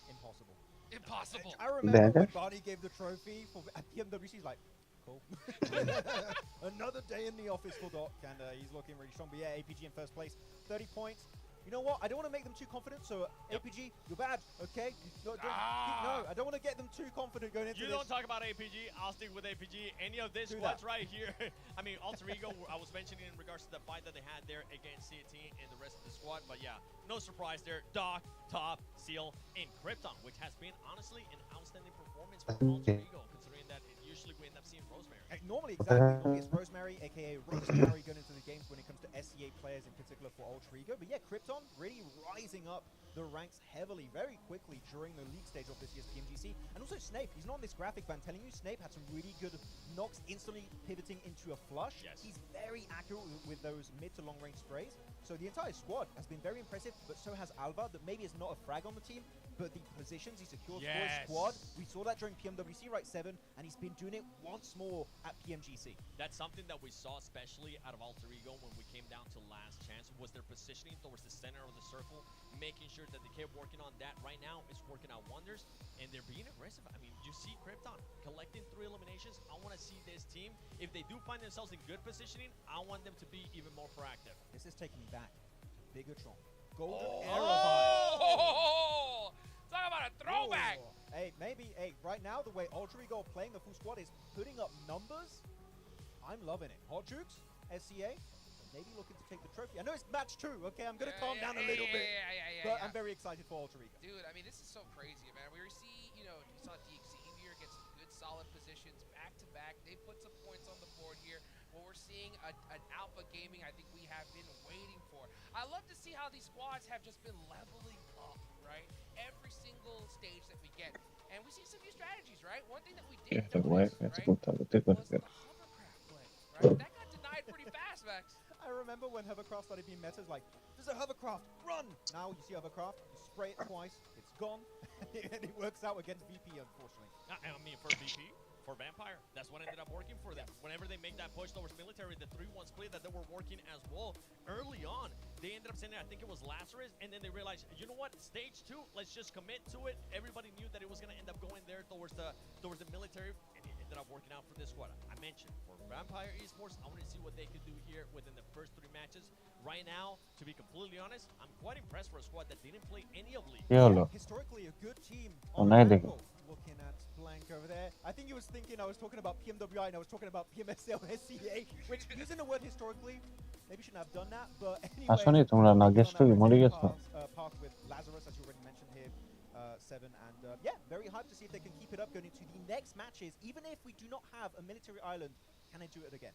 Impossible. Impossible. I remember when Barney gave the trophy for at PMWC, he's like, cool. Another day in the office for Doc, and he's looking really strong. But yeah, APG in first place, 30 points. You know what? I don't want to make them too confident, so APG, you're bad, okay? No, I don't want to get them too confident going into this. You don't talk about APG, I'll stick with APG. Any of this squads right here, I mean, Alter Ego, I was mentioning in regards to the fight that they had there against CT and the rest of the squad, but yeah, no surprise there. Doc, Top, Seal, and Krypton, which has been, honestly, an outstanding performance for Alter Ego, considering that usually we end up seeing Rosemary. Normally, exactly. Normally it's Rosemary, aka Rosemary, going into the games when it comes to SCA players in particular for Alter Ego. But yeah, Krypton really rising up the ranks heavily, very quickly during the league stage of this year's PMGC. And also Snape, he's not on this graphic, but I'm telling you, Snape had some really good knocks, instantly pivoting into a flush. Yes. He's very accurate with those mid to long range sprays. So the entire squad has been very impressive, but so has Alva, that maybe is not a frag on the team, but the positions he secures for his squad, we saw that during PMWC right 7, and he's been doing it once more at PMGC. That's something that we saw especially out of Alter Ego when we came down to last chance, was their positioning towards the center of the circle, making sure that they kept working on that. Right now, it's working out wonders, and they're being aggressive. I mean, you see Krypton collecting 3 eliminations. I want to see this team, if they do find themselves in good positioning, I want them to be even more proactive. This is taking me back. Bigatron. Golden Era vibe. Talk about a throwback. Hey, maybe, right now, the way Alter Ego playing the full squad is putting up numbers. I'm loving it. Hot Jukes, SCA, maybe looking to take the trophy. I know it's match 2, okay? I'm going to calm down a little bit. But I'm very excited for Alter Ego. Dude, I mean, this is so crazy, man. We saw Xavier get some good, solid positions back-to-back. They put some points on the board here. What we're seeing, an Alpha Gaming I think we have been waiting for. I love to see how these squads have just been leveling up, right? Every single stage that we get. And we see some new strategies, right? One thing that we did notice, right, was the hovercraft play, right? That got denied pretty fast, Max. I remember when hovercraft started being metas, like, there's a hovercraft, run! Now you see hovercraft, you spray it twice, it's gone, and it works out against VP, unfortunately. I mean, for VP, for Vampire, that's what ended up working for them. Whenever they make that push towards military, the 3-1 split that they were working as well early on, they ended up sending, I think it was Lazarus, and then they realized, you know what, stage 2, let's just commit to it. Everybody knew that it was going to end up going there towards the military, and it ended up working out for this squad. I mentioned, for Vampire Esports, I want to see what they could do here within the first 3 matches. Right now, to be completely honest, I'm quite impressed for a squad that didn't play any of League. Historically, a good team on Angle. Looking at Blank over there. I think he was thinking I was talking about PMWI and I was talking about PMSL SCA, which using the word historically, maybe shouldn't have done that, but anyway. Park with Lazarus, as you already mentioned here, 7, and yeah, very hyped to see if they can keep it up going into the next matches. Even if we do not have a military island, can they do it again?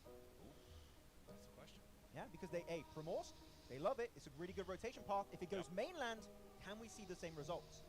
That's the question. Yeah, because they, Promorsk, they love it. It's a really good rotation path. If it goes mainland, can we see the same results?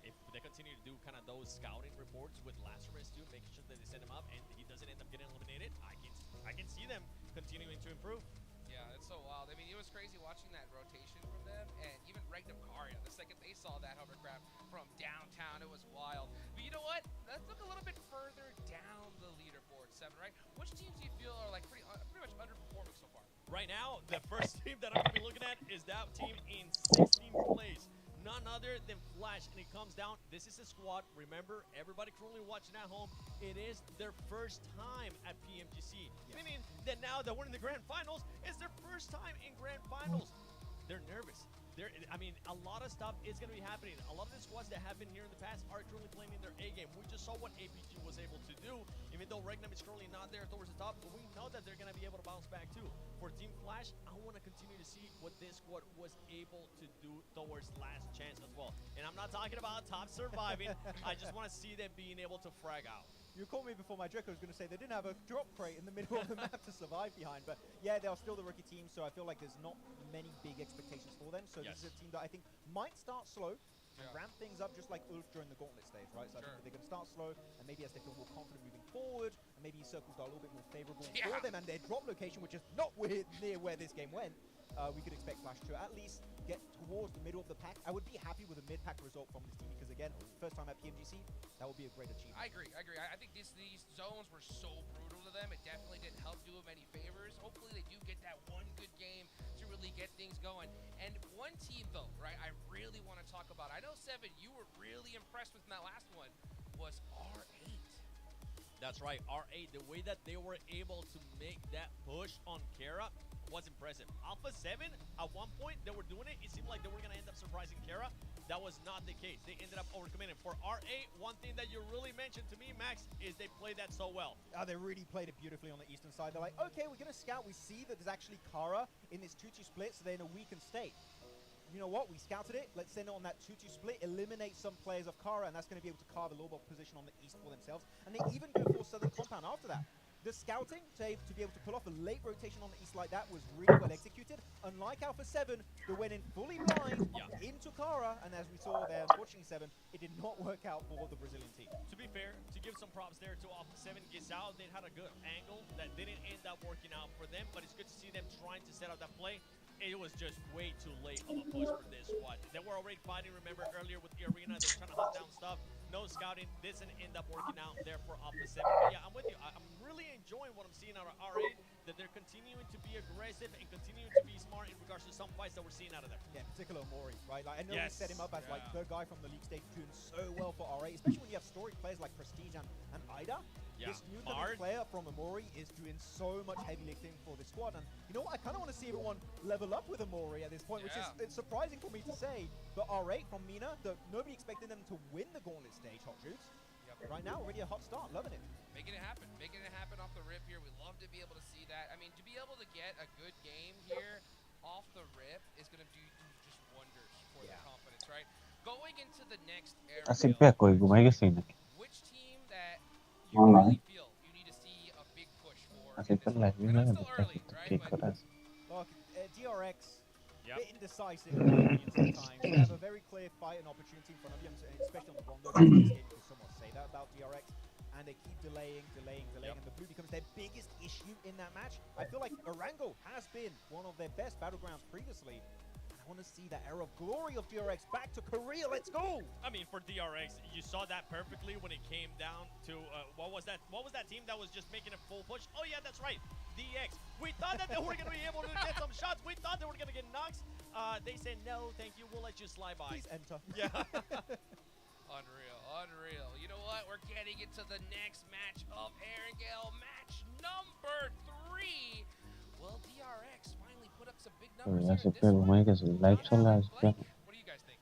If they continue to do kind of those scouting reports with Lazarus too, making sure that they send him up and he doesn't end up getting eliminated, I can see them continuing to improve. Yeah, it's so wild. I mean, it was crazy watching that rotation from them, and even Regnum Carya, the second they saw that hovercraft from downtown, it was wild. But you know what? Let's look a little bit further down the leaderboard, Seven, right? Which teams do you feel are like pretty much underperforming so far? Right now, the first team that I'm going to be looking at is that team in 16th place. None other than Flash, and it comes down, this is a squad. Remember, everybody currently watching at home, it is their first time at PMGC. Meaning that now that we're in the grand finals, it's their first time in grand finals. They're nervous. I mean, a lot of stuff is going to be happening. A lot of the squads that have been here in the past are currently playing in their A game. We just saw what APG was able to do, even though Regnum is currently not there towards the top, but we know that they're going to be able to bounce back too. For Team Flash, I want to continue to see what this squad was able to do towards last chance as well. And I'm not talking about top surviving. I just want to see them being able to frag out. You called me before my joke. I was going to say they didn't have a drop crate in the middle of the map to survive behind, but yeah, they are still the rookie team, so I feel like there's not many big expectations for them. So this is a team that I think might start slow and ramp things up just like Ulf during the gauntlet stage, right? So I think that they're going to start slow, and maybe as they feel more confident moving forward, and maybe circles are a little bit more favorable for them, and their drop location, which is not near where this game went, we could expect Flash to at least get towards the middle of the pack. I would be happy with a mid-pack result from this team because, again, first time at PMGC, that would be a great achievement. I agree. I think these zones were so brutal to them. It definitely didn't help do them any favors. Hopefully they do get that one good game to really get things going. And one team, though, right, I really want to talk about. I know, Seven, you were really impressed with in that last one, was R8. That's right, R8, the way that they were able to make that push on Kara was impressive. Alpha7, at one point, they were doing it. It seemed like they were going to end up surprising Kara. That was not the case. They ended up overcommitting. For R8, one thing that you really mentioned to me, Max, is they played that so well. They really played it beautifully on the eastern side. They're like, okay, we're going to scout. We see that there's actually Kara in this 2-2 split, so they're in a weakened state. You know what? We scouted it. Let's send it on that 2-2 split, eliminate some players of Kara, and that's going to be able to carve a low ball position on the east for themselves. And they even go for Southern Compound after that. The scouting to be able to pull off a late rotation on the east like that was really well executed. Unlike Alpha7, they went in fully blind into Kara, and as we saw there, unfortunately, 7, it did not work out for the Brazilian team. To be fair, to give some props there to Alpha7, Gisao, they had a good angle that didn't end up working out for them, but it's good to see them trying to set up that play. It was just way too late of a push for this squad. They were already fighting, remember, earlier with the arena. They were trying to hunt down stuff. No scouting. This didn't end up working out there for Alpha7. But yeah, I'm with you. I'm really enjoying what I'm seeing out of R8, that they're continuing to be aggressive and continuing to be smart in regards to some fights that we're seeing out of them. Yeah, in particular Mori, right? Like, I know we set him up as like the guy from the league stage doing so well for R8, especially when you have story players like Prestige and Ida. This new player from Amori is doing so much heavy lifting for the squad, and you know what? I kind of want to see everyone level up with Amori at this point, which is it's surprising for me to say. But R8 from Mina, nobody expected them to win the gauntlet stage, Hot Juice. Right now, already a hot start, loving it. Making it happen off the rip here. We love to be able to see that. I mean, to be able to get a good game here off the rip is going to do just wonders for their confidence, right? Going into the next area, which team that you really feel you need to see a big push for? And it's still early, right? But look, DRX, a bit indecisive in my opinion sometimes. They have a very clear fight and opportunity in front of you, especially on the Rondo. You can somewhat say that about DRX. And they keep delaying, and the blue becomes their biggest issue in that match. I feel like Orango has been one of their best battlegrounds previously. I want to see that era of glory of DRX back to Korea. Let's go! I mean, for DRX, you saw that perfectly when it came down to what was that team that was just making a full push? Oh yeah, that's right, DX. We thought that they were going to be able to get some shots. We thought they were going to get knocks. They said no, thank you. We'll let you slide by. Please enter. Yeah. Unreal. You know what? We're getting into the next match of Erangel, match number 3. Will DRX finally put up some big numbers here in this one? Blake, what do you guys think?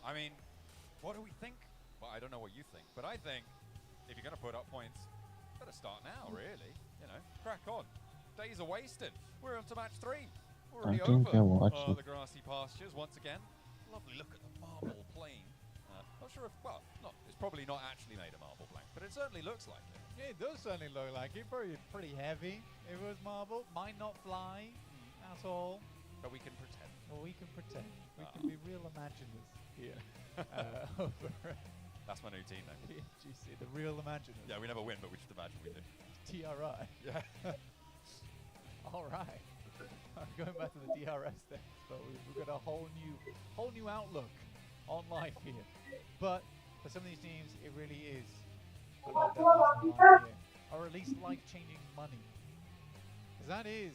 I mean, what do we think? Well, I don't know what you think, but I think if you're going to put up points, better start now, really. You know, crack on. Days are wasted. We're on to match 3. We're already over the grassy pastures once again. Lovely look at the marble plane. Not sure if, well, it's probably not actually made of marble blank, but it certainly looks like it. Yeah, it does certainly look like it. Pretty heavy. If it was marble, might not fly at all. But we can pretend. Well, we can pretend. We can be real imaginers here. That's my new team name. PMGC, the real imaginers. Yeah, we never win, but we just imagine we do. TRI. Yeah. All right. I'm going back to the DRS then, but we've got a whole new outlook on life here. But for some of these teams, it really is a lot of deadlines on the line here, or at least life-changing money, because that is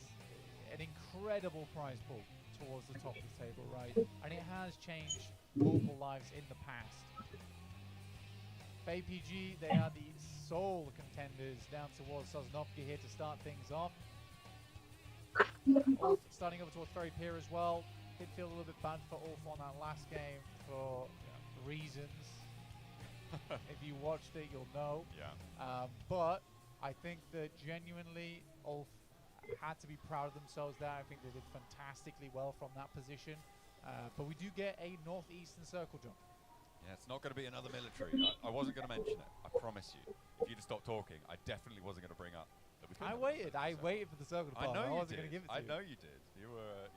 an incredible prize pool towards the top of the table, right? And it has changed multiple lives in the past. For APG, they are the sole contenders down towards Sosnovka here to start things off. Ulf starting over towards Ferry Pier as well. Did feel a little bit bad for Ulf on that last game for reasons. If you watched it, you'll know. Yeah. But I think that genuinely Ulf had to be proud of themselves there. I think they did fantastically well from that position. But we do get a northeastern circle jump. Yeah, it's not going to be another military. I wasn't going to mention it. I promise you. If you'd have stopped talking, I definitely wasn't going to bring up. I waited for the circle to pass. I know I you wasn't did. going to give it to you. I know you did. You were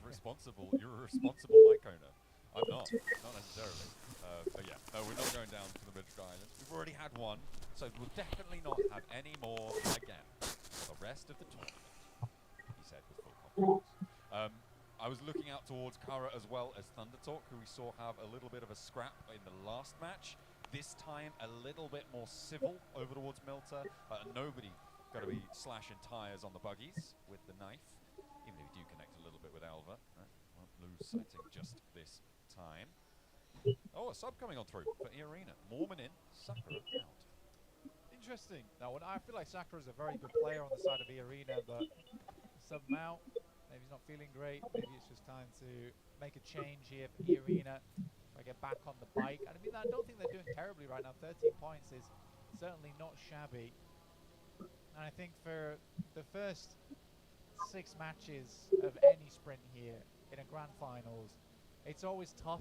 responsible. You were a responsible mic owner. I'm not necessarily. But yeah, no, we're not going down to the Midget Islands. We've already had one, so we'll definitely not have any more again for the rest of the tournament. He said with full confidence. I was looking out towards Kara as well as Thunder Talk, who we saw have a little bit of a scrap in the last match. This time a little bit more civil over towards Milta. Nobody got to be slashing tires on the buggies with the knife, even if you do connect a little bit with Alva. Won't lose sighting just this time. Oh, a sub coming on through for E-Arena. Mormon in, Sakura out. Interesting. Now, I feel like Sakura is a very good player on the side of E-Arena, but sub him out. Maybe he's not feeling great. Maybe it's just time to make a change here for E-Arena. I get back on the bike. And I mean, I don't think they're doing terribly right now. 13 points is certainly not shabby. And I think for the first 6 matches of any sprint here in a grand finals, it's always tough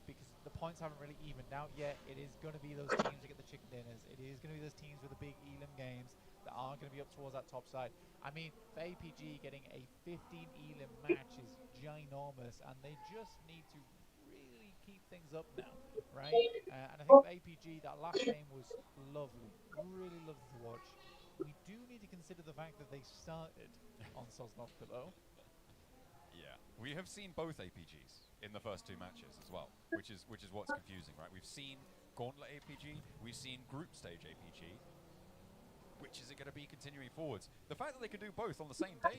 because the points haven't really evened out yet. It is going to be those teams that get the chicken dinners. It is going to be those teams with the big Elam games that are going to be up towards that top side. I mean, for APG, getting a 15 Elam match is ginormous, and they just need to really keep things up now, right? And I think for APG, that last game was lovely, really lovely to watch. We do need to consider the fact that they started on Sosnovka though. Yeah, we have seen both APGs in the first 2 matches as well, which is what's confusing, right? We've seen Gauntlet APG, we've seen Group Stage APG. Which is it going to be continuing forwards? The fact that they can do both on the same day,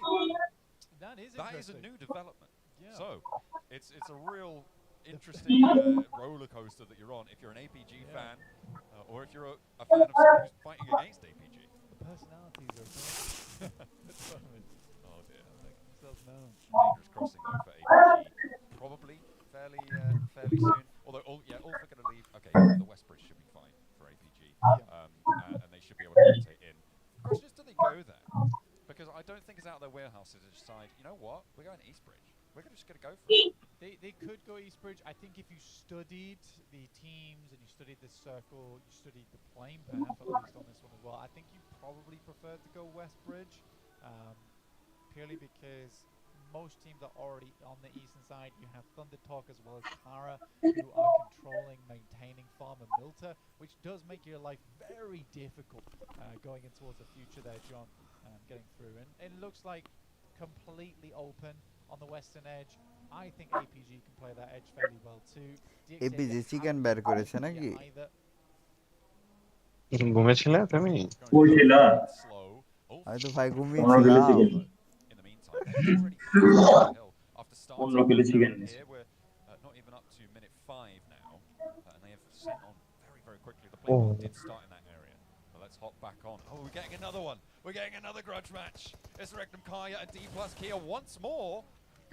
that is a new development. Yeah. So it's a real interesting roller coaster that you're on if you're an APG fan, or if you're a fan of someone who's fighting against APG. The personalities are Oh dear. make themselves known. Dangerous crossing though for APG. Probably fairly soon. Although all are going to leave. Okay, the West Bridge should be fine for APG, and they should be able to rotate in. The question is, do they go there? Because I don't think it's out of their warehouse to decide, you know what, we're going to East Bridge. We're just going to go for it. They could go East Bridge. I think if you studied the teams and you studied the circle, you studied the playing path, at least on this one as well, I think you probably prefer to go West Bridge, purely because most teams are already on the eastern side. You have Thunder Talk as well as Kara, who are controlling, maintaining Farm and Milta, which does make your life very difficult going in towards the future there, John, getting through. And it looks like completely open on the western edge. I think APG can play that edge fairly well too. APG chicken বের করেছে নাকি? ঘুমেছিলে তুমি? কইছিলা? আমি তো ভাই ঘুমিয়েছিলাম। অন্য কিলে চিকেন নিছে। Not even up to minute 5 now, and they have sent on very quickly. The play did start in that area. So let's hop back on. Oh, we're getting another one. We're getting another grudge match. It's Regnum Carya and D+ Kia once more.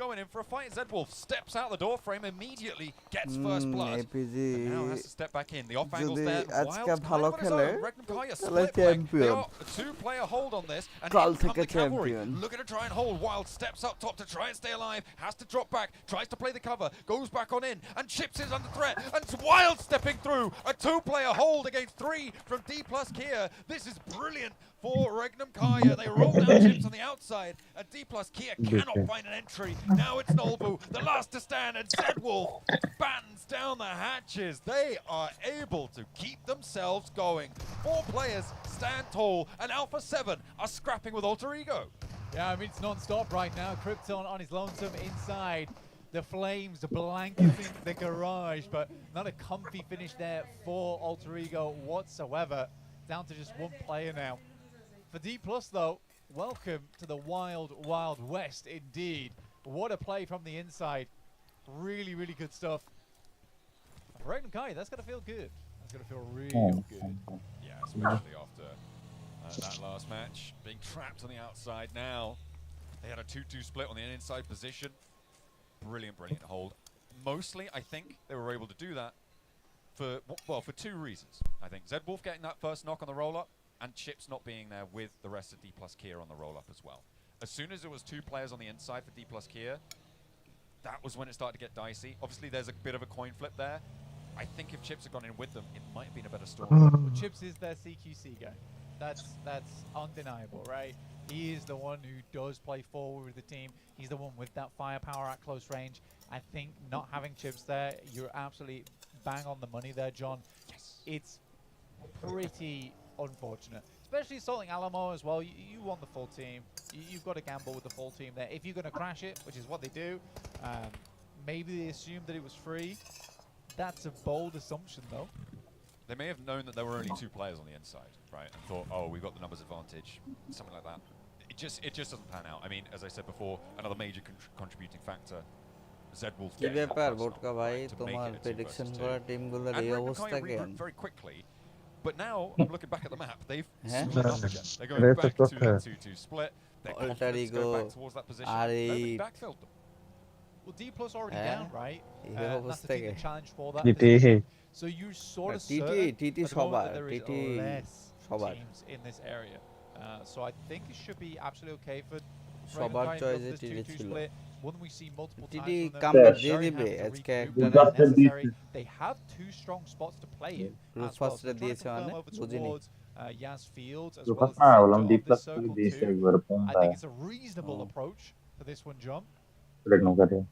Going in for a fight. Zedwolf steps out the door frame, immediately gets first blood. APG Now has to step back in. The off angle's there. আজকে ভালো খেলে Regnum Carya তাহলে split leg. They champion. are a 2-player hold on this, and কাল in come থেকে the cavalry. Champion. Looking to try and hold. Wild steps up top to try and stay alive. Has to drop back. Tries to play the cover. Goes back on in, and Chips is under threat. And Wild stepping through. A 2-player hold against 3 from D+ Kia. This is brilliant for Regnum Carya. They roll down chips on the outside, and D plus Kia cannot find an entry. Now it's Nolbu, the last to stand, and Zedwolf battens down the hatches. They are able to keep themselves going. 4 players stand tall, and Alpha7 are scrapping with Alter Ego. Yeah, I mean, it's non-stop right now. Krypton on his lonesome inside. The flames blanketing the garage, but not a comfy finish there for Alter Ego whatsoever. Down to just 1 player now. For D+, though, welcome to the wild, wild west indeed. What a play from the inside. Really, really good stuff. For Regnum Carya, that's going to feel good. That's going to feel real good. Yeah, especially after that last match. Being trapped on the outside now. They had a 2-2 split on the inside position. Brilliant, brilliant hold. Mostly, I think they were able to do that for 2 reasons. I think Zedwolf getting that first knock on the roll-up, and Chips not being there with the rest of D plus Kia on the roll-up as well. As soon as it was 2 players on the inside for D plus Kia, that was when it started to get dicey. Obviously, there's a bit of a coin flip there. I think if Chips had gone in with them, it might have been a better story. Well, Chips is their CQC guy. That's undeniable, right? He is the one who does play forward with the team. He's the one with that firepower at close range. I think not having Chips there, you're absolutely bang on the money there, John. Yes. It's pretty unfortunate, especially Salting Alamo as well. You want the full team. You've got to gamble with the full team there. If you're going to crash it, which is what they do, maybe they assumed that it was free. That's a bold assumption, though. They may have known that there were only 2 players on the inside, right? And thought, oh, we've got the numbers advantage, something like that. It just doesn't pan out. I mean, as I said before, another major contributing factor. Zedwolf কি ব্যাপার বোটকা ভাই তোমার prediction করা টিমগুলোর এই অবস্থা কেন very quickly. But now I'm looking back at the map. They've split up again. They're going back to that 2-2 split. They're confident to go back towards that position. Nobody backfilled them. Well, D plus already down, right? That's the team that challenged for that TT. position. So you're sort of TT certain সবার that there is TT less সবার teams in this area. So I think it should be absolutely okay for সবার Regnum Carya চয়েসে this TT 2-2 ছিল split. One we see multiple TT times from them. Comeback দিয়ে Very দিবে happy to আজকে regroup একটা when necessary. They have 2 strong spots to play in. Roof as well. first So trying to দিয়েছে confirm মানে over বুঝিনি towards Yas Fields as Roof well as first the না, center বললাম of D this plus circle দিয়েছে too. একবার I কোনটা think it's a reasonable approach for this one, John. Regnum Carya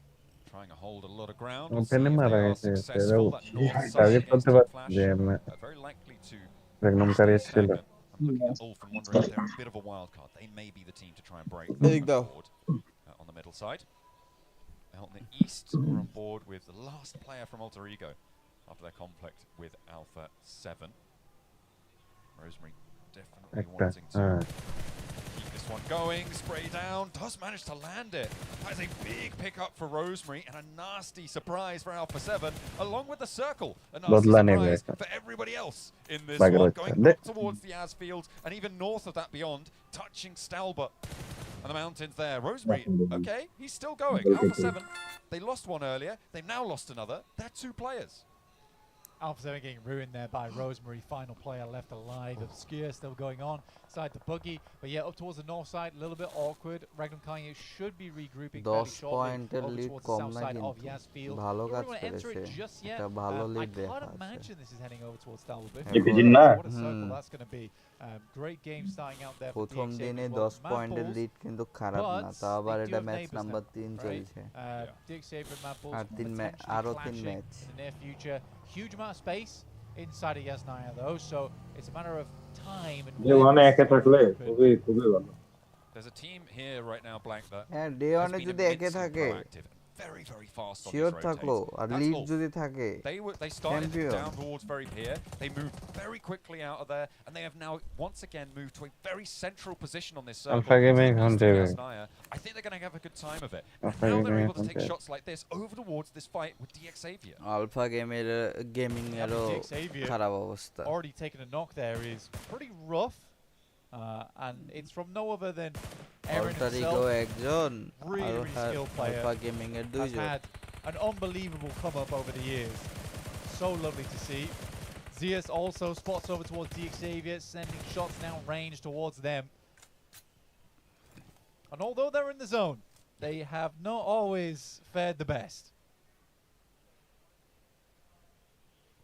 Trying to hold a lot of ground. ওপেনে মারা গেছে Successful. That north side target against করতে Team পারছি Flash. যে আমরা Very likely to Regnum stay Carya ছিল stagnant. I'm looking at Ulf and wondering if they're a bit of a wild card. They may be the team to try and break There you go. board on the middle side. Out in the east, we're on board with the last player from Alter Ego after their conflict with Alpha7. Rosemary definitely wanting to keep this one going. Spray down, does manage to land it. That is a big pickup for Rosemary and a nasty surprise for Alpha7, along with the circle. A nasty surprise for everybody else in this one. Going up towards the Asfields and even north of that beyond, touching Stalba and the mountains there. Rosemary, okay, he's still going. Alpha7, they lost one earlier. They've now lost another. They're 2 players. Alpha7 getting ruined there by Rosemary, final player left alive. Obscure still going on side the buggy, but yeah, up towards the north side, a little bit awkward. Regnum Carya should be regrouping fairly 10 shortly পয়েন্টের over lead towards the com south না side of কিন্তু Yas Field. ভালো Don't কাজ really want to enter করেছে it just yet. একটা ভালো I lead can't দেখাচ্ছে imagine this is heading over towards Stalwell. APG না What a circle that's going to be. Great game starting out there for প্রথম DRX দিনে as well. 10 পয়েন্টের MadBulls, lead কিন্তু খারাপ না but তাও আবার they do এটা have match neighbours number now, 3 right? চলছে DRX and MadBulls আর তিন ম্যাচ potentially আরো 3 clashing match in the near future. Huge amount of space inside of Yasnaya though, so it's a matter of time and যে ওয়ানে একে থাকলে খুবই খুবই ভালো There's a team here right now, Blank, that হ্যাঁ day has ওয়ানে been যদি একে immensely থাকে proactive, very, very fast on sure these থাকলো rotates. আর That's লিড all. যদি থাকে They started champion. down towards very pier. They moved very quickly out of there, and they have now once again moved to a very central position on this circle. Alpha Gaming to the east of Hunter. Yasnaya. I think they're going to have a good time of it. And Alpha now they're Gaming able to take Hunter. shots like this over towards this fight with DX Xavier. Alpha gaming এরও DRX Xavier খারাপ অবস্থা already taking a knock there is pretty rough. And it's from no other than Aaron Alter Ego himself. একজন Really, আর really skilled player. Alpha gaming এর Has দুইজন had an unbelievable come up over the years. So lovely to see. Zeus also spots over towards DX Xavier, sending shots now range towards them. And although they're in the zone, they have not always fared the best.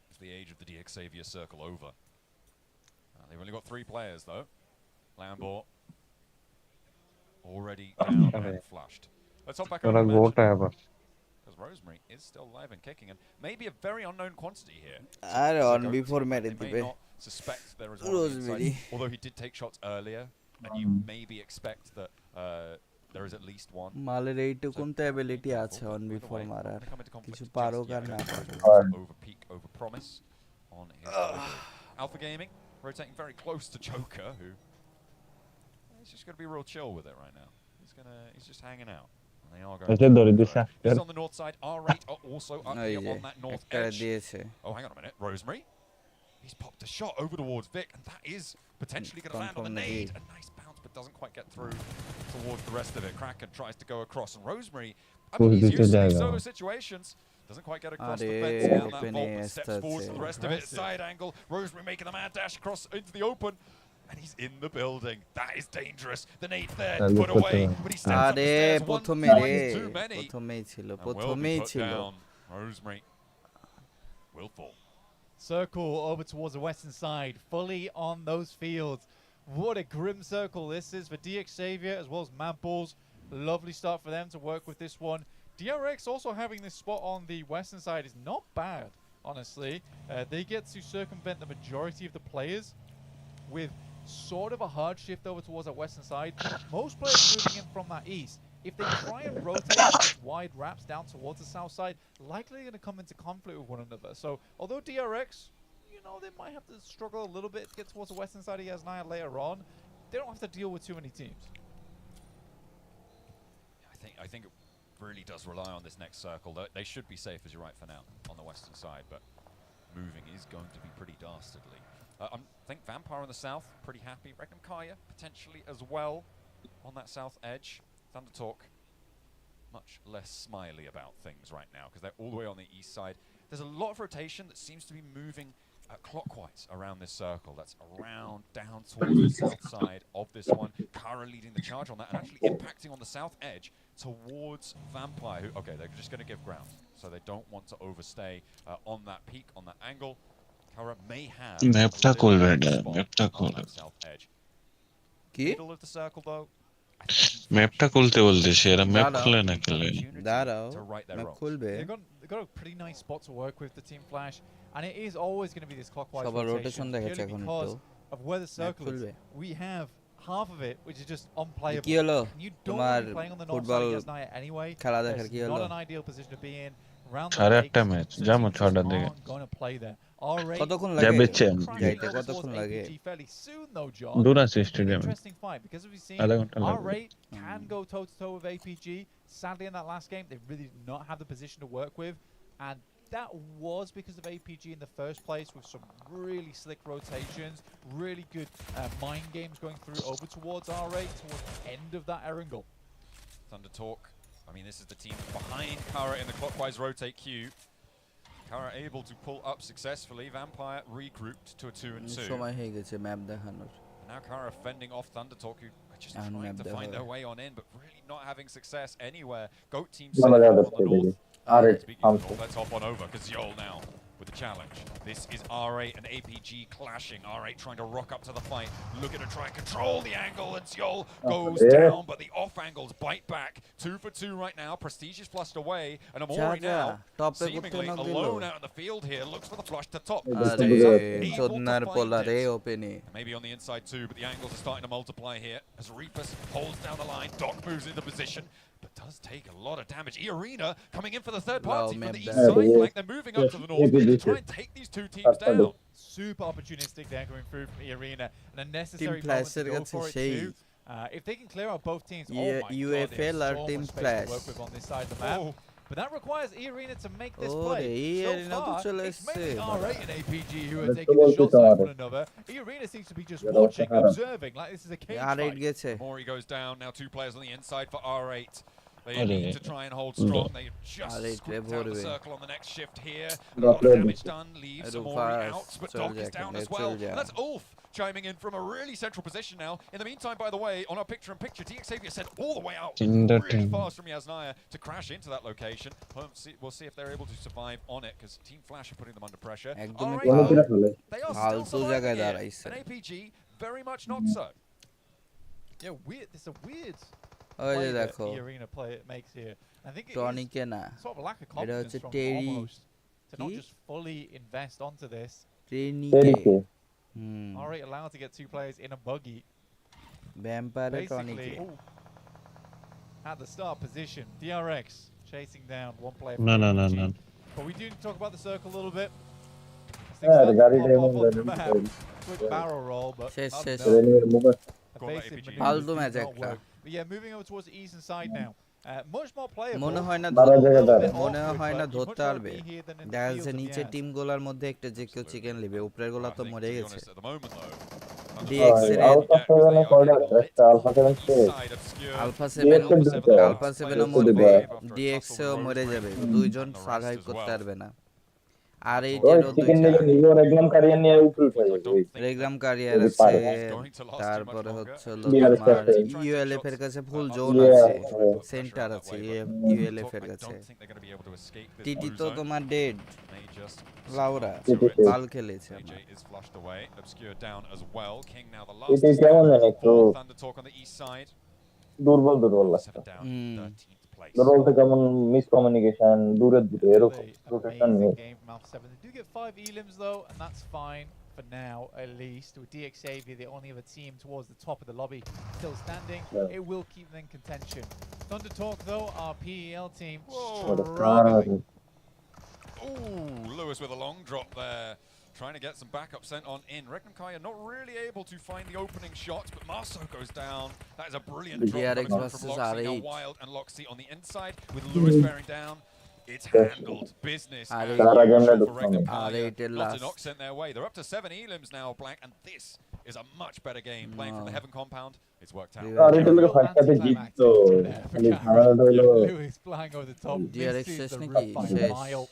It's the age of the DX Xavier circle over. They've only got 3 players though. Lambo already down and flushed. Let's hop back over ওরা to গোটা Mansion, আবার because Rosemary is still alive and kicking, and maybe a very unknown quantity here. আরে So on Goat before team, মেরে they may দিবে not suspect there is one on the Rosemary. inside, although he did take shots earlier, and you maybe expect that there is at least one. মালের এইটুকুন তো ability আছে on before মারার কিছু পারুক আর না Over peak, over promise on his delivery. Alpha Gaming rotating very close to Joker, who he's just gonna be real chill with it right now. He's just hanging out. And they are going just on the north side. R8 are also up here on that north edge. Oh, hang on a minute. Rosemary. He's popped a shot over towards Vic, and that is potentially going to land on the nade. A nice bounce, but doesn't quite get through towards the rest of it. Kraken tries to go across, and Rosemary, I mean, he's used to these solo situations. Doesn't quite get across the fence on that vault, but steps forward to the rest of it. Side angle. Rosemary making the mad dash across into the open. And he's in the building. That is dangerous. The nade there, put away. But he steps up the stairs. One too many. And will be put down. Rosemary will fall. Circle over towards the western side, fully on those fields. What a grim circle this is for DX Xavier as well as MadBulls. Lovely start for them to work with this one. DRX also having this spot on the western side is not bad, honestly. They get to circumvent the majority of the players with sort of a hard shift over towards that western side. Most players moving in from that east. If they try and rotate these wide wraps down towards the south side, likely going to come into conflict with one another. So, although DRX, you know, they might have to struggle a little bit to get towards the western side of Yasnaya later on, they don't have to deal with too many teams. I think it really does rely on this next circle. They should be safe, as you're right, for now, on the western side, but moving is going to be pretty dastardly. I think Vampire on the south, pretty happy. Regnum Carya, potentially as well, on that south edge. Thunder Talk, much less smiley about things right now, because they're all the way on the east side. There's a lot of rotation that seems to be moving clockwise around this circle. That's around, down towards the south side of this one. Kara leading the charge on that, and actually impacting on the south edge towards Vampire, who, okay, they're just going to give ground, so they don't want to overstay on that peak, on that angle. Kara may have ম্যাপটা খুলবে এটা ম্যাপটা খুলবে middle of the circle though. ম্যাপটা খুলতে বলতেছি এরা map খুলে না খেলে দাঁড়াও ম্যাপ খুলবে They've got a pretty nice spot to work with, the Team Flash, and it is always going to be this clockwise সবার rotation রোটেশন দেখাচ্ছে এখন because একটু of where the circle is. We have half of it which is just unplayable. কি হলো And you don't তোমার want to be playing on the north football side of Yasnaya anyway. খেলা দেখার কি It's হলো not an ideal position to be in. Round the সাড়ে breaks, আটটা match so যাবো teams 6টার দিকে aren't going to play there. R8 কতক্ষণ যা লাগে বেচছেন যাইতে কতক্ষণ লাগে APG fairly soon though, John. দূর আছে স্টেডিয়ামে Interesting fight because as we've seen, আধা ঘন্টা লাগবে R8 can go toe to toe with APG. Sadly, in that last game, they really did not have the position to work with, and that was because of APG in the first place, with some really slick rotations, really good mind games going through over towards R8 towards the end of that Erangel. Thunder Talk. I mean, this is the team behind Kara in the clockwise rotate queue. Kara able to pull up successfully. Vampire regrouped to a 2-2. সময় হয়ে গেছে map দেখানোর Now Kara fending off Thunder Talk, who are just trying to find their way on in, but really not having success anywhere. Goat team on the north. Speaking of north, let's hop on over, because Yol now with the challenge. This is R8 and APG clashing. R8 trying to rock up to the fight, looking to try and control the angle, and Yol goes down, but the off angles bite back. 2 for 2 right now. Prestige is flushed away, and Amori now seemingly alone out in the field here, looks for the flush to top. Maybe on the inside too, but the angles are starting to multiply here as Reapus holds down the line. Doc moves into position, but does take a lot of damage. E-Arena coming in for the third party from the east side flank. They're moving up to the north to try and take these two teams down. Super opportunistic there coming through from E-Arena, and a necessary moment to go for it too. If they can clear out both teams, oh my god, there's so much space to work with on this side of the map. But that requires E-Arena to make this play. So far, it's mainly R8 and APG who are taking the shots at one another. E-Arena seems to be just watching, observing, like this is a cage fight. Mori goes down, now 2 players on the inside for R8. They need to try and hold strong. They just squeaked out the circle on the next shift here. A lot of damage done, leaves Mori out, but Doc is down as well. And that's Ulf chiming in from a really central position now. In the meantime, by the way, on our picture-in-picture, DX Xavier sent all the way out really fast from Yasnaya to crash into that location. We'll see if they're able to survive on it, because Team Flash are putting them under pressure. All right, they are still surviving here, and APG very much not so. Yeah, weird. It's a weird ওই play যে that দেখো the arena play makes here. I think it টনিকে না is sort of a lack of এটা confidence হচ্ছে from Terry almost to not কি just fully invest onto this. ট্রেনিকে Already allowed to get 2 players in a buggy. Vampire Basically, টনিকে at the start position, DRX chasing down one player No, from no, no, APG. no. But we do need to talk about the circle a little bit. Yeah, the Gary Pop Diamond off on the and map. Quick barrel roll, but শেষ শেষ a basic ফালতু maneuver match did not একটা work. But yeah, moving over towards the eastern side now. Much more playable. মনে হয় না মনে হয় না ধরতে পারবে দেখা যাচ্ছে নিচে টিম গোলার মধ্যে একটা যে কেউ চিকেন নেবে উপরের গোলা তো মরে গেছে DX এর Alpha 7 ও মরবে DX এও মরে যাবে দুইজন সার্ভাইভ করতে পারবে না আর এই রেগনাম কারিয়া নিয়ে উপরে উঠে যাবে রেগনাম কারিয়ার আছে তারপরে হচ্ছে তোমার ইউএলএফ এর কাছে ফুল জোন আছে সেন্টার আছে ইউএলএফ এর কাছে টিটি তো তোমার ডেড লাউরা বাল খেলেছে এটা কেমন জানি একটু দুর্বল লাগছে বলতে কেমন মিসকমিউনিকেশন দূরে এরকম রোটেশন নেই They do get 5 elims though, and that's fine for now at least. With DX Xavier, the only other team towards the top of the lobby still standing. It will keep them in contention. Thunder Talk though, our PEL team struggling. Ooh, Lewis with a long drop there. Trying to get some backup sent on in. Regnum Carya not really able to find the opening shots, but Marceau goes down. That is a brilliant drop DRX from versus Loxy. Now R8. Wild and Loxy on the inside with Lewis bearing down. It's handled. Business as R8 usual for Regnum Carya. R8 Not to knock sent their way. They're up to 7 elims now, Black, and this is a much better game. Playing from the Heaven compound, it's worked out. Lewis flying over the top. DRX Misses শেষ the নাকি roof by a শেষ mile.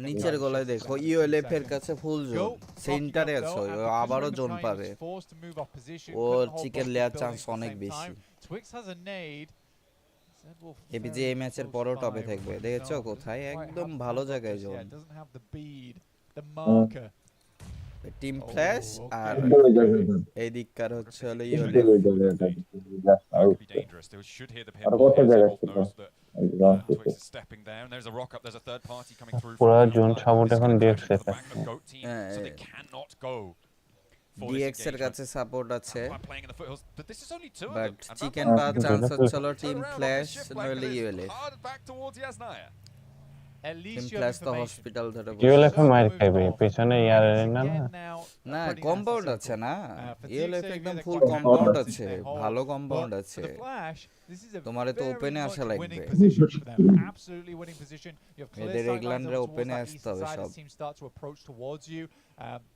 নিচের গলায় দেখো ইউএলএফ এর কাছে ফুল zone সেন্টারে আছে আবারও জোন পাবে ওর চিকেন লেয়ার চান্স অনেক বেশি এপিজি এই ম্যাচের পরও টপে থাকবে দেখেছো কোথায় একদম ভালো জায়গায় জোন টিম ফ্ল্যাশ আর এই দিককার হচ্ছে হলো ইউএলএফ পুরো জোন সাপোর্ট এখন DX এর DX এর কাছে সাপোর্ট আছে বাট চিকেন বা চান্স হচ্ছে হলো টিম ফ্ল্যাশ নইলে ইউএলএফ টিম ফ্ল্যাশ তো হসপিটাল ধরে ইউএলএফ এ মার খাবে পেছনে ইয়ার না না কম্পাউন্ড আছে না ইউএলএফ একদম ফুল কম্পাউন্ড আছে ভালো কম্পাউন্ড আছে তোমারে তো ওপেনে আসা লাগবে এদের রেগলান্ডে ওপেনে আসতে হবে সব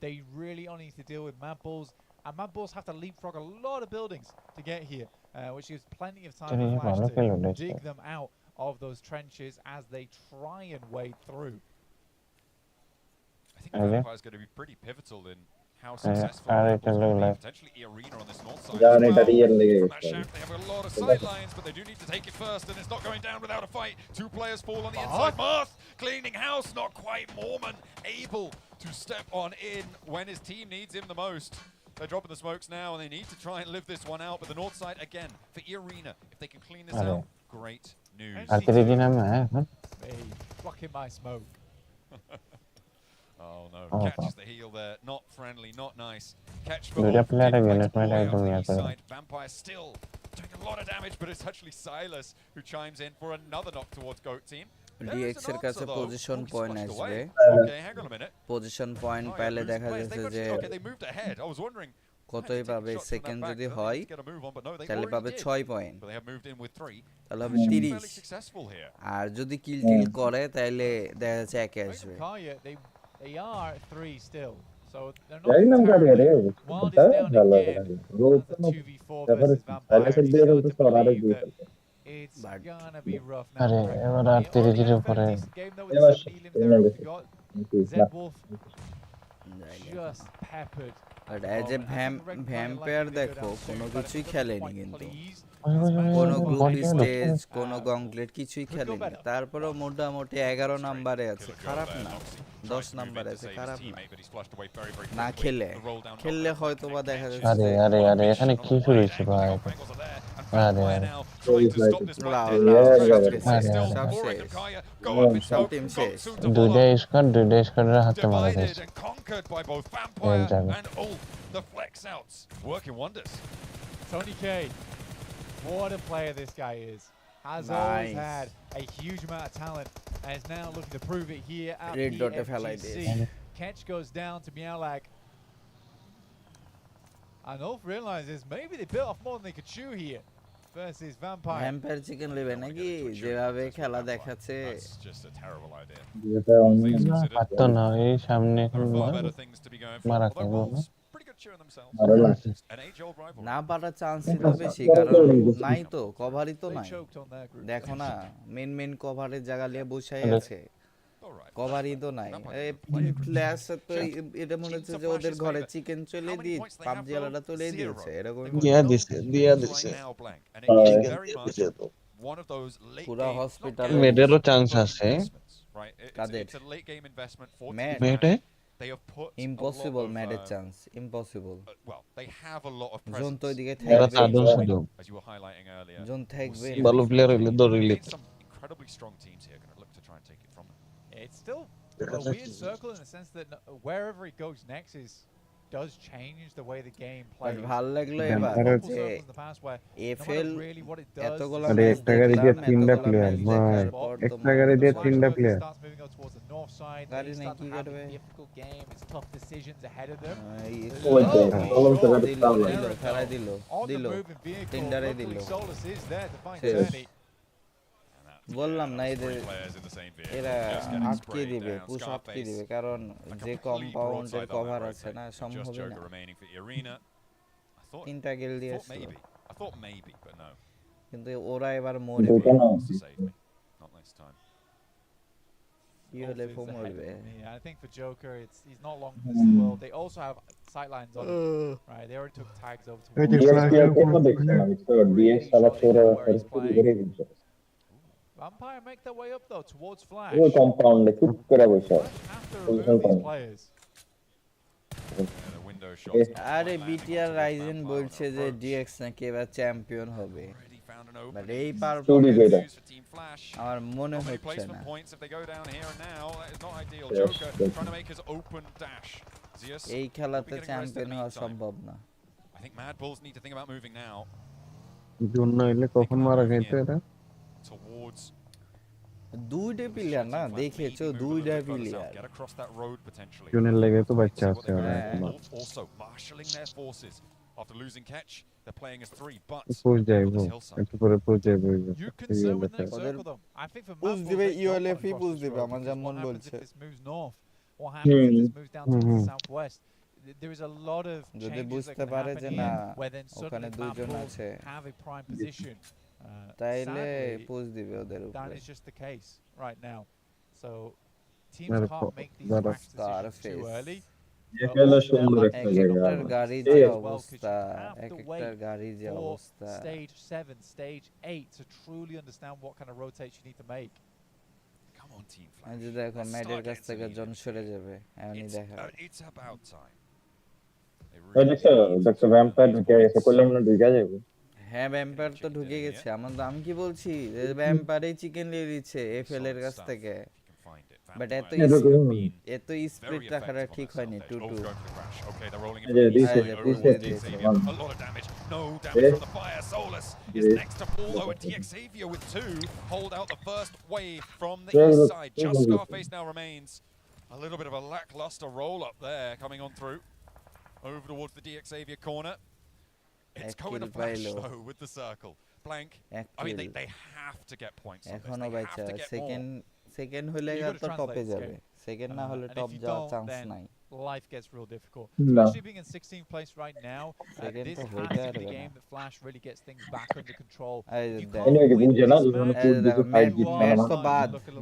they really only need to deal with MadBulls, and MadBulls have to leapfrog a lot of buildings to get here, which gives plenty of time for Flash to dig them out of those trenches as they try and wade through. I think Vampire is going to be pretty pivotal in how successful potentially Arena on this north side as well. From that shaft, they have a lot of sidelines, but they do need to take it first, and it's not going down without a fight. 2 players fall on the inside. Marth cleaning house, not quite. Mormon able to step on in when his team needs him the most. They're dropping the smokes now, and they need to try and live this one out. But the north side again for Arena, if they can clean this out, great news. Hey, blocking my smoke. Oh no, catches the heel there. Not friendly, not nice. Catch for the side. Vampire still doing a lot of damage, but it's actually Silas who chimes in for another knock towards Goat Team. DX এর কাছে position point আসবে position point পাইলে দেখা যাচ্ছে যে কতই পাবে second যদি হয় তাহলে পাবে 6 পয়েন্ট তাহলে হবে 30 আর যদি কিল টিল করে তাহলে দেখা যাচ্ছে একে আসবে They are 3 still. So they're not terribly. Wild is down again. That's a 2v4 versus Vampire. You still have to believe that it's gonna be rough now. এবার 30 এর উপরে Game though with 7 elims there we got. Zedwolf just peppered. আর এজ এ vampire দেখো কোনো কিছুই খেলেনি কিন্তু ওই কোনো গ্রুপ বলটা স্টেজ কোনো গংক্লেট কিছুই খেলেনি তারপরেও মোটামুটি 11 নম্বরে আছে খারাপ না 10 নম্বরে আছে খারাপ না না খেললে হয়তো বা দেখা যাচ্ছে আরে আরে আরে এখানে কি শুরু হয়েছে ভাই আরে আরে সব টিম শেষ দুইটা স্কোয়াডের হাতে মারা গেছে এক জায়গায় The flex outs working wonders. Tony K, what a player this guy is. Has always had a huge amount of talent and is now looking to prove it here at PMGC. Catch goes down to Mialak. And Ulf realizes maybe they bit off more than they could chew here versus Vampire. Vampire chicken নেবে নাকি যেভাবে খেলা দেখাচ্ছে That's just a terrible idea. পারতো না এই সামনে এখন মারা খাইবো না না পারার চান্সই তো বেশি কারণ নাই তো কভারই তো নাই দেখো না মেন কভারের জায়গা নিয়ে বসে আছে কভারই তো নাই এই প্লেয়ার তো এটা মনে হচ্ছে যে ওদের ঘরে চিকেন চলে দিয়ে পাবজি আলাদা চলে দিয়েছে এরকম দিয়া দিছে পুরো হসপিটাল মেডেরও চান্স আছে কাদের মেডে impossible ম্যাডের চান্স impossible জোন তো এদিকে এরা থাকবে চারজন শুধু জোন থাকবে ভালো প্লেয়ার হইলে দৌড়িলে Incredibly strong teams here going to look to try and take it from them. It's still a weird circle in the sense that wherever it goes next does change the way the game plays. ভালো লাগলো এবার যে FL এতগুলো আরে একটা গাড়ি দিয়ে তিনটা প্লেয়ার ভাই একটা গাড়ি দিয়ে তিনটা প্লেয়ার গাড়ি নেই কি করবে খেলাই দিল তিনটারে দিল বললাম না এরা আটকে দিবে পুশ আটকে দিবে কারণ যে কম্পাউন্ডের কভার আছে না সম্ভব না তিনটা গিল দিয়েছে কিন্তু ওরা এবার মরে কি হলে মরবে I think for Joker he's not long for this world. They also have sightlines on him. Right, they already took tags over to Vampire make their way up though towards Flash. Compound খুব করে বসে আরে BTR Ryzen বলছে যে dx নাকি এবার champion হবে but এই পারফরম্যান্স আমার মনে হচ্ছে না এই খেলাতে চ্যাম্পিয়ন হওয়া সম্ভব না I think MadBulls need to think about moving now জন্য এলে কখন মারা গেছে এটা towards দুইটা প্লেয়ার না দেখেছো দুইটা প্লেয়ার জুনের লেগে তো বাচ্চা আছে also marshalling their forces after losing catch they're playing as three but push যাইবো একটু পরে পুশ যাইবো you can serve in that circle them I think for push দিবে ইউএলএফই পুশ দিবে আমার যেমন বলছে what happens if this moves down to the southwest there is a lot of যদি changes বুঝতে that can পারে happen যে here না where then ওখানে suddenly দুইজন MadBulls আছে have a prime position তাইলে sadly, পুশ দিবে ওদের that উপরে is just the case right now so teams can't make these rash decisions too early একটার গাড়ি যে অবস্থা একটার গাড়ি যে অবস্থা stage 7 stage 8 to truly understand what kind of rotates you need to make come on team আজ দেখো ম্যাডের কাছ থেকে জন সরে যাবে এমনি দেখা it's about time দেখো ভ্যাম্পায়ার ঢুকে গেছে কইলাম না ঢুকে যাবে হ্যাঁ ভ্যাম্পায়ার তো ঢুকে গেছে আমি কি বলছি ভ্যাম্পায়ারই চিকেন নিয়ে দিচ্ছে এফএল এর কাছ থেকে বাট এত স্পিড রাখাটা ঠিক হয়নি 2-2 okay they're rolling in a lot of damage no damage from the fire Solus is next to fall though and DX Xavier with 2 hold out the first wave from the east side just Scarface now remains a little bit of a lackluster roll up there coming on through over towards the DX Xavier corner it's going to Flash though with the circle blank I mean they have to get points এখনো বাইচা second হলে তো টপে যাবে second না হলে top যাওয়ার chance নাই life gets real difficult especially being in 16th place right now this has to be the game that Flash really gets things back under control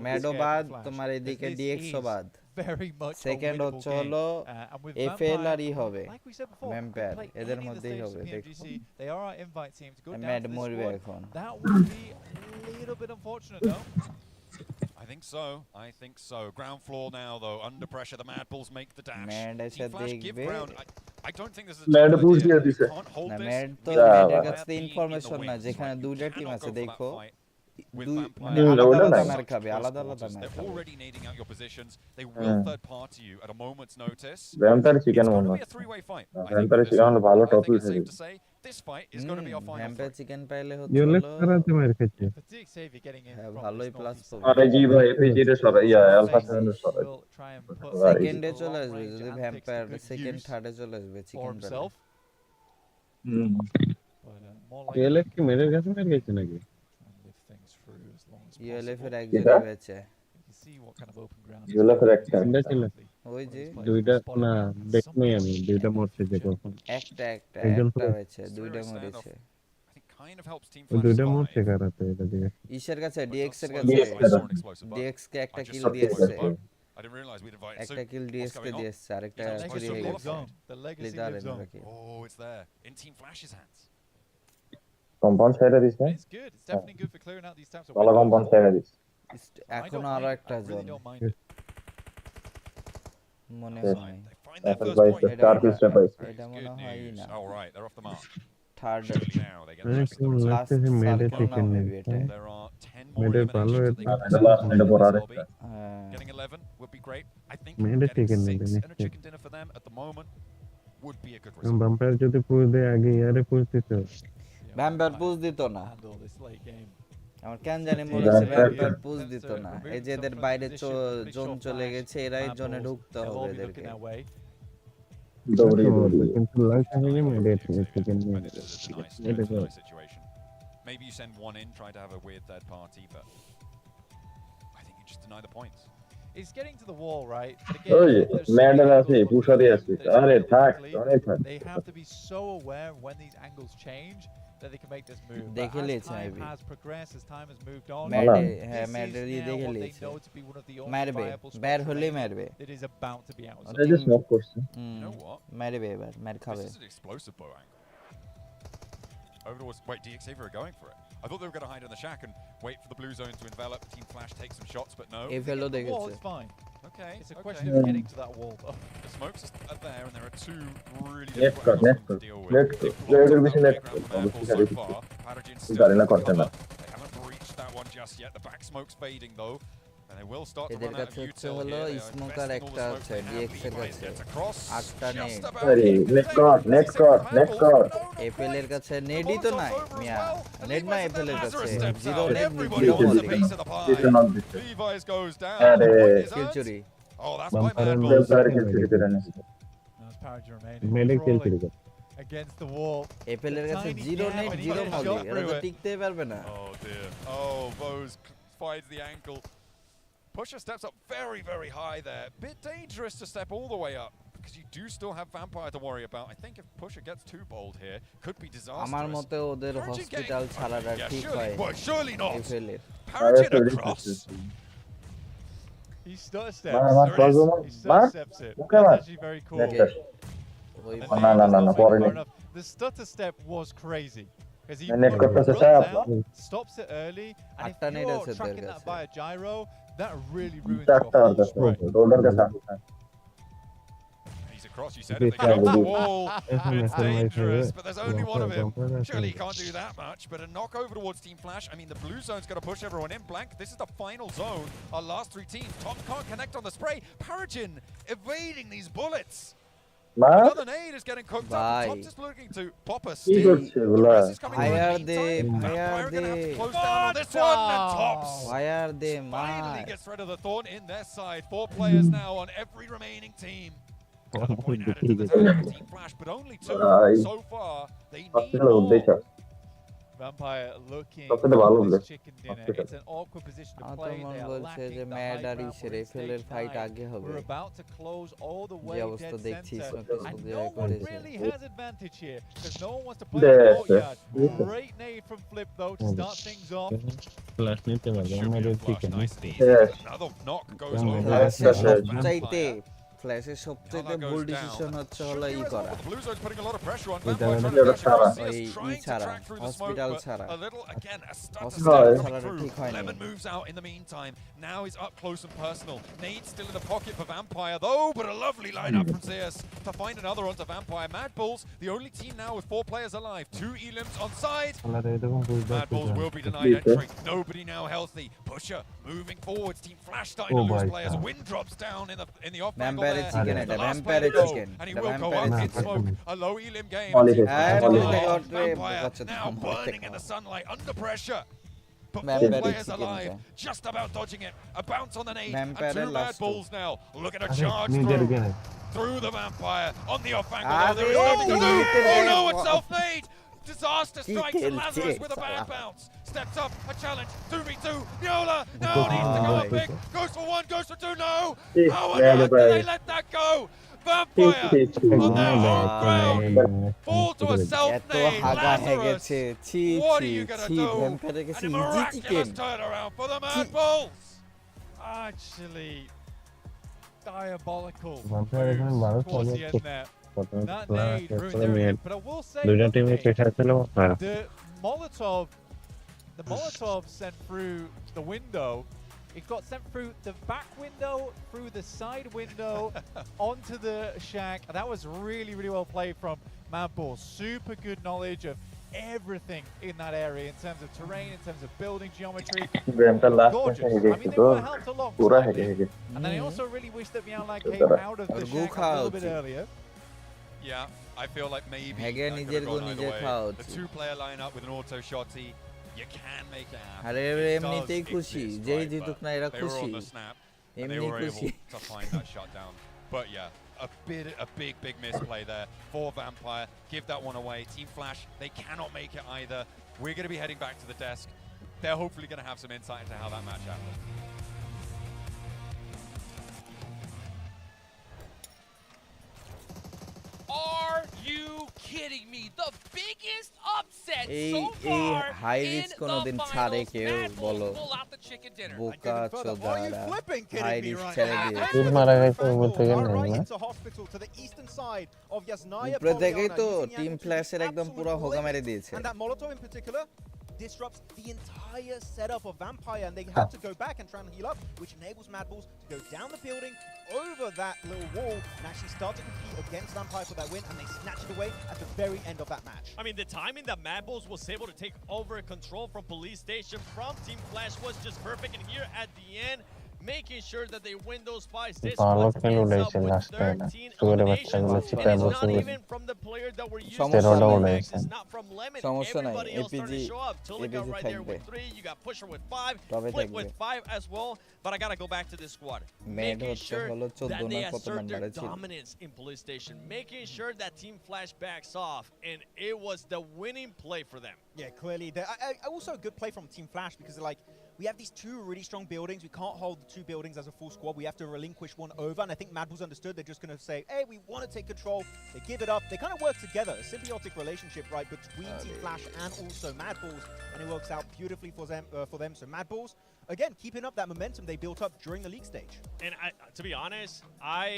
meadow বাদ তোমার এদিকে ডিএক্সও বাদ very much a second winnable হচ্ছে game. হলো And with FL Vampire, আর ই হবে like we said before, vampire play এদের any of the মধ্যেই stages হবে of দেখো PMGC. They are our invite team to go down mad to this মরবে squad. এখন That would be a little bit unfortunate though. I think so. I think so. Ground floor now, though. Under pressure, the MadBulls make the dash. Mad এসে Team Flash give দেখবে ground. I don't think this is a Mad terrible push idea. দিয়ে You দিছে। can't hold না this. Mad তো যা ম্যাডের বাবা। কাছে information না যেখানে দুইটা টিম আছে দেখো With দুই Vampire. মানে হুম, আলাদা ওটা আলাদা নাই। ম্যার খাবে আলাদা আলাদা ম্যার They're খাবে already nading out your positions. They will third party you at a moment's notice. Vampire chicken It's মনে going to be a হচ্ছে three-way fight. I think vampire for this chicken হলে one. ভালো I top think it's উঠে safe যাবে to say this fight is going to be our final vampire three. Chicken পাইলে হচ্ছে ইউলেক্স হলো করাতে মার খেয়েছে Fatigue Xavier getting in হ্যাঁ from ভালোই this প্লাস northeast পাবে side. আরে জি ভাই এপিজি রে সরাই আলফা 7 এর সরাই Will try and put সেকেন্ডে a চলে long আসবে range যদি antics to vampire good second use থার্ডে চলে আসবে for চিকেন পেলে himself. Hmm But more likely ইউলেক্স কি মেরের কাছে মার খেয়েছে নাকি try and live things through as long as ইউএলএফ এর possible. একজন এটা? রয়েছে You can see what kind of open ground ইউলেফ এর একটা তিনটা ছিল ওই যে দুইটা না দেখনি আমি দুইটা মরছে যে কখন একটা একজন একটা তো হয়েছে দুইটা Very মরেছে I think kind of helps Team ওই Flash দুইটা survive. মরছে কারাতে এটা দিয়ে ইসের কাছে ডিএক্স এর Slow কাছে DX down, কারা? an explosive bug. ডিএক্স কে একটা I just kill saw the দিয়েছে explosive bug. I didn't realize we'd invited. একটা So, কিল what's ডিএক্স কে going on? দিয়েছে আরেকটা He's not চুরি supposed হয়ে to গেছে zone. The legacy leader lives on. নাকি Oh, it's there in Team Flash's hands. Compound ছেড়ে দিছে It's good. It's definitely good for clearing out these types of ভালো windows. Compound ছেড়ে দিছে I এখনো don't আরো mind it. একটা I really zone don't mind it. মনে Yes. হয় They find their FL first বাইস point. চার পিসটা পাইছে এটা Good মনে হয়ই news. না All right, they're off the mark. Third Now they get the আরে rest of কোন the লাস্ট লাগতেছে মেডে সার্কেল না চিকেন মেবি এটা নেই There are 10 more মেডের ভালো eliminations that they এটা can এটা লাস্ট possibly এটা play in পর this আরেকটা lobby. হ্যাঁ Getting 11 would be great. I think মেডে getting chicken 6 নেই and a chicken dinner for them at the moment would be a good result. ভাম্পায়ার যদি push দেয় আগে ইয়ারে পুশ দিত Yeah, ভ্যাম্পায়ার I পুশ দিত না handle this late game. আমার কেন জানি মনে Vampire হচ্ছে push ভ্যাম্পায়ার পুশ Attempts দিত to না remove এই যে এদের some from বাইরে position, pretty জোন sure চলে Flash, গেছে এরাই জোনে MadBulls, ঢুকতে they'll হবে all be এদেরকে looking their way. দৌড়িয়ে দৌড়িয়ে কিন্তু লাগছে যে মেডে চিকেন I নিয়ে think this is a nice, এটা it's a nice situation. Maybe you send one in, try to have a weird third party, but I think you just deny the points. It's getting to the wall, right? But ওই again, there's so ম্যাডার many আছে angles পুষারি looking at আছে them that it's আরে really থাক quickly. আরে থাক They have to be so aware when these angles change that they can make this move. But দেখে as লিয়েছে time maybe। has progressed, as time has moved on, ম্যাডে this হ্যাঁ is ম্যাডের now দেখে what they লিয়েছে know to be one of the only মারবে viable বের spots হলেই remaining মারবে that is about to be out. এই যে স্মোক করছে হুম You know what? মারবে এবার মার খাবে This is an explosive bow angle. Over towards, wait, DX Xavier are going for it. I thought they were going to hide in the shack and wait for the blue zone to envelop. Team Flash take some shots, but no. এই ফেলো The wall দেখেছে is fine. Okay, It's a okay. question of getting to that wall, though. The smokes are there, and there are two really Next difficult card, next angles to card. deal Next with. card. They've blocked Player up বেশি that next playground card. for অবশ্যই MadBulls so খালি far. Paragon কিছু still জানি না in করতে না cover. They haven't breached that one just yet. The back smoke's fading though. And they will start to এদের run out of কাছে হচ্ছে util হলো here. They are smoker investing all একটা the smokes আছে they have. DX এর Levi's কাছে gets across. আটটা Just net about আরে in. Next They card will next see card MadBulls. Next card No, not FL এর quite. কাছে The নেটই তো Molotov's নাই over as মিয়া well. And নেট নাই Levi's এফএল এর Lazarus কাছে steps zero out. Net Everybody zero wants a molly piece of the কিছু pie. নক দিচ্ছে Levi's goes down. আরে The point is kill earned. চুরি Oh, that's by ভাম্পায়ারের MadBulls. Player কিছু দিতে না Now it's Paragon remaining. মেডে kill Crawling চুরি against the wall. এফএল এর কাছে Tiny zero gap, net but he zero gets molly shot এরা through তো it. টিকতেই পারবে না Oh dear. Oh, Bose finds the ankle. Pusher steps up very, very high there. Bit dangerous to step all the way up because you do still have Vampire to worry about. I think if Pusher gets too bold here, could be disastrous. আমার মতে ওদের Paragon hospital getting- ছাড়াটা Yeah, ঠিক surely- হয় well, surely not. FL এর Paragon across. He stutter steps. মার মার There it is. Problem He মার stutter steps it. মুখে That's মার actually very cool. নেক্সট ওই And না, Nate না, does না, not না, make it পরে far নেই। enough. The stutter step was crazy. Because he net করতেছে runs চাপ out, stops it early, and আটটা if নেট you're আছে tracking ওদের that কাছে by a gyro, that really ruins চারটা your আর whole কাছে spray. রোডার কাছে He's across, you said it. They get off the wall. এখন It's এখন dangerous, but there's only one of him. ভাম্পায়ার Surely he can't do that much, but a knock over towards Team Flash. I mean, the blue zone's going to push everyone in. Blank, this is the final zone. Our last three teams. Tom can't connect on the spray. Paragon evading these bullets. মার Another nade is getting cooked up. Bye. Tom's just looking to pop a কি stick. করছে The এগুলা rest is coming through in Fire the them, meantime. fire Vampire are going to have to them. close down on this one, and Tops fire দে finally মার gets rid of the thorn in their side. 4 players now on every remaining team. Another point added to the tally for Team Flash, but only 2 Bye. so far. They need hospital more. দেখা Vampire looking সবচেয়ে ভালো for বলে this chicken dinner. It's an awkward position to play. আতমন They are বলছে যে lacking the mad high আর ground. ইসের We're in এফএলের stage fight 9. আগে হবে We're about to close all the যে way অবস্থা dead দেখছি center. স্নোকেস And যে no one করেছে really has advantage here because no one wants to play the courtyard. Great nade from Flip though to start things off. Flash নিতে পারবে মেরে chicken Another knock goes over. ফ্ল্যাশের সবচাইতে ফ্ল্যাশের সবচাইতে ভুল decision হচ্ছে হলো ই করা The Blue Zone's putting a lot of pressure on ওই Vampire জায়গাটা trying to ওই catch us, E trying to ছাড়া track through the smoke, hospital but ছাড়া a little again a start to hospital step ছাড়াটা coming ঠিক through. হয়নি Lemon moves out in the meantime. Now he's up close and personal. Nade's still in the pocket for Vampire though, but a lovely lineup from Zeus to find another onto Vampire. MadBulls, the only team now with 4 players alive. 2 elims on side. MadBulls will be denied entry. Nobody now healthy. Pusher moving forwards. Team Flash starting to lose players. Wind drops down in the off angle ভ্যাম্পায়ারের there. Chicken এটা The last player ভ্যাম্পায়ারের to go, chicken and he এটা will go up ভ্যাম্পায়ারের in chicken smoke. A low elim game. Vampire now burning in the sunlight under pressure. But 4 Vampire players chicken alive, টা। just about dodging it. A bounce on the nade, and Vampire 2 last MadBulls now. Look at a আরে charge নিজের through. গেলে Through the Vampire on the off angle. Ah, There is nothing to do. they- Oh no, it's self-made. Disaster strikes and Kill Lazarus it. with a bad bounce. Steps up, a challenge. 2v2. Niola now needs to go up big. Goes for 1, goes for 2. No. How on earth did they let that go? Vampire on their home ground. Fall to a এত self-made হাগা হয়ে Lazarus. গেছে ছি What are ছি you gonna ছি do? ভ্যাম্পায়ারের কাছে And a easy chicken miraculous turnaround for the MadBulls. Actually, diabolical Vampire এখানে moves মানুষ towards the অনেক end there. That nade ruined করে মেয়ে everything. But I will say দুইটা one টিমে thing. পেশা ছিল হ্যাঁ The Molotov sent through the window. It got sent through the back window, through the side window, onto the shack. That was really, really well played from MadBulls. Super good knowledge of everything in that area in terms of terrain, in terms of building geometry. Gorgeous. I mean, they were helped along. And then I also really wish that Meowline came out of the shack a little bit earlier. Yeah, I feel like maybe হ্যাগে that could নিজের have go gone either নিজে way. খাওয়া The উচিত 2-player lineup with an auto shotty, you can make it happen. আরে It does এমনিতেই খুশি exist, যেই right? জিতুক But না এরা they were খুশি on the snap, and they এমনি were খুশি able to find that shutdown. But yeah, a big misplay there for Vampire. Give that one away. Team Flash, they cannot make it either. We're going to be heading back to the desk. They're hopefully going to have some insight into how that match happened. Are you kidding me? The biggest upset এই so এই far high in risk the কোনোদিন ছাড়ে finals. কেউ MadBulls বলো pull out the chicken dinner. বোকা চোদারা kidding high me risk right ছেড়ে now? দিয়েছে টিম মারা গেছে উপর থেকে Far নেই right না into hospital to the eastern side of Yasnaya. উপরে থেকেই তো Poliana using team Yangon to ফ্ল্যাশের একদম absolute পুরো হোগা limit. মেরে দিয়েছে And that Molotov in particular disrupts the entire setup of Vampire, and they have to go back and try and heal up, which enables MadBulls to go down the building, over that little wall, and actually start to compete against Vampire for that win, and they snatch it away at the very end of that match. I mean, the timing that MadBulls was able to take over control from Police Station from Team Flash was just perfect, and here at the end, making sure that they win those fights. This ভালো one খেলে ends up উড়াইছে with last time 13 সুগারের eliminations, বাচ্চাগুলো and চিপায় it's বসে not গেছে even from the player that were used সমস্যা to নাই। next. It's not from Lemon. সমস্যা নাই, Everybody else started to APG show up. Tilly got right there with 3. You got Pusher with 5. তবে Flip থাকবে। with 5 as well. But I gotta go back to this squad. Made Making হচ্ছে sure হলো 14 that না they কত assert their নাম্বারে ছিল dominance in Police Station. Making sure that Team Flash backs off. And it was the winning play for them. Yeah, clearly. Also a good play from Team Flash because they're like, we have these 2 really strong buildings. We can't hold the 2 buildings as a full squad. We have to relinquish one over. And I think MadBulls understood. They're just going to say, hey, we want to take control. They give it up. They kind of work together. A symbiotic relationship, right, between Team Flash and also MadBulls. And it works out beautifully for them. So MadBulls, again, keeping up that momentum they built up during the league stage. And to be honest, I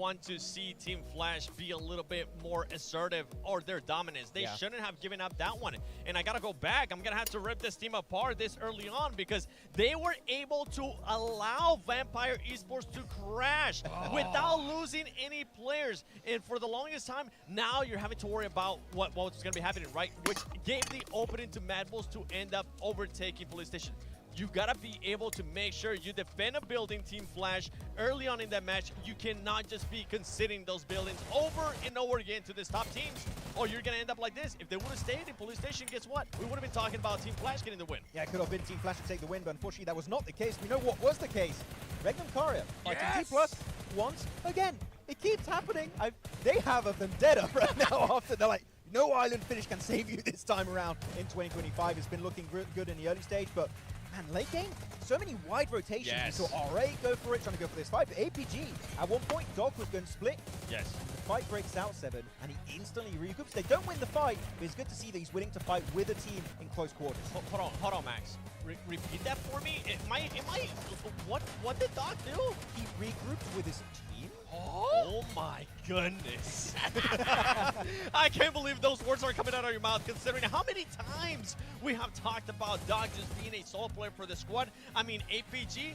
want to see Team Flash be a little bit more assertive or their dominance. They shouldn't have given up that one. And I got to go back. I'm going to have to rip this team apart this early on because they were able to allow Vampire Esports to crash without losing any players. And for the longest time, now you're having to worry about what's going to be happening, right? Which gave the opening to MadBulls to end up overtaking Police Station. You gotta be able to make sure you defend a building, Team Flash, early on in that match. You cannot just be conceding those buildings over and over again to these top teams, or you're gonna end up like this. If they would have stayed in Police Station, guess what? We would have been talking about Team Flash getting the win. Yeah, it could have been Team Flash to take the win, but unfortunately that was not the case. We know what was the case. Regnum Carya fighting T+ once again. It keeps happening. They have a vendetta right now after they're like, you No island finish can save you this time around in 2025. It's been looking good in the early stage, but man, late game, so many wide rotations. Yes. We saw RA go for it, trying to go for this fight, but APG, at one point, Dog was going to split. Yes. The fight breaks out 7, and he instantly regroups. They don't win the fight, but it's good to see that he's willing to fight with a team in close quarters. Hold on, Max. Repeat that for me. What did Doc do? He regrouped with his team. Oh my goodness. I can't believe those words are coming out of your mouth, considering how many times we have talked about Doc just being a solo player for the squad. I mean, APG,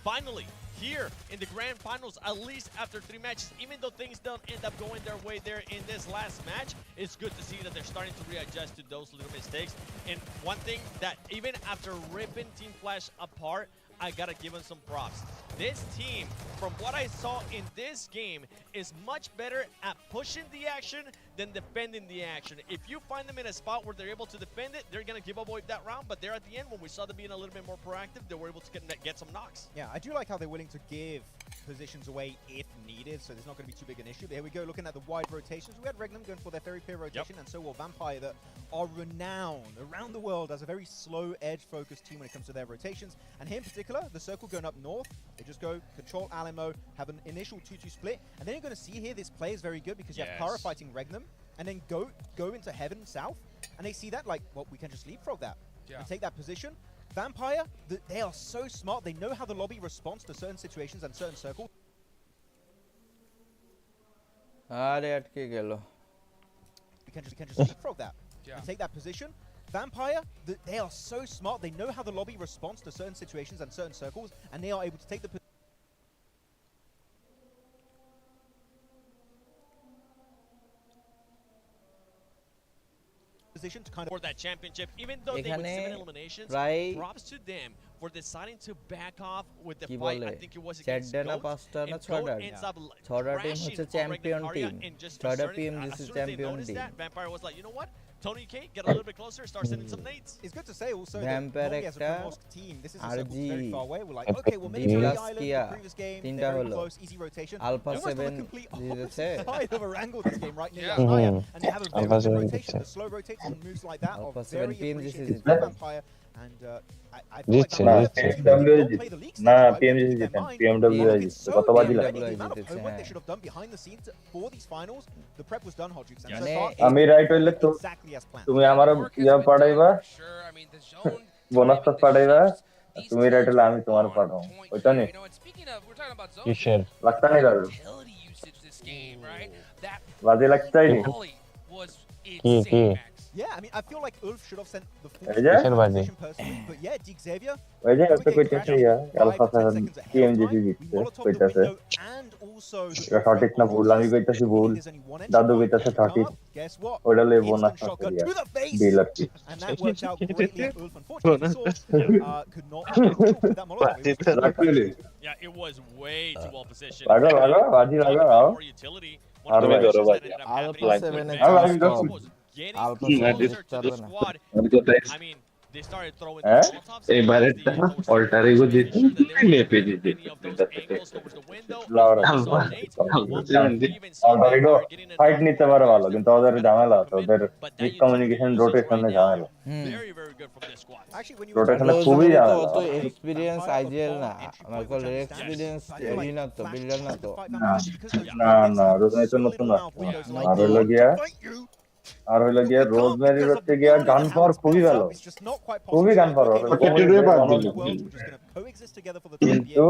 finally, here in the grand finals, at least after 3 matches, even though things don't end up going their way there in this last match, it's good to see that they're starting to readjust to those little mistakes. And one thing that even after ripping Team Flash apart, I gotta give them some props. This team, from what I saw in this game, is much better at pushing the action than defending the action. If you find them in a spot where they're able to defend it, they're gonna give away that round, but there at the end, when we saw them being a little bit more proactive, they were able to get some knocks. Yeah, I do like how they're willing to give positions away if needed, so there's not going to be too big an issue. But here we go, looking at the wide rotations. We had Regnum going for their very clear rotation, and so will Vampire, that are renowned around the world as a very slow edge-focused team when it comes to their rotations. And here in particular, the circle going up north, they just go control Alamo, have an initial 2-2 split, and then you're going to see here this play is very good because you have Kara fighting Regnum, and then go into Heaven South, and they see that like, well, we can just leapfrog that and take that position. Vampire, they are so smart. They know how the lobby responds to certain situations and certain circles. আরে আটকে গেল We can just leapfrog that and take that position. Vampire, they are so smart. They know how the lobby responds to certain situations and certain circles, and they are able to take the position to kind of for that championship, even though they went 7 eliminations. Props to them for deciding to back off with the fight. I think it was against Goat, and Goat ends up crashing on Regnum Carya and just starting, as soon as they noticed that, Vampire was like, you know what? Tony K, get a little bit closer, start sending some nades. It's good to say also that Vampire normally as a Promosk team, this is a circle RG, very far away. We're like, okay, well, military island, the previous game, they're very close, easy rotation. Alpha7 the complete opposite side of a wrangle this game, right near and they have a very good rotation. The slow rotates and moves like that are very appreciated by Vampire. And I feel like না PMGC জিতেন PMW জিতছে কত বাজি লাগে the amount of homework they should have done behind the scenes for these finals, the prep was done, Hodrix, and so far আমি right হইলে তো exactly as planned. তুমি আমার ইয়া পাঠাইবা বোনাস তো পাঠাইবা তুমি রাইট হইলে আমি তোমার পাঠাবো ওইটা নে কিসের লাগতা নাই দাদু বাজে লাগতাই নি কি Yeah, I mean, I feel like Ulf should have sent the full position personally, but yeah, Dig Xavier. ওই যে একটা কইতেছে ইয়া Alpha7 PMGC জিতছে কইতেছে and also এটা সঠিক না ভুল আমি কইতাছি ভুল দাদু কইতাছে সঠিক ওটা লই বোনাস ডিলার কি and that worked out greatly for Ulf. Unfortunately, could not with that Molotov. Yeah, it was way too well positioned. লাগা বাজি লাগাও আর ভাই ধরো ভাই Alpha7 I mean, they started throwing এই বারেটা অল্টারিগো জিতছে APG অল্টারিগো ফাইট নিতে পারে ভালো কিন্তু ওদের ঝামেলা আছে ওদের মিসকমিউনিকেশন রোটেশনে ঝামেলা রোটেশনে খুবই ঝামেলা তো এক্সপেরিয়েন্স আইজিএল না আমার কল এক্সপেরিয়েন্স এরিনা তো বিল্ডার না তো না রোজমেরি তো নতুন আর হইলো গিয়া রোজমেরির হচ্ছে গিয়া গান পাওয়ার খুবই ভালো খুবই গান পাওয়ার কিন্তু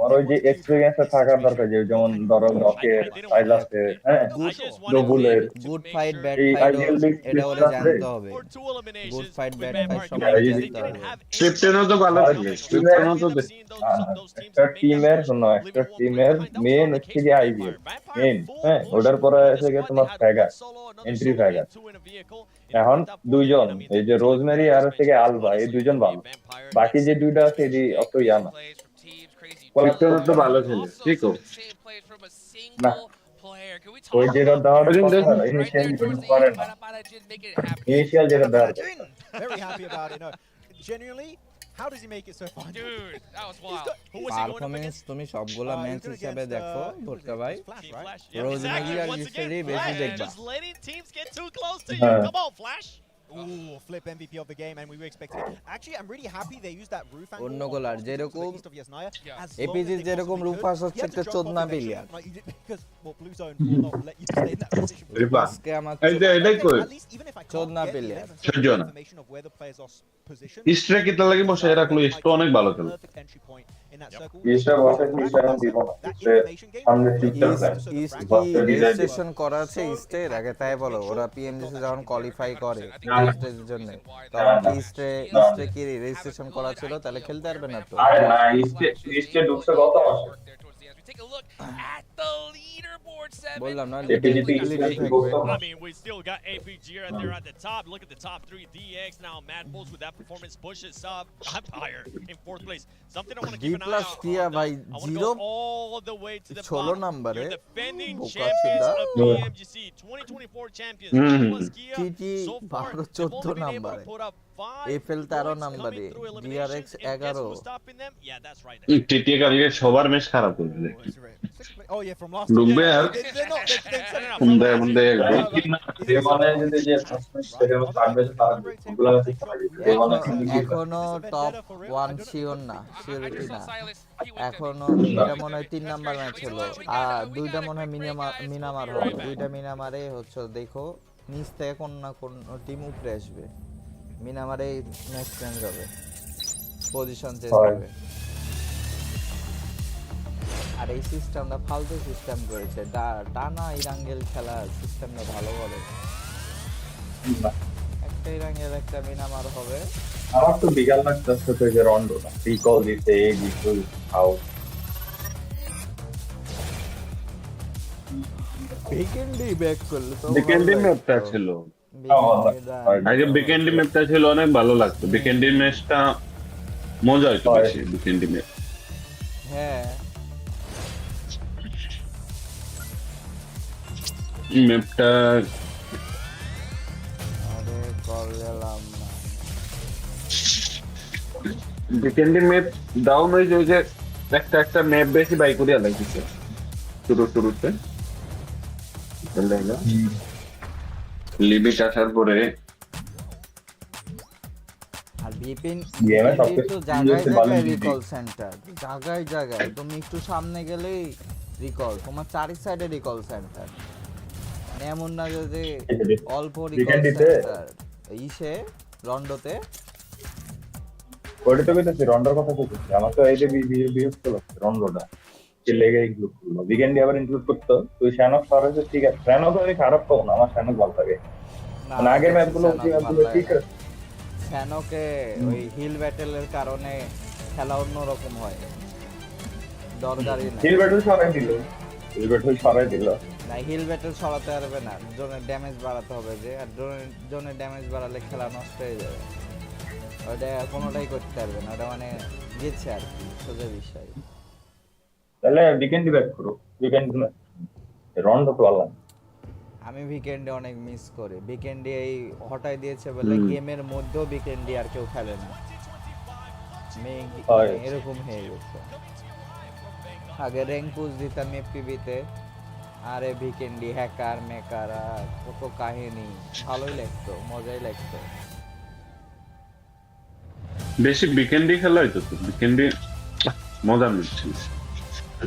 আর ওই যে এক্সপেরিয়েন্স থাকার দরকার যে যেমন ধরো রকের সাইলাসে হ্যাঁ ডবলের গুড ফাইট ব্যাড ফাইট এটা ওরা জানতে হবে গুড ফাইট ব্যাড ফাইট সব জানতে হবে স্ক্রিপ্টেনও তো ভালো থাকে স্ক্রিপ্টেনও তো একটা টিমের মেন হচ্ছে গিয়া আইবিএল মেন হ্যাঁ ওটার পরে এসে গিয়ে তোমার ফ্যাগার এন্ট্রি ফ্যাগার এখন দুইজন এই যে রোজমেরি আর হচ্ছে গিয়ে আলভা এই দুইজন ভালো বাকি যে দুইটা আছে এটি অত ইয়া না কয়েকটা তো ভালো ছিল ঠিক না ওই যেটা দেওয়ার ইনিশিয়াল যেটা দেওয়ার Very happy about it. No, genuinely, How does he make it so far? Dude, that was wild. Who was he going up performance against? তুমি সবগুলা He ম্যাচ was going হিসাবে against, দেখো who was ভোটকা it? ভাই Flash, Team right? Flash. Yeah, rosemary exactly. আর Once ইসেরি again, বেশি Flash দেখবা just letting teams get too close to you. Come on, Flash. Ooh, flip MVP of the game, and we were expecting it. Actually, I'm really happy they used that roof angle অন্য on গোলার to the যেরকম east of Yasnaya. As long APG as they যেরকম possibly Rupa's could. হচ্ছে He had to একটা jump off 14 the billion connection, like you did, because Blue Zone will not let you stay in that position. Ripa আজকে আমার এই যে এটাই কই At least even if I can't 14 get the billion 11 সহ্য না information of where the players are positioned, ইস্ট্রে কিতা লাগি বসে রাখলো ইস্ট অনেক ভালো খেলে perfect entry point in that circle. ইস্টে বসে ইস্টে এখন দিব না ইস্টে সামনে ফিউচার প্ল্যান ইস্ট কি রেজিস্ট্রেশন করা আছে ইস্টের আগে তাই বলো ওরা পিএমজিসি যখন কোয়ালিফাই করে স্টেজের জন্য তখন কি ইস্টে কি রেজিস্ট্রেশন করা ছিল তাহলে খেলতে পারবে না তো আরে না ইস্টে ইস্টে ঢুকছে কত মাসে Take a look at the leaderboard, Seven. বললাম না APG I mean, we still got APG right there at the top. Look at the top three. DX now, MadBulls with that performance pushes up. Empire in fourth place. Something I want to keep an eye out কিয়া on. ভাই I want to zero go all the way to the 16 bottom. নম্বরে You're defending বোকা champions চোদা of PMGC, 2024 champions. Plus Kia, TT so far, 12 they've only 14 been able নম্বরে to put up 5 FL 13 points নম্বরে coming through DRX eliminations. And guess 11 who's stopping them? Yeah, that's right. TT কালকে সবার match খারাপ করে দিলে Oh yeah, from last ঢুকবে আর they're not. They're মুন্দে মুন্দে দেওয়ানে যদি যে সেখানে থাকবে তার গুলা আছে দেওয়ানে এখনো টপ 1 শিওর না সিওরিটি না এখনো এটা মনে হয় 3 নাম্বার ম্যাচ হলো আর দুইটা মনে হয় মিনামার হবে দুইটা মিনামারে হচ্ছে দেখো নিচ থেকে কোন না কোন টিম উপরে আসবে মিনামারে ম্যাচ চেঞ্জ হবে পজিশন চেঞ্জ হবে আর এই সিস্টেমটা ফালতু সিস্টেম করেছে টানা ইরাঙ্গেল খেলা সিস্টেমটা ভালো বলে একটা ইরাঙ্গেল একটা মিনামার হবে আমার তো বিকাল লাগতেছে তো যে রন্ডো না রিকল দিতে এই বিকুল হাউ বিকেন্ডি ব্যাক করলে তো বিকেন্ডি ম্যাপটা ছিল আগে বিকেন্ডি ম্যাপটা ছিল অনেক ভালো লাগতো বিকেন্ডি ম্যাচটা মজা হইতো বেশি বিকেন্ডি ম্যাচ হ্যাঁ ম্যাপটা আরে কল গেলাম না বিকেন্ডি ম্যাপ ডাউন হয়ে যায় যে একটা ম্যাপ বেশি বাই করে লাগছে শুরুতে লিমিট আসার পরে আর ভিপিএন গেমে তো জায়গায় জায়গায় রিকল সেন্টার জায়গায় তুমি একটু সামনে গেলেই রিকল তোমার চারি সাইডে রিকল সেন্টার মানে এমন না যে অল্প রিকল সেন্টার ইসে রন্ডোতে ওটা তো কইতেছি রন্ডোর কথা কইতেছি আমার তো এই যে বিহেভ করলো রন্ডোটা কে লেগে ইনক্লুড করলো উইকেন্ডে আবার ইনক্লুড করতো তুই শ্যানক সরাসরি ঠিক আছে শ্যানক আমি খারাপ পাবো না আমার শ্যানক ভালো লাগে না আগের ম্যাচগুলো ঠিক আছে শ্যানকে ওই হিল ব্যাটেলের কারণে খেলা অন্যরকম হয় দরকারই না হিল ব্যাটেল সরাই দিল না হিল ব্যাটেল সরাতে পারবে না জোনের ড্যামেজ বাড়াতে হবে যে আর জোনের ড্যামেজ বাড়ালে খেলা নষ্ট হয়ে যাবে ওটা কোনোটাই করতে পারবে না ওটা মানে গেছে আর কি সোজা বিষয় তাহলে উইকেন্ডে ব্যাক করো উইকেন্ড রন্ডো তো আলাদা আমি উইকেন্ডে অনেক মিস করি উইকেন্ডে এই হটাই দিয়েছে বলে গেমের মধ্যেও উইকেন্ডে আর কেউ খেলে না এরকম হয়ে গেছে আগে র্যাঙ্ক পুশ দিতাম এফপিবিতে আরে উইকেন্ডে হ্যাকার মেকার কত কাহিনী ভালোই লাগতো মজাই লাগতো বেশি উইকেন্ডে খেলা হইতো তো উইকেন্ডে মজা মিলছিল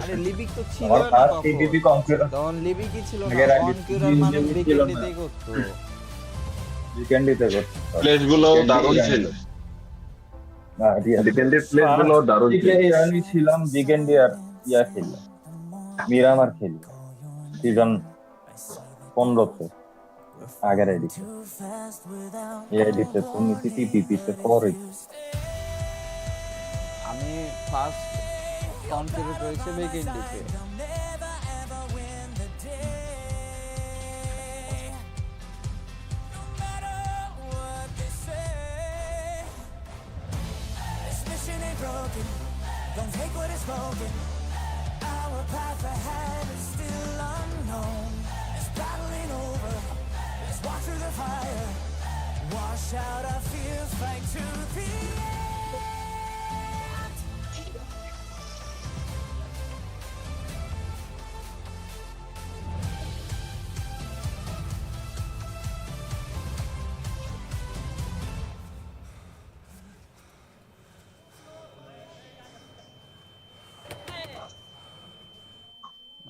আরে লিবিক তো ছিল না তখন টিটিপি কম্পিউটার তখন লিবিকই ছিল না কম্পিউটার মানে উইকেন্ডেতেই করতো উইকেন্ডেতে করতো প্লেসগুলো দারুণ ছিল না উইকেন্ডে প্লেসগুলো দারুণ ছিল আমি ছিলাম উইকেন্ডে আর ইয়া ছিল মিরামার খেলি সিজন 15 তে আগের এডিশন এই এডিশন তুমি টিটিপিতে পরে আমি ফার্স্ট কনফিগার করেছি উইকেন্ডেতে Don't take what is spoken. Our path ahead is still unknown. This battle ain't over. Let's walk through the fire. Wash out our fears, fight to the end.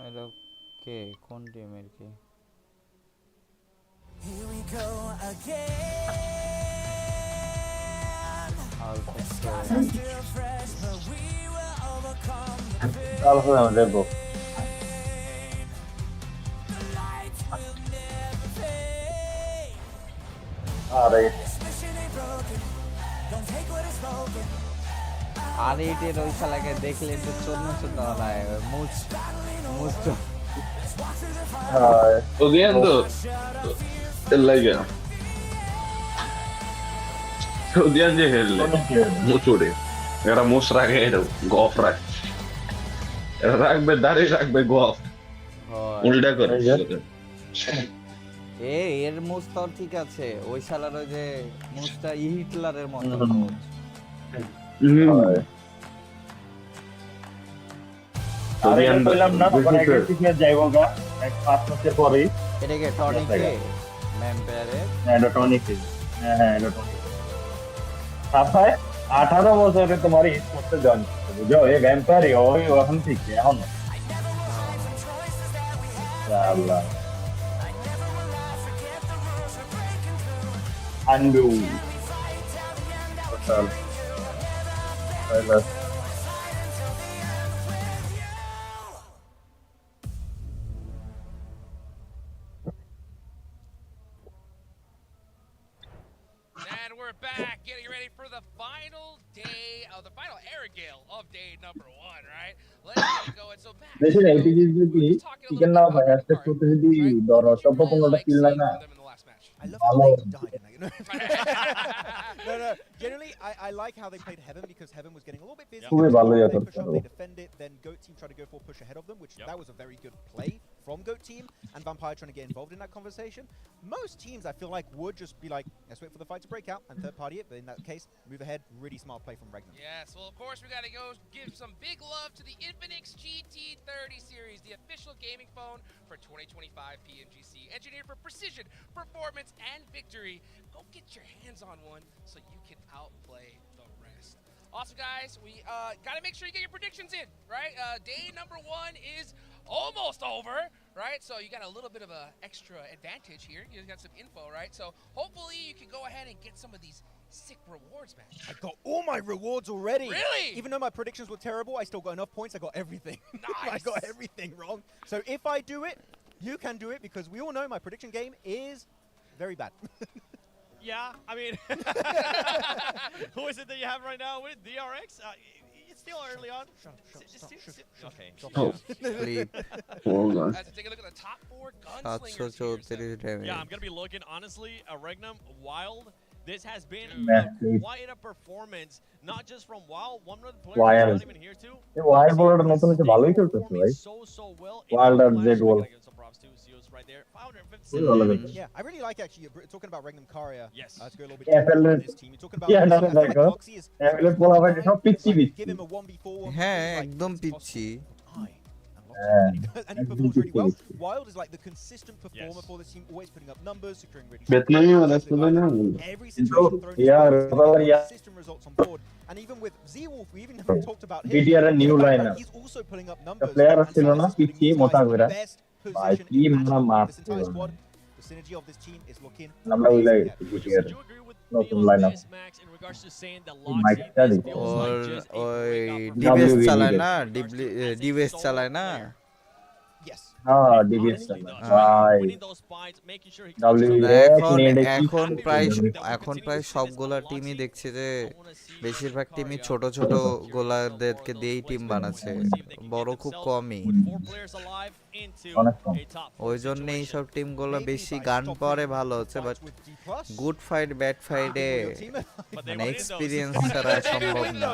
এটা কে কোন টিমের কে Here we go again. Alpha The scars are still fresh, but we will overcome the pain. Alpha7 দেখবো The light will never fade. আরে This mission ain't broken. Don't take what is spoken. আর এইটের ওই শালাকে দেখলে একটু চোদনা চোদনা লাগে মুছ Odiando লাগে odiando হেললে মুচুরে এরা মুছ রাখে গফ রাখ এরা রাখবে দাড়ি রাখবে গফ উল্টা করে এর মুছ তো ঠিক আছে ওই শালার ওই যে মুছটা হিটলারের মতো আরে বললাম না তখন আগে থেকে যাইবো এক 5 মাসের পরে এটা কি টনিকে ম্যাম্পায়ারে এটা টনিকে হ্যাঁ এটা টনিকে সাফাই 18 বছরে তোমার স্পোর্টসে জয়েন করতে বুঝো এই ভ্যাম্পায়ারই ওই ওখান থেকে এখন আল্লাহ undo total And we're back, getting ready for the final day of the final Airgale of day number 1, right? Let's get going. So back. দেশের APG যদি চিকেন নাও ভাই আজকে করতে যদি ধরো সব 15টা কিল লাগে না I love how they died in that, you know? No. Generally, I like how they played Heaven because Heaven was getting a little bit busy. খুবই ভালো They ইয়াতো push up, they defend it, then Goat Team try to go for a push ahead of them, which that was a very good play from Goat Team, and Vampire trying to get involved in that conversation. Most teams, I feel like, would just be like, let's wait for the fight to break out and third party it, but in that case, move ahead. Really smart play from Regnum. Yes, well, of course, we got to go give some big love to the Infinix GT30 series, the official gaming phone for 2025 PMGC. Engineered for precision, performance, and victory. Go get your hands on one so you can outplay the rest. Also, guys, we got to make sure you get your predictions in, right? Day number 1 is almost over, right? So you got a little bit of an extra advantage here. You got some info, right? So hopefully you can go ahead and get some of these sick rewards, man. I got all my rewards already. Really? Even though my predictions were terrible, I still got enough points. I got everything. Nice. I got everything wrong. So if I do it, you can do it because we all know my prediction game is very bad. Yeah, I mean, who is it that you have right now with DRX? It's still early on. Okay. Hold on. As we take a look at the top 4 gunslingers here, so- Yeah, I'm gonna be looking honestly. Regnum Wild. This has been quite a performance, not just from Wild. One of the players Wild. not even here too. এই wild বলারটা নতুন হচ্ছে ভালোই খেলতেছে ভাই So well. Wild আর Zedwolf Props to Zeus right there. 550. Yeah, I really like actually talking about Regnum Carya. Yes. To go a little bit FL deeper on this team. You're talking about Yeah, no, I feel like no. Foxy is FL বলা হয় সব পিচ্ছি পিচ্ছি give him a 1v4 হ্যাঁ একদম পিচ্ছি and he performs really well. Wild is like the consistent performer for this team, always putting up numbers, securing really Vietnam that's the winner. every situation thrown consistent results on board. And even with Z-Wolf, we even haven't talked about him. BTR a new lineup. He's also putting up numbers. player and ছিল না Silas is putting পিচ্ছি these মোটা guys in করে the best ভাই position কি imaginable মারা for this entire squad. The synergy of this team is looking আমরা ওই লাগে BTR নতুন লাইনআপ মাইকটা দিই ওর ওই ডিবেস চালায় না ডিবেস চালায় না হ্যাঁ ডিবিএস ভাই এখন প্রায় সবগুলা টিমই দেখছে যে বেশিরভাগ টিমই ছোট ছোট গোলারদেরকে দিয়েই টিম বানাচ্ছে বড় খুব কমই ওই জন্য এইসব টিমগুলো বেশি গান পরে ভালো হচ্ছে বাট গুড ফাইট ব্যাড ফাইটে মানে এক্সপিরিয়েন্স ছাড়া সম্ভব না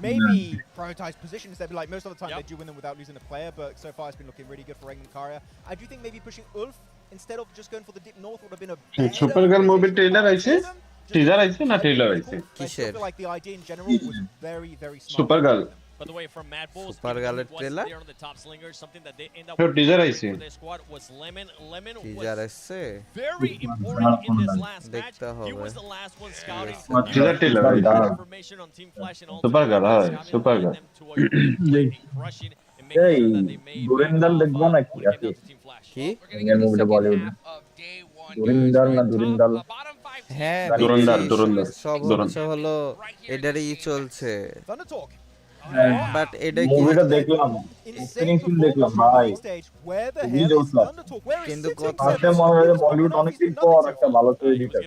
maybe prioritize positions. They'd be like, most of the time they do win them without losing a player, but so far it's been looking really good for Regnum Carya. I do think maybe pushing Ulf instead of just going for the dip north would have been a Super Girl movie trailer আইছে teaser আইছে না trailer আইছে কিসের? I feel like the idea in general was very very smart. Super Girl By the way, from MadBulls, Super Girl trailer there on the top slingers, something that they end up So teaser আইছে for their squad was Lemon. Lemon teaser was আসছে very important in this last match. দেখতে He হবে was the last one scouting. teaser trailer Information on Team Flash and all. Super Girl Super Girl crushing এই দুরিন্দার দেখবো নাকি আজকে কি Indian মুভিটা বলিউডে দুরিন্দার না দুরিন্দাল হ্যাঁ দুরন্দার দেখছি দুরন্দার সব হচ্ছে হলো এটারই চলছে বাট এটা কি মুভিটা দেখলাম ওপেনিং সিন দেখলাম ভাই খুবই জোরদার কিন্তু ফার্স্টে মনে হয় বলিউড অনেকদিন পর একটা ভালো ছবি দিতে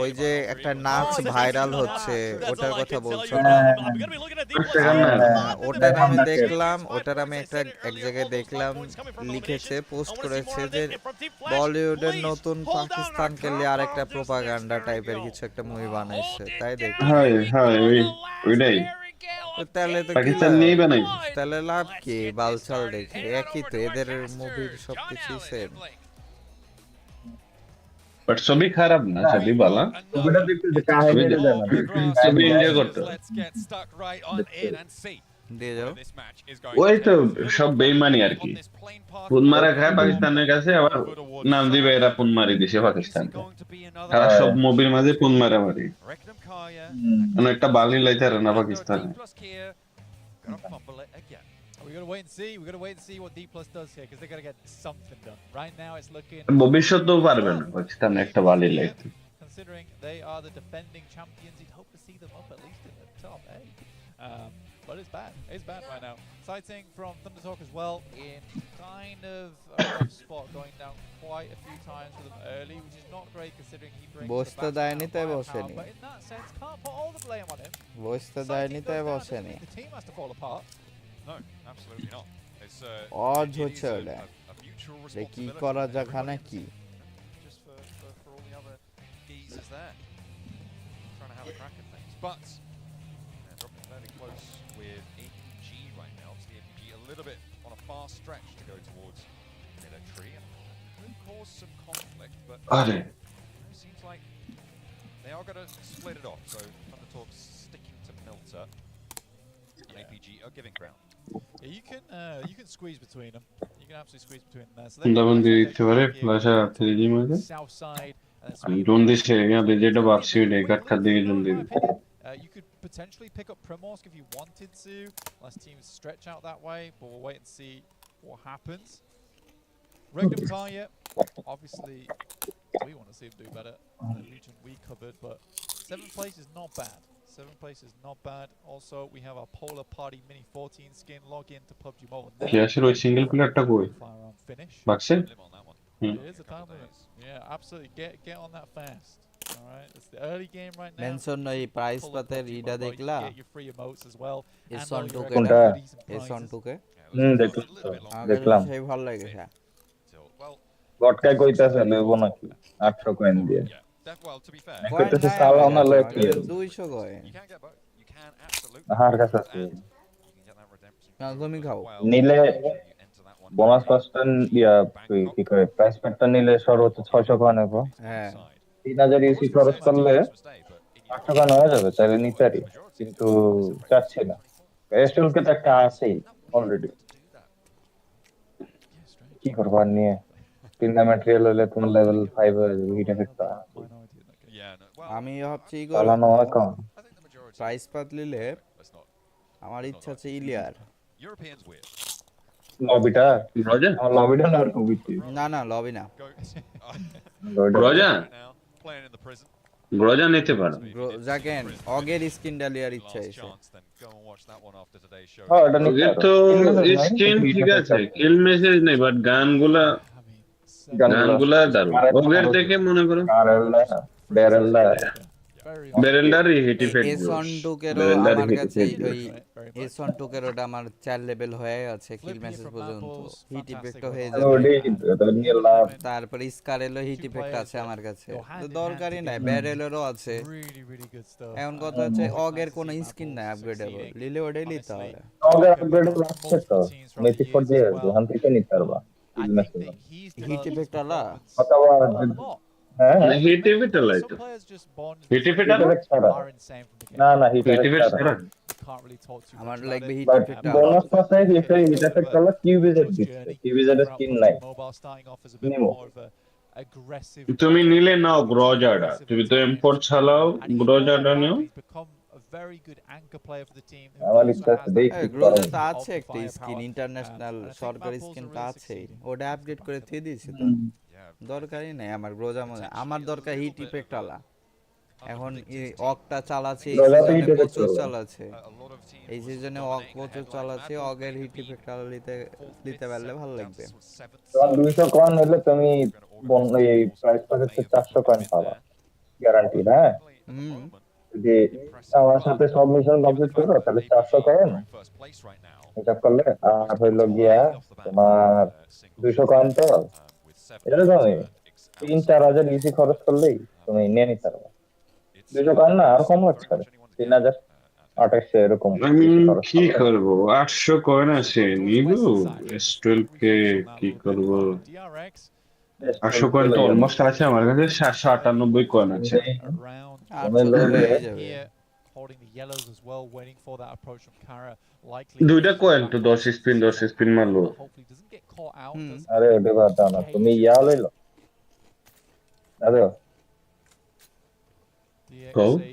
ওই যে একটা নাচ ভাইরাল হচ্ছে ওটার কথা বলছো ওটার আমি দেখলাম ওটার আমি একটা এক জায়গায় দেখলাম লিখেছে পোস্ট করেছে যে বলিউডের নতুন পাকিস্তানকে নিয়ে আর একটা প্রোপাগান্ডা টাইপের কিছু একটা মুভি বানাইছে তাই দেখি হ্যাঁ হ্যাঁ ওইটাই তাহলে তো পাকিস্তান নিয়েই বানাই তাহলে লাভ কি বালছাল দেখে একই তো এদের মুভির সবকিছু সেম বাট ছবি খারাপ না ছবি ভালো ছবিটা দেখতে কাহিনীটা জানা ছবি এনজয় করতে দিয়ে যাও ওই তো সব বেইমানি আর কি পুন মারা খায় পাকিস্তানের কাছে আবার নাম দিবে এরা পুন মারি দিছে পাকিস্তানকে তারা সব মুভির মাঝে পুন মারা মারি একটা বালি লাইতে না পাকিস্তানে We gotta wait and see. We gotta wait and see what D Plus does here because they gotta get something done. Right now, it's looking. ভবিষ্যতেও পারবে না পাকিস্তান একটা বালি লাইতে Considering they are the defending champions, you'd hope to see them up at least in the top 8. But it's bad. It's bad right now. Sighting from Thunder Talk as well in kind of a rough spot, going down quite a few times for them early, which is not great considering he brings the বসতে back দেয়নি down তাই firepower. বসেনি But in that sense, can't put all the blame on him. বসতে দেয়নি তাই Sighting goes down, বসেনি doesn't mean the team has to fall apart. No, absolutely not. It's Aja it is হচ্ছে ওটা a mutual যে কি responsibility. করা যাক নাকি Just for all the other geezers there, trying to have a crack at things. But dropping fairly close with APG right now. Obviously, APG a little bit on a far stretch to go towards military, and could cause some conflict. But it seems like they are going to split it off. So Thunder Talk's sticking to Milter, and APG are giving ground. Yeah, you can squeeze between them. You can absolutely squeeze between them there. So দাবন দিয়ে দিতে পারে plus three G মাঝে south side. আমি ডোন দিছে ইয়াতে যেটা ভাবছি ওইটাই কাটখার দিকে ডোন দিবে You could potentially pick up Primorsk if you wanted to. Unless teams stretch out that way, but we'll wait and see what happens. Regnum Carya, obviously, we want to see him do better. The region we covered, but 7th place is not bad. 7th place is not bad. Also, we have our Polar Party Mini 14 skin. Log in to PUBG Mobile now. কি আসলে ওই single প্লেয়ারটা কই Firearm finish. বাক্সে It is a time limit. Yeah, absolutely. Get on that fast. All right, it's the early game right now. Mention এই price পাতের Ida দেখলা Get your free emotes as well. S on 2 কে কোনটা? S on 2 কে দেখলাম সেই ভালো লাগেছে গটকা কইতাছে লইব নাকি 800 কয়েন দিয়ে Well, to be fair, কইতাছে সালাম না লয় কি 200 coin you can get both. You can absolutely. আমার কাছে আছে You can get that redemption. না তুমি খাও নিলে বোনাস কস্টন ইয়া কি কয় প্রাইস প্যাকটা নিলে সর্বোচ্চ 600 কয়েন হবে হ্যাঁ 3000 ইউসি খরচ করলে 800 কয়েন হয়ে যাবে তাহলে নিতে পারি কিন্তু চাচ্ছি না এস্টলকে তো একটা আছেই অলরেডি কি করবার নিয়ে টুর্নামেন্ট রিয়েল হলে তোমার লেভেল 5 হয়ে যাবে হিট এফেক্ট আমি ভাবছি চালানো হয় কম প্রাইস পাত নিলে আমার ইচ্ছা আছে ইলিয়ার লবিটা রোজা আমার লবিটা না আর কবিতে না না লবি না রোজা গ্রোজা নিতে পারো জাকেন অগের স্কিন ডালিয়ার ইচ্ছা আছে হ্যাঁ এটা নিতে তো স্কিন ঠিক আছে কিল মেসেজ নেই বাট গানগুলা দারুণ ওগের থেকে মনে করো বেরেলডার হিট ইফেক্ট এসন 2 কেরো আমার কাছে ওই এসন 2 কেরোটা আমার 4 লেভেল হয়ে আছে কিল মেসেজ পর্যন্ত হিট ইফেক্ট হয়ে যাবে তারপর স্কারেলও হিট ইফেক্ট আছে আমার কাছে তো দরকারই নাই ব্যারেলেরও আছে এখন কথা হচ্ছে অগের কোনো স্কিন নাই আপগ্রেডেবল লিলে ওটাই নিতে হবে অগের আপগ্রেডেবল আছে তো মেসেজ পর দিয়ে ওখান থেকে নিতে পারবা হিট ইফেক্ট আলা অথবা হ্যাঁ হিট ইফেক্ট আলাই তো হিট ইফেক্ট না না হিট ইফেক্ট আমার লাগবে হিট ইফেক্ট বোনাস পাসে হিট ইফেক্ট হলো কিউবিজেড দিচ্ছে কিউবিজেড স্কিন নাই নিমো তুমি নিলে নাও গ্রোজাটা তুমি তো M4 চালাও গ্রোজাটা নিও very good anchor player for the team who আমার also ইচ্ছা has আছে that দেখি এই কি ability করা গ্রোজে যায়। তো of আছে the একটা skin firepower. International And I think সরকারি MadBulls স্কিন are তো really আছেই succeeding ওটা in আপডেট the করে back of থুয়ে it. দিয়েছি তো দরকারই নেই আমার গ্রোজা মনে আমার দরকার হিট ইফেক্ট আলা এখন অকটা চালাচ্ছে এই গ্রোজা তো সিজনে হিট ইফেক্ট প্রচুর করবে। চালাচ্ছে এই সিজনে অক প্রচুর চালাচ্ছে অগের হিট ইফেক্ট আলা দিতে পারলে ভালো লাগবে তোমার 200 কয়েন হলে তুমি এই প্রাইস প্যাকেজে 400 কয়েন পাবা গ্যারান্টি হ্যাঁ হুম যদি আমার সাথে সব মিশন কমপ্লিট করো তাহলে 400 কয়েন হিসাব করলে আর হইলো গিয়া তোমার 200 কয়েন তো এরকমই 3-4 হাজার ইজি খরচ করলেই তুমি নিয়ে নিতে পারবে 200 কয়েন না আর কম হচ্ছে 3028 এরকম আমি বেশি খরচ কি করবে। করব 800 কয়েন আছে নিব S12 কে কি করব DRX 800 কয়েন তো অলমোস্ট আছে আমার কাছে 798 কয়েন আছে around 800 তো হয়ে যাবে here, holding the yellows as well, waiting for that approach from Carya. Likely দুইটা কয়েন তো 10 স্পিন মারলো hopefully doesn't get caught out. আরে ওটা কথা না তুমি ইয়া লইলো আরে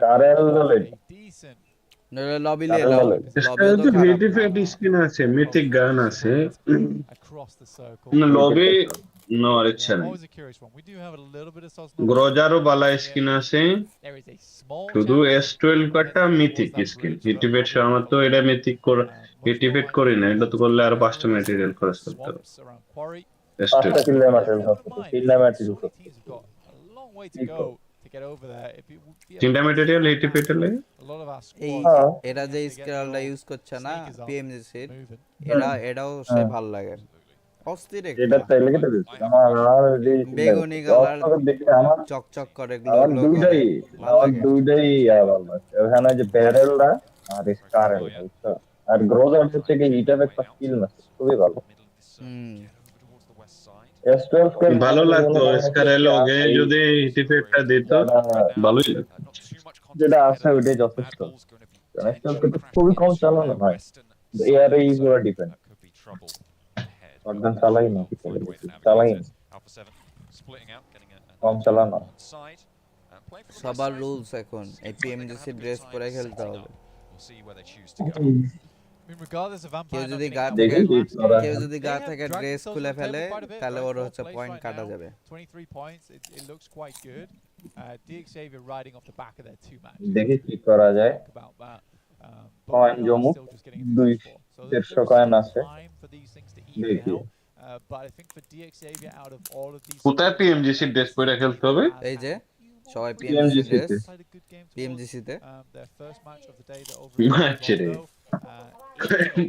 কারেল লইলো Decent নলে লবি লে লাও লবি তো তো খারাপ হিট ইফেক্ট স্কিন আছে মিথিক গান আছে across the circle. না লবি নো আর ইচ্ছা নাই Always a curious one. We do have a little bit of sauce. গ্রোজারও Bala skin আছে There is a small শুধু S12 কাটা মিথিক স্কিন হিট ইফেক্ট আমার তো এটা মিথিক করে হিট ইফেক্ট করি না এটা তো করলে আর 5টা ম্যাটেরিয়াল খরচ করতে হবে swamps around Quarry. S12 5টা কিলো ম্যাটেরিয়াল খরচ 3টা material Surely teams have got a long way to go to get over there. If it would be 3টা ম্যাটেরিয়াল হিট ইফেক্ট লাগে a lot of our এই squads এরা যে স্কেলটা use করছে না sneakers up, PMGC moving. এটাও সে ভালো লাগে অস্থির এটা একটা তাইলে কি আমার যে বেগুনি কালার দেখে আমার চকচক করে গ্লো আমার গ্লো দুইটাই করে ভালো আমার লাগে দুইটাই ভালো লাগছে ওখানে যে ব্যারেলটা আর স্কারেল বুঝছো আর গ্রোজার হচ্ছে কি হিটার একটা স্কিল না খুবই ভালো হুম S12 কে ভালো লাগতো স্কারেল ওগে যদি হিট ইফেক্টটা দিত ভালোই লাগতো যেটা আছে ওইটাই যথেষ্ট S12 কে তো খুবই কম চালানো হয় এয়ারে ইউজার ডিপেন্ড একদম চালাই না কি করে চালাই না কম চালানো সবার রুলস এখন এই পিএমজিসি ড্রেস পরে খেলতে হবে I mean, regardless of কেউ Vampire যদি not গা getting থেকে outmatched, কেউ যদি গা they have থেকে dragged ড্রেস themselves খুলে on the ফেলে table quite a bit. তাহলে ওর First হচ্ছে place পয়েন্ট right কাটা now, যাবে 23 points. It looks quite good. DX Xavier riding off the back of their two matches. দেখি কি করা যায় Talk about that. Coin Regardless, জমুক still just getting into the top four. So there- 150 there's coin still আছে time for these things to even দেখি out. But I think for DX Xavier, out of all of these, কোথায় PMGC dress পরে খেলতে হবে এই যে সবাই PMGC PMGC dress তে। played a good game towards, PMGC তে their first match of the day. They're over in আচ্ছা রে Toronto.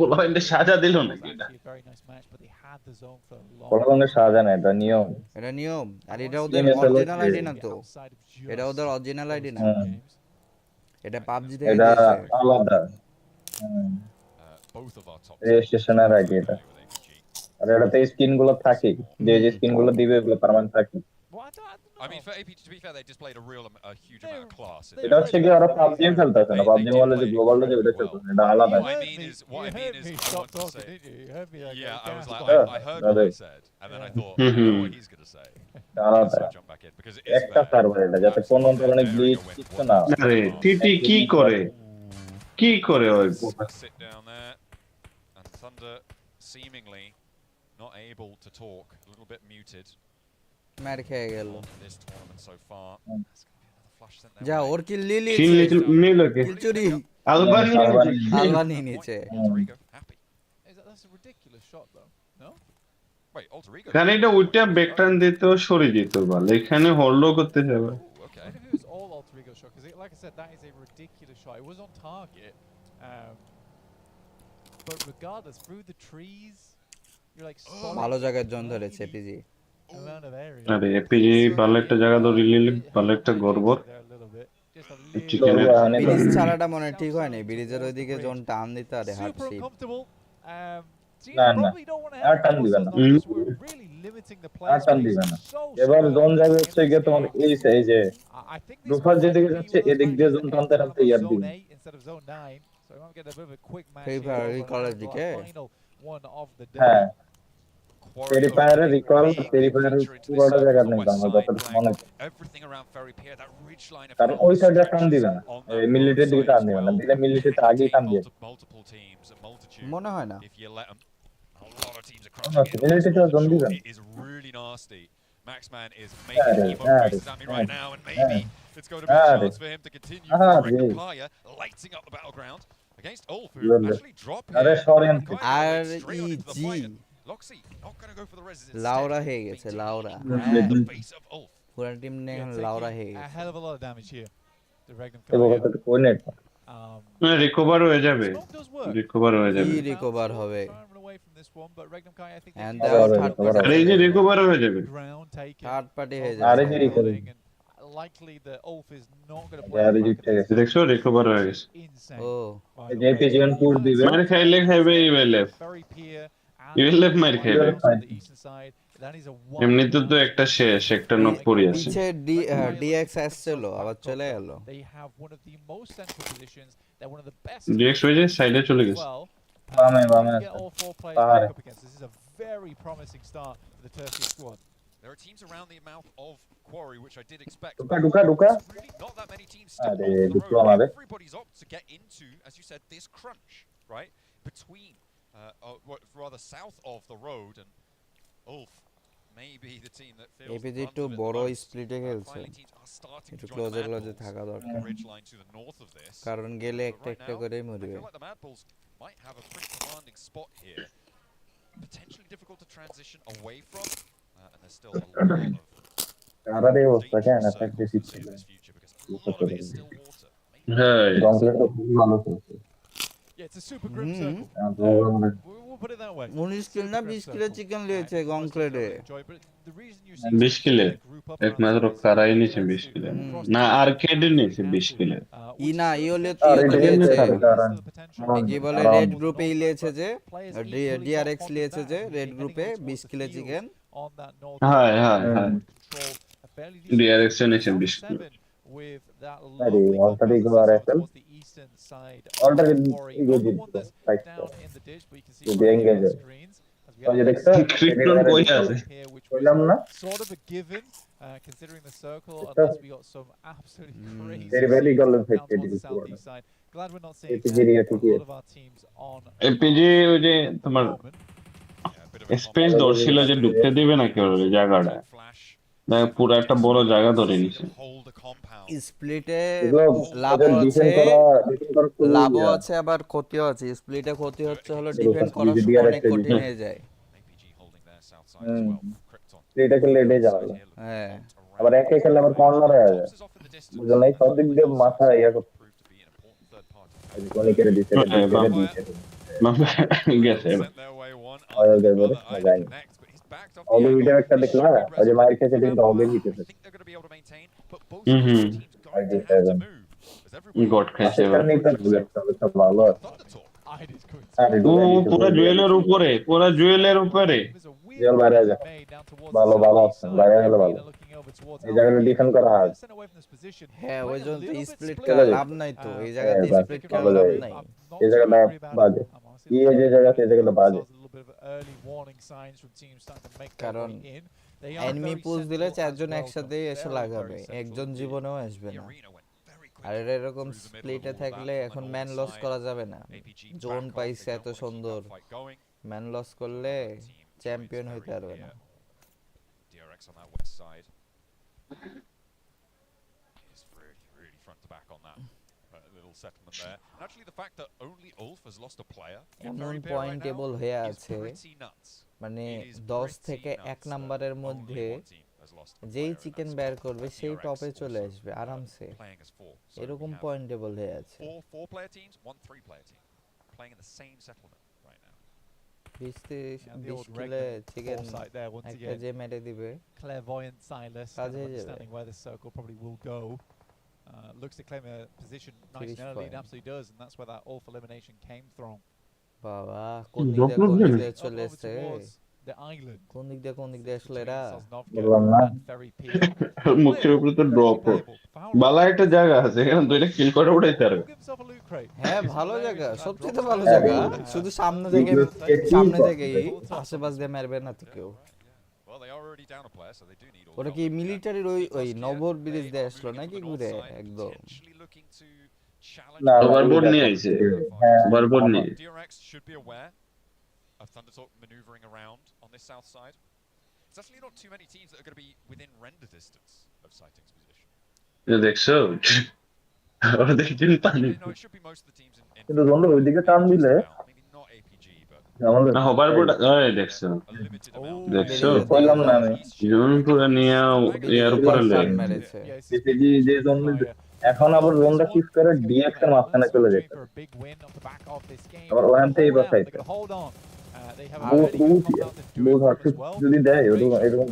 বলা হয় সাজা দিল নাকি এটা Actually a very nice match, but they had the zone for a long কোনো ধরনের সাজা না এটা নিয়ম এটা নিয়ম আর এটা ওদের Game SLO অরিজিনাল তে। আইডি না তো outside of just এটা ওদের অরিজিনাল আইডি না হুম, এটা পাবজি থেকে এটা দিয়েছে আলাদা both of our top রেজিস্ট্রেশনের আইডি এটা আর এটাতে স্কিন গুলো থাকে যে যে স্কিন গুলো দিবে ওগুলো পার্মানেন্ট থাকে I mean, for APG, to be fair, they displayed a huge amount of class. এটা হচ্ছে কি ওরা পাবজি খেলতেছে না পাবজি বলে যে গ্লোবাল যে ওটা খেলতেছে এটা আলাদা What I mean is, you I heard me want stop to talking, say, didn't you? You heard me like yeah, I was like, Yeah, I heard that what I is. said, and then I thought, I know what he's gonna say. আলাদা So I jumped back in because it is একটা fair. Server এটা যাতে কোনো ধরনের glitch কিছু না হয়। আরে টিটি কি করে ওই Sit down there, and Thunder seemingly not able to talk, a little bit muted মার খেয়ে গেল on this tournament so far. That's gonna be another flush sent their যা way. ওর কিল লিলি কিল নিল কে কিল চুরি আলবানি আলবানি নিচে Alter Ego, happy. That's a ridiculous shot, though. No? Wait, Alter Ego. কারণ এটা ওইটা ব্যাকটার্ন দিত সরে যেত ভালো এখানে হোল্ডও করতে যাবে Ooh, okay. I wonder if it was all Alter Ego shot, because like I said, that is a ridiculous shot. It was on target. But regardless, through the trees, you're like solid ভালো জায়গার জন ধরেছে PG amount of area. আরে APG ভালো একটা জায়গা ধরে নিলে ভালো একটা গর্ব There a little bit. Just a little চিকেনের ব্রিজ ছাড়াটা মনে হয় ঠিক হয় না ব্রিজের ওইদিকে জন টান দিতে আরে হার্ড super সিট uncomfortable. Teams Nah, nah. probably don't want to আর have টান more দিবে না। because we're really limiting the play আর টান space দিবে না so এবার strong জোন যাবে in হচ্ছে this গিয়ে তোমার game. এই যে I think this রুফার might যেদিকে be যাচ্ছে one of those এদিক দিয়ে matches জোন that টানতে ends টানতে up ইয়ার zone দিবে 8 instead of zone 9. So we might get a bit of a quick match Free here Fire over recall now এর for দিকে our final one of the day. হ্যাঁ Quarry Peripheral opening recall, big peripheral feature into this পুরোটা circle জায়গা for নেই তো West আমার Side, যতটুকু playing মনে হয়। everything around Ferry Pier. That ridge line of কারণ help ওই সাইডে টান stretches দিবে না, on that road মিলিটারির দিকে side টান as দিবে না, well. দিলে Can মিলিটারিতে আগেই টান contain দিয়ে multiple teams, a multitude মনে হয় না if you let them. A lot of teams are crunching in on this মিলিটারিতে জন northern দিবে shore. না। It is really nasty. Maxman is making emote faces at me right now, and maybe it's going to be a chance for him to continue for Regnum Carya, lighting up the battleground against Ulf, who actually drop আরে here. সরেন Carya gonna আর wade straight on into the fight, and easy Loxy not going to go for the res instead. লাউরা হয়ে গেছে লাউরা The face of Ulf. পুরো team নিয়ে এখন লাউরা হয়ে A গেছে hell of a lot of damage here. The Regnum এবং Carya. ওটা কোঅর্ডিনেট রিকভার হয়ে যাবে, রিকভার হয়ে কি যাবে। রিকভার হবে এন্ড হবে, দাও হবে, থার্ড recover পার্টি হবে। আর এই যে রিকভার হয়ে যাবে। থার্ড পার্টি হয়ে আরে যাবে যে recover Likely that Ulf is not going to যারে play জিততে গেছে দেখছো রিকভার হয়ে গেছে। insane. ও By the যে way. পিজিয়ন পুর দিবে মার খাইলে খাইবে ইউএলএফ, Very Pier and ইউএলএফ মার খাইবে। on the eastern side. That is a এমনিতে তো একটা শেষ, একটা নক পড়ে আছে। পিছে ডিএক্স আসছিল আবার চলে গেল They have one of the most central positions. They're one of the best. DX হয়ে যায় সাইডে চলে গেছে। বামে বামে Get all four players পাহাড়ে back up against. This is a very promising start for the Turkish squad. There are teams around the mouth of Quarry, which I did expect. ঢুকা ঢুকা ঢুকা There's really not that many teams still আরে on the ঢুকলো road. আমাদের Everybody's opted to get into, as you said, this crunch, right? Between, rather south of the road, and Ulf may be the team that feels the APG brunt একটু of it the বড় most. স্প্লিটে খেলছে Finally, teams are starting একটু to join ক্লোজে the ক্লোজে MadBulls থাকা on দরকার the ridge line to the north of this. কারণ গেলে But একটা right একটা now, করেই I মরবে feel like the MadBulls might have a pretty commanding spot here. Potentially difficult to transition away from, and there's still a lot of কারারে অবস্থা কেন dangerous attack circles দিতে to see in ছিল this future because a lot of it is still water. হ্যাঁ গঙ্গলে তো খুব ভালো চলছে Yeah, it's a super grim circle. We'll put it that way. 19 কিল না 20 কিলো চিকেন লিয়েছে গংক্লেডে 20 কিলে একমাত্র কারাই নিচে 20 কিলে, না আর্কেডে নিচে 20 কিলে। ই না ইওলে আর ইওতে এটা লিয়েছে কি বলে কারণ রেড গ্রুপে ই লিয়েছে যে ডিআরএক্স লিয়েছে যে রেড গ্রুপে 20 কিলো চিকেন হ্যাঁ হ্যাঁ হ্যাঁ ডিআরএক্স এর নিচে 20 কিলে। With that আরে lovely অলরেডি compound গোয়ার system এসেল towards the eastern side of already Quarry. Ego Not the জিততো one that's fight down in the ditch, but you can see যদি right এঙ্গেজ here on হয় screens. As we ওই যে have দেখছো krypton কই আছে here, which বললাম না was sort of a given, considering the circle, unless we got some absolutely crazy Very, very scenes good down effect towards the this southeast side. Glad we're not seeing APG that. APG A lot of our teams on LPG ওই যে তোমার space ধরছিল যে ঢুকতে দিবে না কেউ ওই জায়গাটা, দেখ পুরো একটা বড় জায়গা ধরে নিছে। স্প্লিটে এগুলো লাভ ওদের আছে ডিফেন্ড করা খুবই লাভও আছে আবার ক্ষতিও আছে স্প্লিটে ক্ষতি হচ্ছে হলো ডিফেন্ড করা যদি অনেক DRX কঠিন হয়ে যায় এটা খেললে এটাই জানালো হ্যাঁ আবার একে খেললে আবার কর্নার হয়ে যায় বুঝলেন নাই সব দিক দিয়ে মাথা ইয়া করতে কোনি করে দিতে গেছে অগের ভিডিও একটা দেখলা ওই যে মাইর খেয়েছে কিন্তু অগের ভিডিও গট খাইছে এবার। ভালো ও পুরো জুয়েলের উপরে, পুরো জুয়েলের উপরে জল বাইরে যা ভালো ভালো বাইরে গেলে ভালো এই জায়গাটা ডিফেন্ড করা হয় হ্যাঁ ওই জন্য তো স্প্লিট করা লাভ নাই তো এই জায়গাতে স্প্লিট করা লাভ নাই এই জায়গাটা বাজে কি এই যে জায়গা সেই জায়গাটা বাজে কারণ এনিমি পুশ দিলে চারজন একসাথে এসে লাগাবে একজন জীবনেও আসবে না আর এটা এরকম স্প্লিটে থাকলে এখন ম্যান লস করা যাবে না জোন পাইছে এত সুন্দর ম্যান লস করলে চ্যাম্পিয়ন হইতে পারবে না DRX on that west side is really front to back on that little settlement there. And actually the fact that only Ulf has lost a player এমন পয়েন্টেবল হয়ে আছে মানে 10 থেকে 1 নম্বরের মধ্যে যেই চিকেন বের করবে সেই টপে চলে আসবে আরামসে এরকম পয়েন্টেবল হয়ে আছে four player teams, one 3-player team playing in the same settlement right now. 20 কিলে চিকেন একটা যে মেরে দিবে clairvoyant Silas understanding where this circle probably will go. Looks to claim a position nice and early, and absolutely does, and that's where that Ulf elimination came from. বাবা কোন দিকে চলে এসেছে the island. কোন দিক দিয়ে আসলে এরা বললাম না মুখের উপরে তো ড্রপ বালা একটা জায়গা আছে এখানে দুইটা কিল করে উঠাইতে পারবে হ্যাঁ ভালো জায়গা সত্যি তো ভালো হ্যাঁ, জায়গা ভালো। শুধু সামনে Eagles থেকেই আশেপাশ দিয়ে মারবে না তো কেউ ওটা কি মিলিটারির ওই নবর ব্রিজ দিয়ে আসলো নাকি ঘুরে একদম না ওভারবোর্ড নিয়ে আইছে হ্যাঁ ওভারবোর্ড নিয়ে DRX should be aware of Thundertalk maneuvering around on this south side. It's actually not too many teams that are going to be within render distance of Sighting's position. দেখছো ওদের দিন পানি No, it should be most of the teams in কিন্তু বন্ধু ওইদিকে টান দিলে maybe not APG, but আমাদের ওভারবোর্ড দেখছো a limited amount. দেখছো কইলাম না আমি জোন পুরো নিয়ে ইয়ার উপরে লই মেরেছে পিপিজি যে জোন এখন আবার জোনটা কিস করে ডিএক্স এর মাঝখানে চলে যেতে আবার ওখান থেকে বাঁচাইতে বহুত হার্ট যদি দেয় এরকম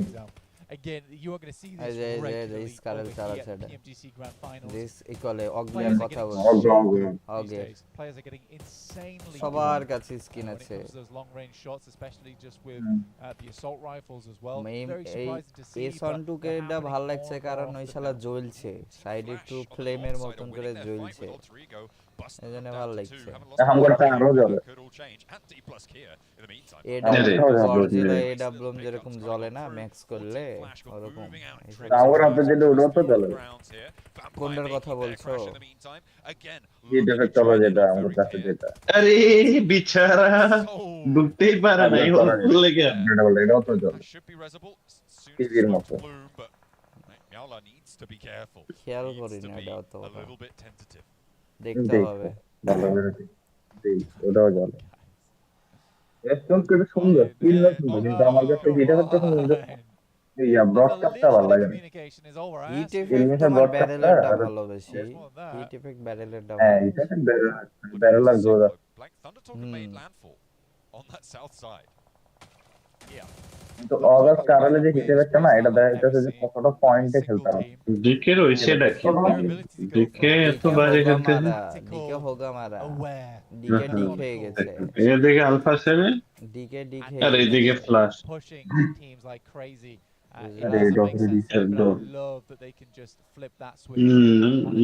Again, you are going to see এই this যে regularly স্কারেল over চালা here at ছেড়ে PMGC Grand Finals. দিস ইকুয়ালে অগলিয়ার Players are কথা getting বলছি so good okay these days. Players are getting insanely সবার good কাছে স্কিন when it আছে comes to those long range shots, especially just with the assault rifles as well. Very এই surprising to see. S12 কে এটা ভালো লাগছে কারণ ওই শালা জ্বলছে সাইডে একটু ফ্লেমের মতন করে জ্বলছে এজন্য ভালো লাগছে এখন করে আরো যাবে গরজিলা এডব্লিউএম যেরকম জ্বলে না ম্যাক্স করলে ওরকম আমার হাতে যেটা ওটা তো চলে কোনটার কথা বলছো এই দেখে চলে যেটা আমার কাছে যেটা আরে বিচারা ঢুকতেই পারে না এই হলে গিয়া এটাও তো চলে টিভির মতো খেয়াল করি না এটাও তো দেখতে হবে ভালো করে ওটাও চলে একদম খুব সুন্দর কিল না সুন্দর কিন্তু আমার কাছে যেটা হচ্ছে সুন্দর ইয়া ব্রডকাস্টটা ভালো লাগে হিট এফেক্ট তোমার ব্যারেলেরটা ভালো বেশি হিট এফেক্ট ব্যারেলেরটা হ্যাঁ এটা ব্যারেল আর গ্রোথ কিন্তু অগাস্ট কারলে যে হিট এফেক্টটা না এটা দেখাইতেছে যে কতটা পয়েন্টে খেলতে হবে ডিকের হইছে ডাকি ডিকে এত বাজে খেলতেছে ডিকে হোগা মারা ডিকে ডিক হয়ে গেছে এদিকে আলফা 7 ডিকে ডিক আর এইদিকে flash pushing teams like crazy. It Are also you makes sense. talking I about love that they can just flip that switch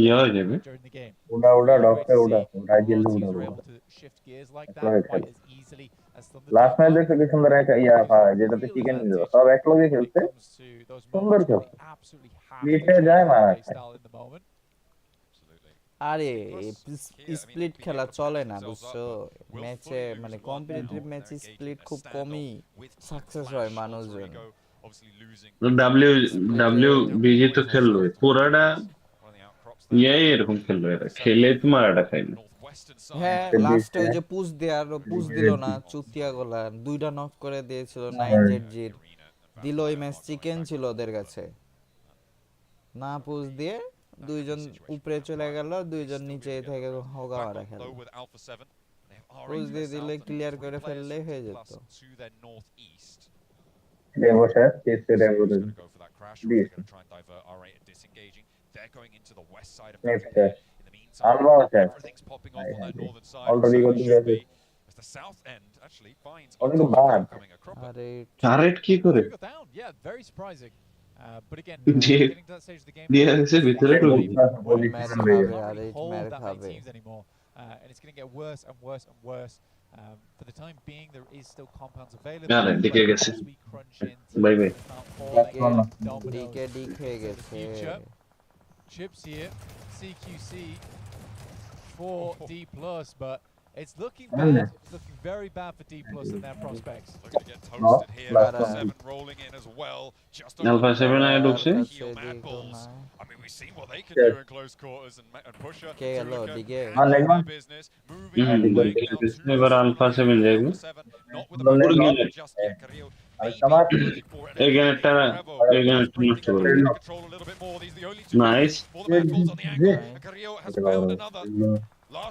ইয়া হয়ে যাবে during the game. ওটা ডক্টর ওটা রাইজেল Teams ওটা are able to shift gears like Right. that quite as easily as last match Thundertalk. দেখতে কি সুন্দর একটা ইয়া যেটাতে চিকেন দিল সব একলগে খেলছে সুন্দর খেল লিটে যায় মারা Style in the moment. আরে স্প্লিট খেলা চলে না বুঝছো ম্যাচে মানে কম্পিটিটিভ ম্যাচে স্প্লিট খুব কমই সাকসেস হয় মানুষজন ডাব্লিউ বিজি তো খেললো পুরাটা ইয়াই এরকম খেললো এরা খেলে তোমার এটা খাইলো হ্যাঁ লাস্টে ওই যে পুশ দিল না চুতিয়া গলা দুইটা নক করে দিয়েছিল 9ZG দিল ওই ম্যাচ চিকেন ছিল ওদের কাছে না পুশ দিয়ে দুইজন উপরে চলে গেল দুইজন নিচে থেকে হোগা মারা খেল পুশ দিয়ে দিলে ক্লিয়ার করে ফেললে হয়ে যেত ডেমোশা টেস্টে ডেমো অলরেডি করতে অনেক বাদ আরে টারেট কি করে Yeah, very surprising. But again, যে getting to that stage of the game, DRX এর ভিতরে ঢুকবে hold that many teams anymore, and it's going to get worse and worse and worse. For the time being, there is still compounds available. আরে দিকে গেছে As we crunch in, bye bye DK ডিক হয়ে গেছে Chips here, CQC for D+, but it's looking bad. It's looking very bad for D+ and their prospects. Looking to get toasted here. Alpha7 rolling in as well. Just Alpha 7 আয় ঢুকছে heel MadBulls. I mean, we've seen what they can do in close quarters, and Pusher কে গেল decay business moving এবার alpha 7 যাইবো not with the ball just yet. Carrillo এখানে একটা নষ্ট করে দিল control a little bit more. These are the only two nice for the MadBulls on the angle. And Carrillo has found another.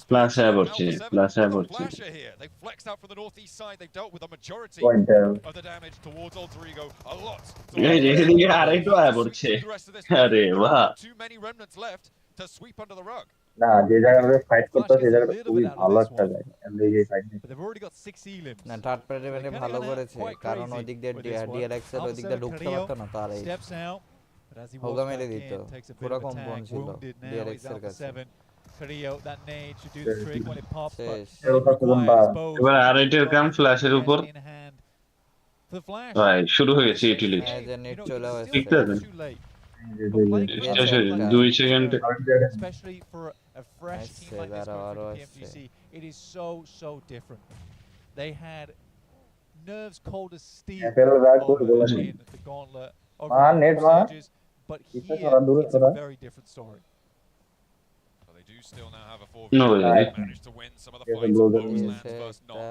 Plus আয় পড়ছে plus আয় পড়ছে Flasher here. They flexed out from the northeast side. They've dealt with a majority of the damage towards Alter Ego. A lot. এই যে এদিকে আরেকটু আয় পড়ছে আরে বাহ Too many remnants left to sweep under the rug. না যে জায়গাটা ফাইট করতে Flash সেই gets a জায়গাটা little খুবই bit out of ভালো this একটা one, জায়গা এমনি যে fight but they've already got 6 elims. না থার্ড So they're প্লেয়ারে kinda ভালো gonna করেছে quite কারণ crazy ওই দিক দিয়ে with this one. ডিআরএক্স এর ওই দিক দিয়ে Alpha7 ঢুকতে Carya পারতো না তার এই steps out, but as he walks Hoga back মেরে দিত in, takes a bit পুরো of a কম্পন tag, ছিল wounded now. He's ডিআরএক্স এর কাছে Alpha7. Carya, that nade should do the trick when it pops, but শেষ it requires both. এবার আর8 এর কাম ফ্ল্যাশের উপর in hand for the Flash. ভাই শুরু হয়ে গেছে ইউটিলিটি হ্যাঁ যে নেট চলে ঠিক আসছে আছে Too late. শেষ হয়ে 2 second Especially for a fresh team like this going through the PMGC, it is so different. They had nerves cold as steel over in the gauntlet over the Surges, but here it's a very different story. So they do still now have a 4v4. They managed to win some of the fights. Bose lands first knock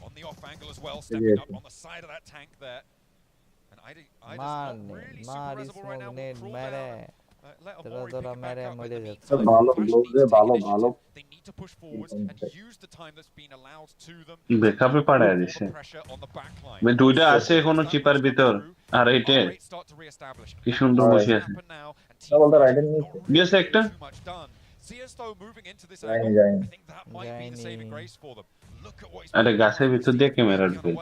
on the off angle as well, stepping up on the side of that tank there. And Ida's not really super resible right now. Will crawl down. Let Amori pick it back up. But in the meantime, Flash needs to take initiative. They need to push forwards and use the time that's been allowed to them. ব্যাকআপে পাড়ায় দিছে মানে দুইটা আছে এখনো চিপার ভিতর আর এইটে কি সুন্দর বসে আছে বলতে রাইডেন নিচে গেছে একটা আরে গাছের ভিতর দিয়ে ক্যামেরা ঢুকে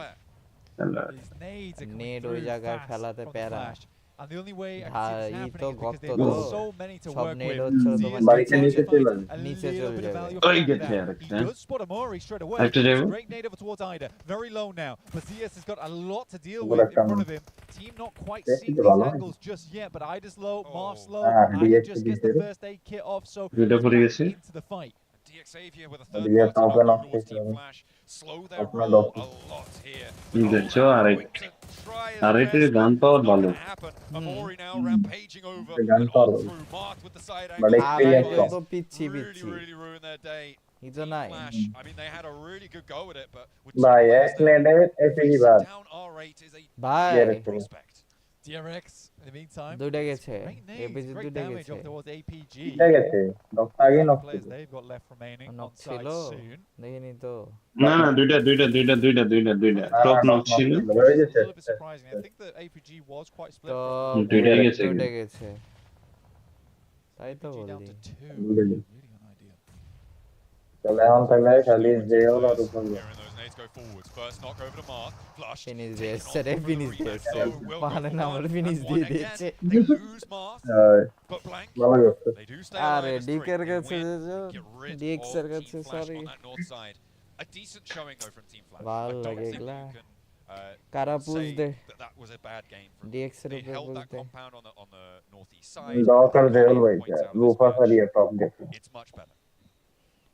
নেট ওই জায়গায় ফেলাতে প্যারা And the only way I ভাই can see ই this তো happening because গর্ত they've তো got so many to সব work নেট with. হচ্ছে তোমার বাড়িতে নিচে চলে যাবে নিচে চলে যাবে ওই গেছে আর He একটা does spot Amori straight away. একটা যাবে Straight nade over towards Ida. Very low now. But ZS has got a lot to deal Good with in attempt. front of him. Team not quite Yes, seeing he's these a lot. angles just yet. But Ida's low, Marf's low. DX Ida just gets the did it. first aid kit off. So দুইটা he's পড়ে back গেছে into the fight. DXavier with a third দিয়ে party টপে now knock towards করতে Team হবে Flash. Slow their আপনার roll doctor a lot here. দেখছো আর8 গান পাওয়ার ভালো Amori now rampaging over gun and power. on through Marth with the side But angle. experience Really, কম। পিচ্ছি পিচ্ছি ruined their day. He's a nine. Flash, I mean, they had a really good go at it, but with ভাই এক নেটে APG বাদ down R8 is a ভাই prospect. DRX, in the meantime, দুইটা গেছে great nades, APG great দুইটা damage গেছে up towards APG. ঠিক আছে ডক্টর আগে knock Players they've got left remaining knock on ছিল site soon. দেখিনি তো না না দুইটা টপ নক ছিল হয়ে গেছে A little bit surprising. I think that APG was quite split. তো from দুইটাই গেছে দুইটা গেছে তাই তো APG down বললি to 2. বুঝলি। Really unideal. চলে এখন থাকলে খালি জেও আর উপর Hearing those nades go forwards. First knock over to Marth. Flush. Finish taken দিয়েছে off রে from ফিনিশ the দিয়েছে rebound. Will go মানে for না one, আমার and ফিনিশ one দিয়ে again. দিয়েছে They lose Marth, but blank. ভালো করছে They do stay আরে alive as ডিকের three. They কাছে win, যে get rid ডিএক্স of এর কাছে Team Flash sorry on that north side. A decent showing though from Team Flash. ভাল I don't লাগে think এগুলা you can কারা push say দে that that was a bad game from them. DX এর They উপরে held push that দে compound on the northeast side. দরকার Got জেল 8 ভাই points out of this রূপা match. সারিয়া টপ গেছে It's much better.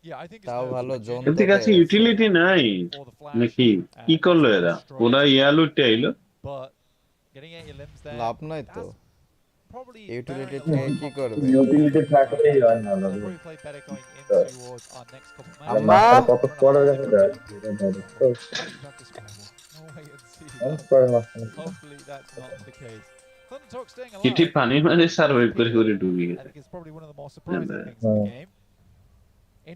Yeah, I think it's তাও nerves ভালো that জোন এদের তো কাছে দেয় ইউটিলিটি নাই for the Flash. নাকি কি করলো এরা ওরা ইয়ালুটে আইলো But getting at your limbs there. লাভ নাই তো That's probably ইউটিলিটি better থেকে কি করবে ইউটিলিটি থাকলেই হয় না They'll লাগে probably play better going in towards our next couple matches. আম্মা কত স্কোয়াডের কাছে যায় We'll wait and see. কোন স্কোয়াডের মাঝখানে Hopefully that's not the case. Thunder Talk staying চিঠি alive. পানি মানে সার্ভাইভ করে করে ডুবে I গেছে think it's probably one of the more surprising things in the game.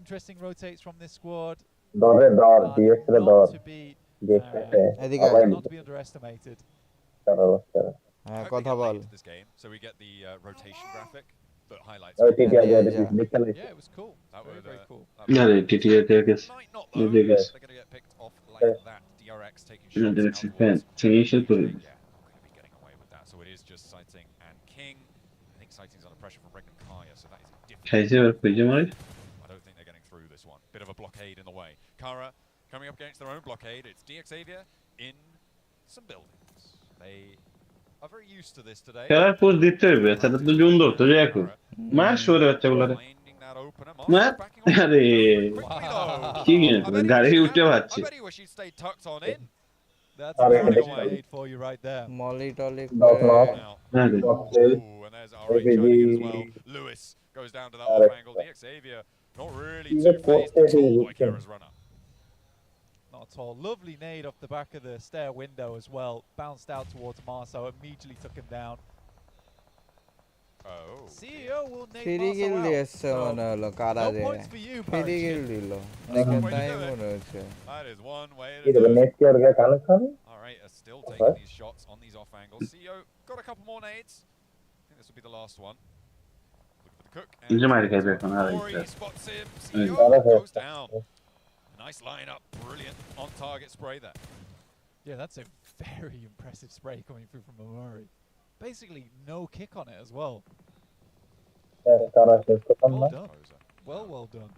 Interesting rotates from this squad. দরে দর ডিএক্স রে দর Not to be দেখতে এদিকে সবাই not to be underestimated. হ্যাঁ Hope কথা they get ball late into this game, so we get the rotation graphic that highlights. ওই টিটি আগে Yeah. দেখতে Yeah, it was cool. Very, very cool. আরে টিটিএতে গেছে Might not though. এদিকে গেছে They're going to get picked off like that. DRX taking shots এদের out fan towards. Finisher করে Yeah, not going to be getting away with that. So it is just Sighting and King. I think Sighting's under pressure from Regnum Carya, so that is a difficult. খাইছে আর কইছে মারে I don't think they're getting through this one. Bit of a blockade in the way. Kara coming up against their own blockade. It's DXavier in some buildings. They are very used to this today. খেলার post দিতে হবে সেটা তো June ধরতো যে এখন মার সরে বাচ্চাগুলারে Finding that opener. মার Marshall backing off. আরে Quickly though. কি গেম I bet he গাড়ি wished উঠে I পাচ্ছে bet he wished he'd stayed tucked on in. That's Are a they good gonna way for you right there. Molly টলি Dot করে knock. Now, আরে ooh, and there's RH shining in as well. Lewis goes down to that off angle. DXavier not really He's too a phased post at all he's by a Kara's runner. Not at all. Lovely nade off the back of the stair window as well. Bounced out towards Marso, immediately took him down. Oh. CEO will nade free Marso Gill out. দিয়েছে So, মনে হলো কারা no যে points for you, free Parrish. Gill দিল দেখে Way to তাই do it. মনে হচ্ছে That is one way কি to দেবে do it. Next year gay connection Alright, are still Okay. taking these shots on these off angles. CEO got a couple more nades. I think this will be the last one. Looking for the যে মারি খাইবে এখন আর একটা spots him. CEO goes down. Nice lineup, brilliant on target spray there. Yeah, that's a very impressive spray coming through from Amori. Basically, no kick on it as well. Well done. Well done.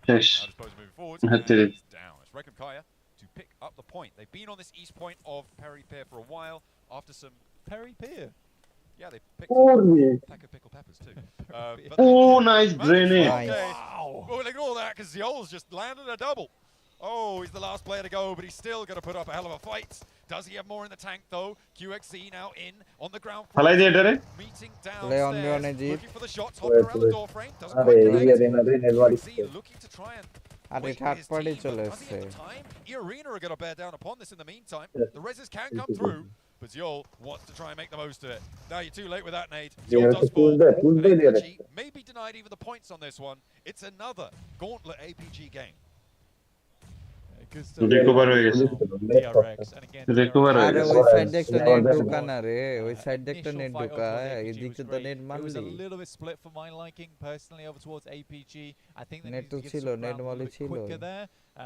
শেষ Now disposed moving forwards. হাতে And he's down. It's Regnum Carya to pick up the point. They've been on this east point of Perry Pier for a while after some Perry Pier. Yeah, they picked up pack of pickled peppers too. Oh, nice grenade. Okay. Wow. Well, ignore that because Ziol's just landed a double. Oh, he's the last player to go, but he's still going to put up a hell of a fight. Does he have more in the tank though? QXC now in on the ground floor. Meeting downstairs, looking for the shots, hopping around the door frame. Doesn't quite connect. QXC looking to try and আরে third party চলে এসেছে Arena are going to bear down upon this in the meantime. The reses can come through, but Ziol wants to try and make the most of it. Now you're too late with that, Nate. Ziol does fall. APG may be denied even the points on this one. It's another gauntlet APG game. Recover হয়ে গেছে recover হয়ে আরে গেছে ওই side একটা net ঢোকা না রে ওই সাইড একটা নেট ঢোকা এদিকে তো নেট মারলি It was a little bit split for my liking personally over towards APG. I think they net needed তো to get ছিল some নেট ground a মারলি little bit ছিল quicker there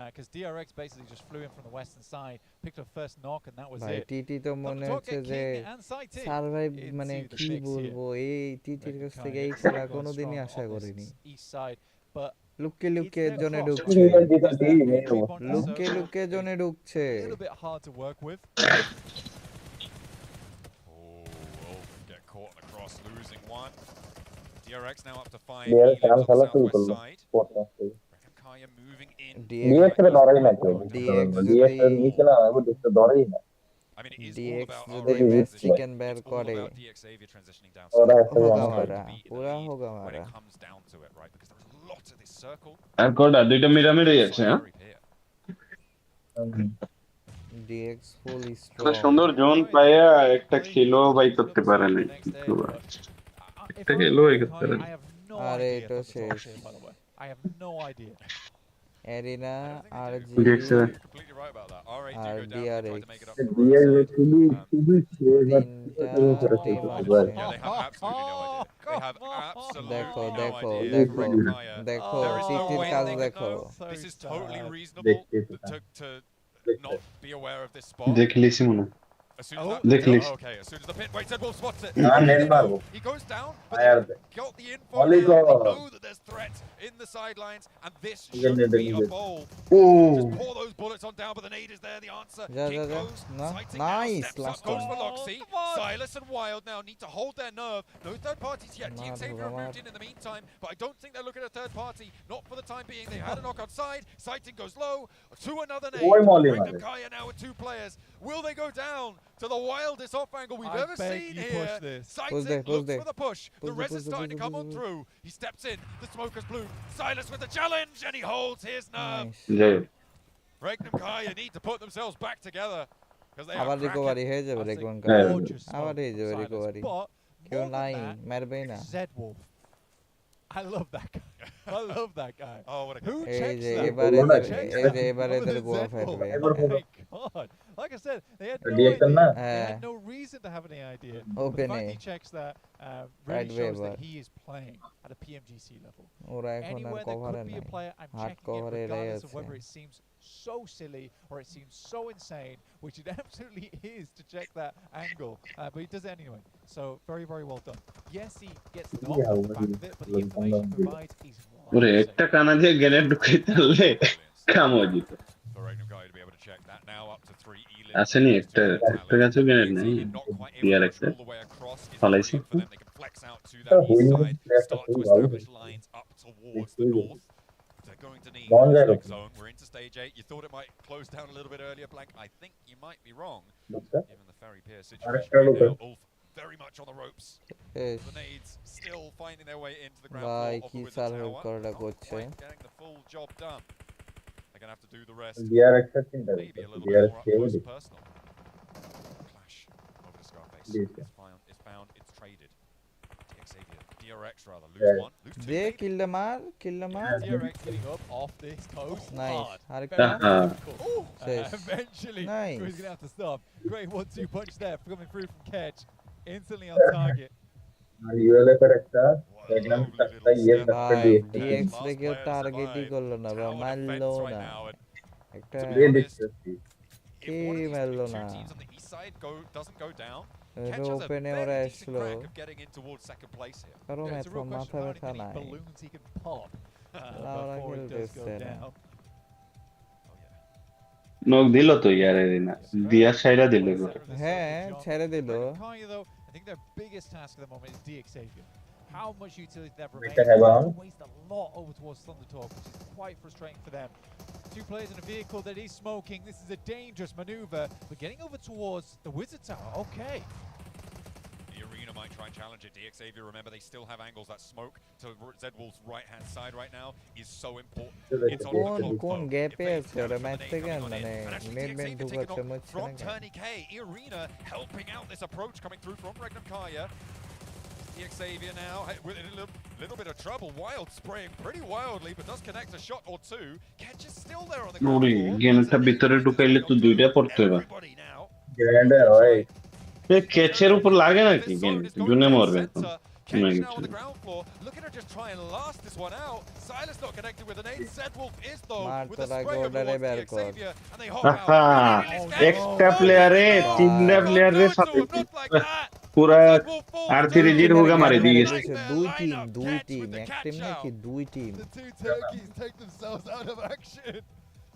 because DRX basically just flew in from the western side, picked up first knock and that was ভাই it. TT তো মনে হচ্ছে যে survive মানে কি বলবো এই টিটির কাছ থেকে এই খেলা কোনোদিনই আশা করিনি East side, but লুকে লুকে জোনে ঢুকছে লুকে লুকে জোনে ঢুকছে a little bit hard to work with. Get caught on the cross, losing one. DRX now up to 5. Elims on the southwest side. Regnum Carya moving in. DX এর ধরেই না কেউ DX এর নিচে না আমি দেখতে ধরেই না I mean, it is DX all about যদি ম্যাচ চিকেন বের করে DX Avia transitioning down ওরা south. হোগা মারা পুরা হোগা When মারা it comes down to it, right? Because there is a lot of this circle. আর কোডা দুইটা মিরামিরি আছে হ্যাঁ DX ফুল একটা স্ট্রং সুন্দর জোন পায়া একটা কিলো বাই করতে পারে না একটা কিলো বাই করতে পারে না আরে এটা শেষ I have no idea. Arena আর জি DX আর DRX খুবই তিনটা টিম আছে দেখো দেখো দেখো দেখো টিটির কাজ দেখো This is totally reasonable to not be aware of this spot. দেখলিছি মনে As soon as that, দেখলিস okay, as soon as the pit wait, Wolf spots it. He goes down, but they got the info. They know that there's threat in the sidelines, and this should be a bowl. Just pour those bullets on down, but the nade is there. The answer. King goes, sighting now, steps up, goes for Loxy. Silas and Wild now need to hold their nerve. No third parties yet. DX Avia moved in the meantime, but I don't think they're looking at a third party. Not for the time being. They had a knock outside. Sighting goes low to another nade. Regnum Carya now with 2 players. Will they go down to the wildest off angle we've ever seen here? Sighting looks for the push. The res is starting to come on through. He steps in. The smoke has bloomed. Silas with the challenge, and he holds his nerve. Regnum Carya need to put themselves back together because they আবার are recovery হয়ে যাবে রেগুন কার আবার হয়ে যাবে recovery কেউ নাই মারবে না Z-Wolf. I love that guy. I love that guy. Oh, what a Who এই checks যে that? এবারে Who checks that? এবারে Other এদের than গোয়া Z-Wolf. ফেলবে Oh my God. Like I said, they had no DX idea. না They had no reason to have any idea. Open The fact A. he checks that really Right shows way, that he is playing at a PMGC level. ওরা এখন আর Anywhere there কভারে could be a নাই player, I'm hard checking it কভারে এরাই regardless of আছে whether it seems so silly or it seems so insane, which it absolutely is to check that angle. But he does it anyway. So very, very well done. Yes, he gets knocked off the back of it, but the information provides is ওরে একটা কানা দিয়ে grenade ঢুকাইতে হলে কাম হয়ে যেত for Regnum Carya to be able to check that now up to 3 Elims. আসেনি একটা একটা কাছে গ্রেনেড নাই DRX এর ফলাইছে For them, they can flex out to that east side, start to establish lines up towards the north. They're going to need a next zone. We're into stage 8. You thought it might close down a little bit earlier, Blank. I think you might be wrong, given the Ferry Pier situation right now. Ulf very much on the ropes. The nades still finding their way into the ground ভাই floor কি of the survive tower. করাটা Not করছে quite getting the full job done. They're going to have to do the rest. DRX এর চিন্তা Maybe a little DRX bit more up কেউ close দিই and personal. Clash over the Scarface. It's found, it's traded. DX Avia, DRX rather, lose one, lose 2. দে কিলটা মার DRX getting up off this coast. Nice Hard. আরেকটা Very eventually, Nice. he's going to have to stop. Great 1-2 punch there coming through from Kedge. Instantly on target. আর ইউএলএফ এর একটা Regnum Carya yes after ভাই DX dx রে কেউ টার্গেটই করলো না বা মারলো না একটা really disgusting. কি মারলো না এটা ওপেনে ওরা আসলো কারো ম্যাচ মাথা ব্যথা নাই ওরা খেলতেছে না নক দিল তো ইয়ার এরিনা দিয়া সাইরা দিল হ্যাঁ ছেড়ে দিল I think their biggest task at the moment is DX Xavier. How much utility they've Mr. remained. Heban. They've wasted a lot over towards Thundertalk, which is quite frustrating for them. Two players in a vehicle that is smoking. This is a dangerous maneuver. But getting over towards the Wizard Tower, okay. The arena might try and challenge it. DX Xavier, remember, they still have angles. That smoke to Zedwolf's right-hand side right now is so important. It's on the clock, কোন though. গ্যাপে If আছে they ওরা can match থেকে come মানে in, and actually net DX মেন Xavier ঢুকাচ্ছে taken on মচ্ছে from না Turney K. Arena helping out this approach coming through from Regnum Carya. DX Xavier now with a little bit of trouble. Wild spraying pretty wildly, but does connect a shot or two. Catch is still there on the ground নুরি floor. গেমটা ভিতরে ঢুকাইলে তো দুইটা পড়তে হবে Grander hoy. ক্যাচের উপর লাগে নাকি গেম জুনে মরবে এখন Catch now on the ground floor. Looking to just try and last this one out. Silas not connected with an 8. Zedwolf is though with a spray over towards DX Xavier, and they hop আহা out. একটা প্লেয়ারে তিনটা প্লেয়ারে সাথে পুরা আর3জি হুগা মারি দিয়েছে দুই team এক team নাকি দুই team The two turkeys take themselves out of action.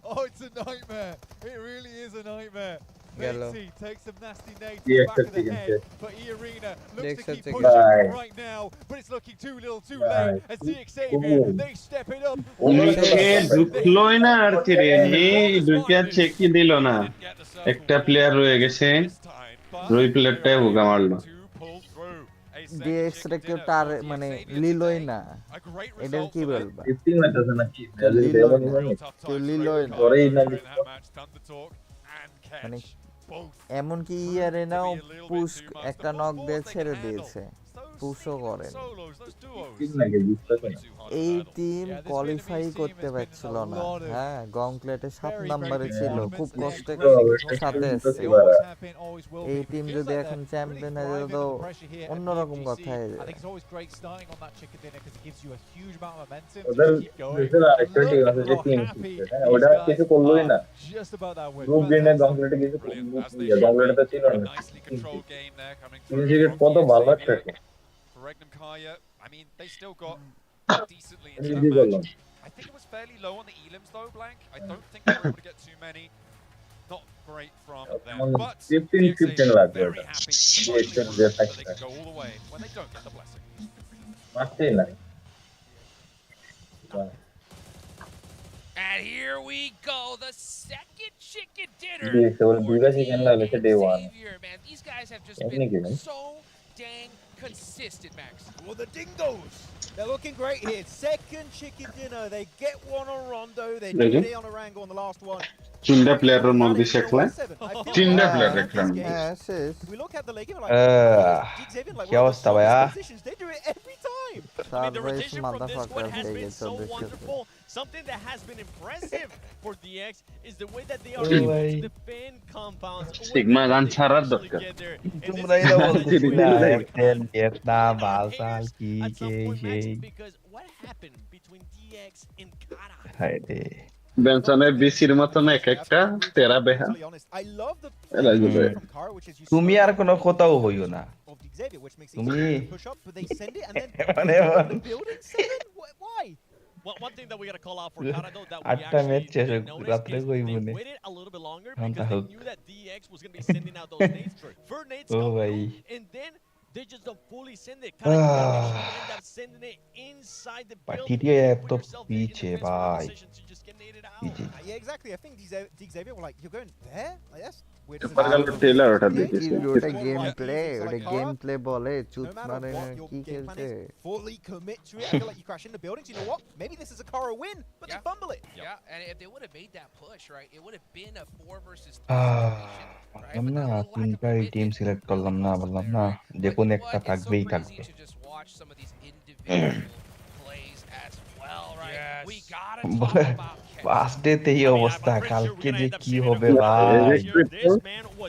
Oh, it's a nightmare. It really is a nightmare. Gallo. Matey takes some nasty nades to Yeah, the back of the accepting head, it. but E-Arena looks to keep Accepting it. pushing Bye. right now, but it's looking too little too Bye. late as DX Xavier, Ooh. they step it up. নিচে ঢুকলোই না আর3জি ঢুকিয়া চেকই দিল না একটা player রয়ে গেছে ওই প্লেয়ারটাই হুগা মারলো ডিএক্স রে কেউ তার মানে লিলই না এটা কি বলবা 15 meters na ki. কেউ লিলই না Ore na মানে এমন কি ইয়ারেনাও পুশ একটা নক দিয়ে ছেড়ে দিয়েছে পুশও করেন এই টিম কোয়ালিফাই করতে পারছিল না হ্যাঁ গংক্লেটে 7 নম্বরে ছিল খুব কষ্টে সাথে এসেছে এই টিম যদি এখন চ্যাম্পিয়ন হয়ে যেত তো অন্যরকম কথা হয়ে যেত ওটা কিছু করলোই না গ্রুপ গেমে গংলেটে কিছু গংলেটে তো ছিল না কত ভালো track For Regnum Carya, I mean, they still got decently into that match. I think it was fairly low on the elims though, Blank. I don't think they were able to get too many. Not great from them, but 15 lakhs very happy. They can go all the way when they don't get the blessing. And here we go, the second chicken dinner. Xavier, man, these guys have just been so dang consistent, Max. Well, the Dingoes, they're looking great here. Second chicken dinner. They get one on Rondo. They did on Orango on the last one. তিনটা প্লেয়ারের knock দিছে একলা তিনটা player দেখলাম হ্যাঁ শেষ We look at the league and কি অবস্থা ভাইয়া they do it every time. I mean, the rotation from this one has been so wonderful. Something that has been impressive for DX is the way that they are able to defend compounds. Sigma গান ছাড়ার দরকার তোমরাই না বলতেছিলে Vietnam বালসাল কি কে সেই Because what happened between DX and Kara? হায় রে বেনসনের বিসির মতন এক একটা তেরা বেহা I love the from Kara, which is তুমি আর কোনো কথাও হইও না of Xavier, which makes it তুমি easier to push up, but they send it and then the building 7. Why? One thing that we gotta call out for Kara though that we আটটা match actually শেষ didn't notice রাত্রে is কই they মনে waited a little bit longer ঘন্টা because they হোক knew that DX was gonna be sending out those nades. For nades O come ভাই through, and then they just don't fully send it. Kara end up sending it inside the building. পার্টিটি এত পিছে ভাই Yeah, exactly. I think Xavier were like, you're going there? Like, that's weird. টেলার ওটা দিতেছে ওটা game play ওটা game play বলে চুত মানে কি খেলছে fully commit to it. I feel like you crash into buildings. You know what? Maybe this is a Kara win, but they fumble it. Yeah, and if they would have made that push, right, it would have been a 4 versus 3 পারলাম না তিনটাই team select করলাম না বললাম না যে কোন একটা থাকবেই থাকবে to just watch some of these individual plays as well, right? We gotta talk about first day তেই অবস্থা, কালকে যে কি হবে ভাই,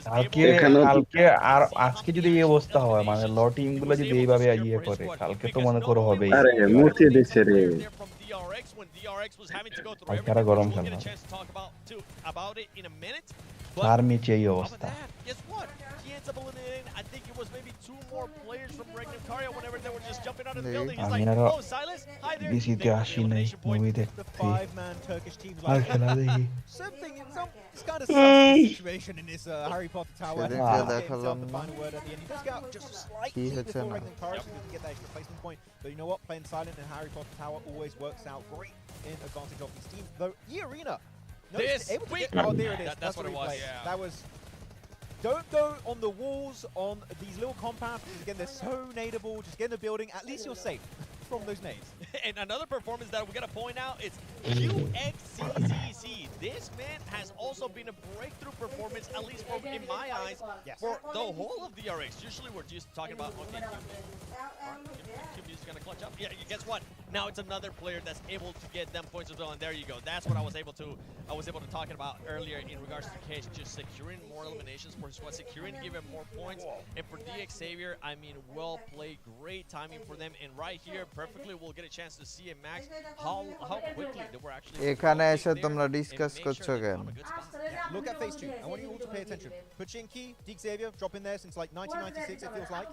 কালকে কালকে আর আজকে যদি এই অবস্থা হয়, মানে ল টিম গুলো যদি এইভাবে ইয়ে করে, কালকে তো মনে করো হবেই। আরে মুছে দিছে রে। কালকে গরম খেলবে আর নিচে এই অবস্থা। Guess what? He ends up eliminating, I think it was maybe 2 more players from Regnum Carya whenever they were just jumping out of the building. He's like, oh, Silas, hi there. বিসিতে আসি নাই, movie দেখতে। আর খেলা দেখি। Something, it's kind of some situation in this Harry Potter tower. দেখালাম The final word at the end. He does get out just slightly before Regnum Carya, so he can get that extra placement point. But you know what? Playing silent in Harry Potter tower always works out great in advantage of these teams. Though E-Arena, no, able to get, oh, there it is. That's what it was. That was. Don't go on the walls on these little compounds. Again, they're so nadeable. Just get in the building. At least you're safe from those nades. And another performance that we got to point out is QXCCC. This man has also been a breakthrough performance, at least from, in my eyes, for the whole of DRX. Usually we're just talking about, okay, QB's going to clutch up. Yeah, guess what? Now it's another player that's able to get them points as well, and there you go. That's what I was able to talk about earlier in regards to Cage, just securing more eliminations for his squad, securing, giving more points. And for DX Xavier, I mean, well played, great timing for them. And right here, perfectly, we'll get a chance to see in Max how quickly they were actually. এখানে এসে তোমরা discuss করছো কেন? Look at phase 2. I want you all to pay attention. Pachinki, DX Xavier, drop in there since like 1996, it feels like.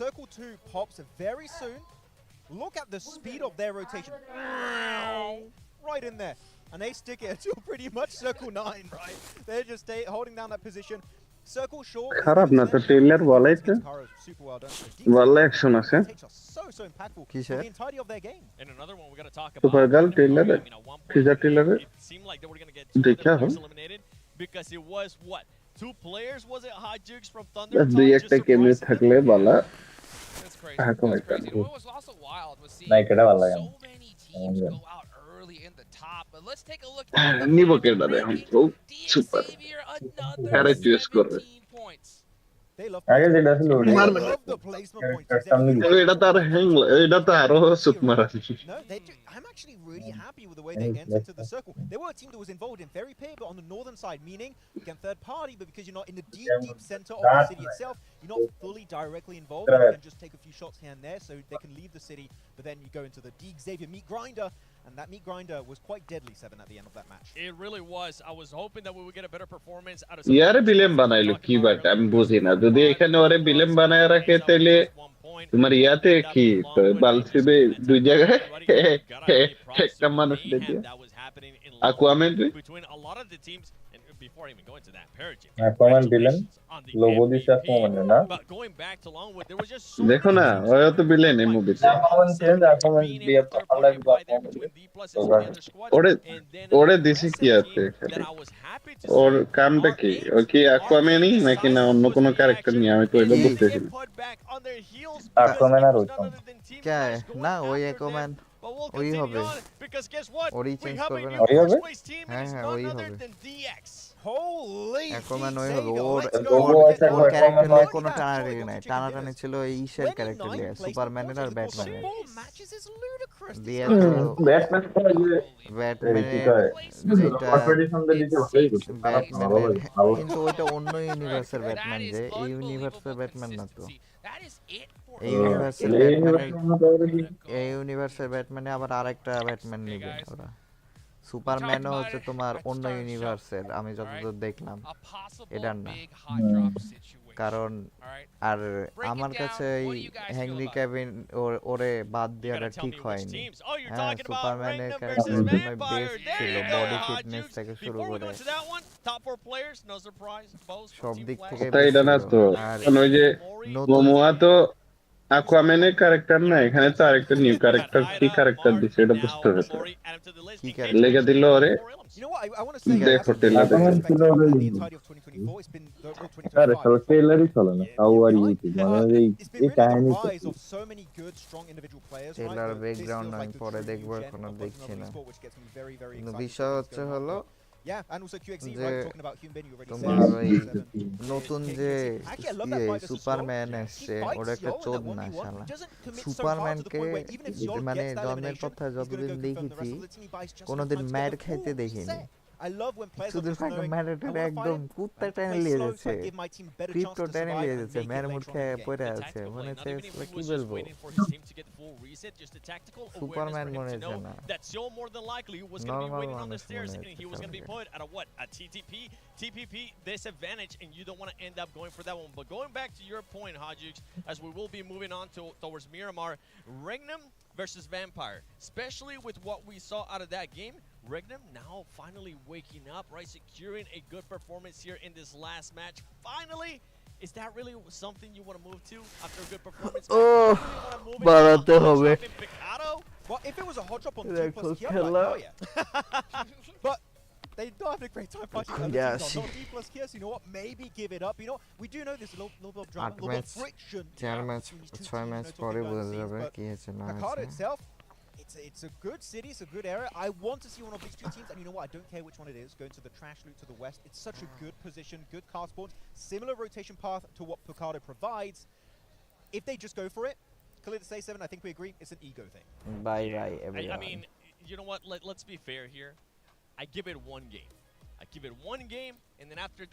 Circle 2 pops very soon. Look at the speed of their rotation. Right in there. And they stick it until pretty much circle 9, right? They're just holding down that position. Circle short. খারাপ না তো Taylor বলাই তো ভালো action আছে So impactful কি for the entirety of their game. And another one we got to talk about. Super girl Taylor ফিজার Taylor Seemed like they were going to get দেখা two eliminated because it was what? 2 players, was it? High Jukes from Thunder. দুই একটা কেমনে থাকলে বালা That's crazy. হাকো That's এটা crazy. And what was also wild was seeing নাই কেডা ভালো লাগে so many teams go out early in the top. But let's take a look at নিব কেডা রে হাম তো সুপার Xavier, another আরে চুজ করে 17 points. আগে যেটা ছিল ওটা Love the placement points. এটা তার হ্যাং এটা তো আরো সুত মারা No, I'm actually really happy with the way they entered to the circle. They were a team that was involved in very pay, but on the northern side, meaning again third party, but because you're not in the deep center of the city itself, you're not fully directly involved. You can just take a few shots here and there, so they can leave the city. But then you go into the DX Xavier meat grinder, and that meat grinder was quite deadly, 7 at the end of that match. It really was. I was hoping that we would get a better performance out of. ইয়ারে বিলেম বানাইলো কি but আমি বুঝি না যদি এখানে ওরে বিলেম বানায় রাখে তাহলে তোমার ইয়াতে কি বালসিবে দুই জায়গায় একটা মানুষ দেখে আকুয়ামেন্ট Between a lot of the teams, and before I even go into that, Parajin. Aquaman villain, logo দিছে Aquaman না But going back to Longwood, there was just so দেখো না ওই তো বিলেন এই মুভিতে Aquaman চেঞ্জ Aquaman দিয়ে পাল্লা ওরে ওরে দিছে কি আছে ওর কামটা কি ও কি অ্যাকুয়াম্যানই নাকি না অন্য কোনো ক্যারেক্টার নিয়ে আমি তো এটা বুঝতেছি না Aquaman আর ওই কে না ওই অ্যাকোম্যান ওই হবে ওরই চেঞ্জ করবে না ওই হবে হ্যাঁ হ্যাঁ ওই হবে Holy অ্যাকোম্যান ওই হবে ওর logo আছে ওর ক্যারেক্টার নিয়ে কোনো টানাটানি নাই টানাটানি ছিল এই ইসের ক্যারেক্টার নিয়ে সুপারম্যানের আর ব্যাটম্যানের দিয়ে ব্যাটম্যান কোন যে কিন্তু ওইটা অন্য ইউনিভার্সের ব্যাটম্যান যে এই ইউনিভার্সের ব্যাটম্যান না তো এই ইউনিভার্সের ব্যাটম্যানে আবার আরেকটা ব্যাটম্যান নেবে ওরা সুপারম্যানও হচ্ছে তোমার অন্য ইউনিভার্সের আমি যতদূর দেখলাম এটা না কারণ আর আমার কাছে এই হেনরি ক্যাভিন ওরে বাদ দেওয়াটা ঠিক হয়নি হ্যাঁ সুপারম্যানের ক্যারেক্টার বেস্ট ছিল বডি ফিটনেস থেকে শুরু করে সব দিক থেকে এটা না তো ওই যে মোমোয়া তো অ্যাকুয়াম্যানের ক্যারেক্টার না এখানে তো আরেকটা নিউ ক্যারেক্টার কি ক্যারেক্টার দিছে এটা বুঝতে হবে তো কি ক্যারেক্টার লেগে দিল ওরে You know what? I want to say দেখো teller the entirety of 2024. It's been আরে সব টেইলারই চলে না হাউ আর ইউ মানে এই কাহিনী the rise of so many good, strong individual players. টেলার ব্যাকগ্রাউন্ড আমি পরে দেখব এখনো দেখছি না কিন্তু বিষয় হচ্ছে হলো Yeah, and also QXE, যে right? Talking about Hyunbin, you already তোমার said. ওই Seven. নতুন যে Actually, I love that fight versus Superman He এসছে fights ওটা একটা Yo in চোদ that না 1v1. শালা He doesn't commit so hard to the সুপারম্যানকে point where even if Yo মানে gets that জন্মের elimination, কথা he's gonna যতদিন go confirm the দেখেছি rest of the team. He buys just কোনোদিন enough time to mad get the খাইতে full দেখিনি set. I love when players are কিছুদিন just আগে knowing, ম্যাডেটের I wanna fight একদম him. কুত্তা I টেনে play নিয়ে slow, so যাচ্ছে I give my team better chance crypto to টেনে survive নিয়ে and যাচ্ছে make it ম্যার later মুড on in খেয়ে the game. পড়ে The আছে tactical মনে play, হচ্ছে not even if he কি was just বলবো waiting for his team to get the full reset, just a tactical awareness Superman for him মনে to হচ্ছে know না that Seo more than likely was going to be normal waiting on the মানুষ stairs মনে and he was going to be হচ্ছে put at a what? A TPP disadvantage, and you don't want to end up going for that one. But going back to your point, Hajix, as we will be moving on towards Miramar, Regnum versus Vampire, especially with what we saw out of that game. Regnum now finally waking up, right? Securing a good performance here in this last match. Finally, is that really something you want to move to after a good performance? Oh, বাড়াতে হবে Well, if it was a hot drop on 2 দেখো plus Kia, খেলা like, hell yeah. But they don't have a great time fighting other Yeah, teams. she- Not D plus Kia, so you know what? Maybe give it up. You know, we do know there's a little bit of drama, a 8 little bit match of friction. 4 match between these two 6 teams, match you know, পরে talking বোঝা behind the যাবে scenes, কি হয়েছে না but Hakata হয়েছে itself, it's a good city, it's a good area. I want to see one of these two teams, and you know what? I don't care which one it is. Going to the trash loot to the west. It's such a good position, good card spawns, similar rotation path to what Picado provides. If they just go for it, clear to say 7, I think we agree, it's an ego thing. Bye bye I everyone mean, you know what? Let's be fair here. I give it one game. I give it one game, and then after that.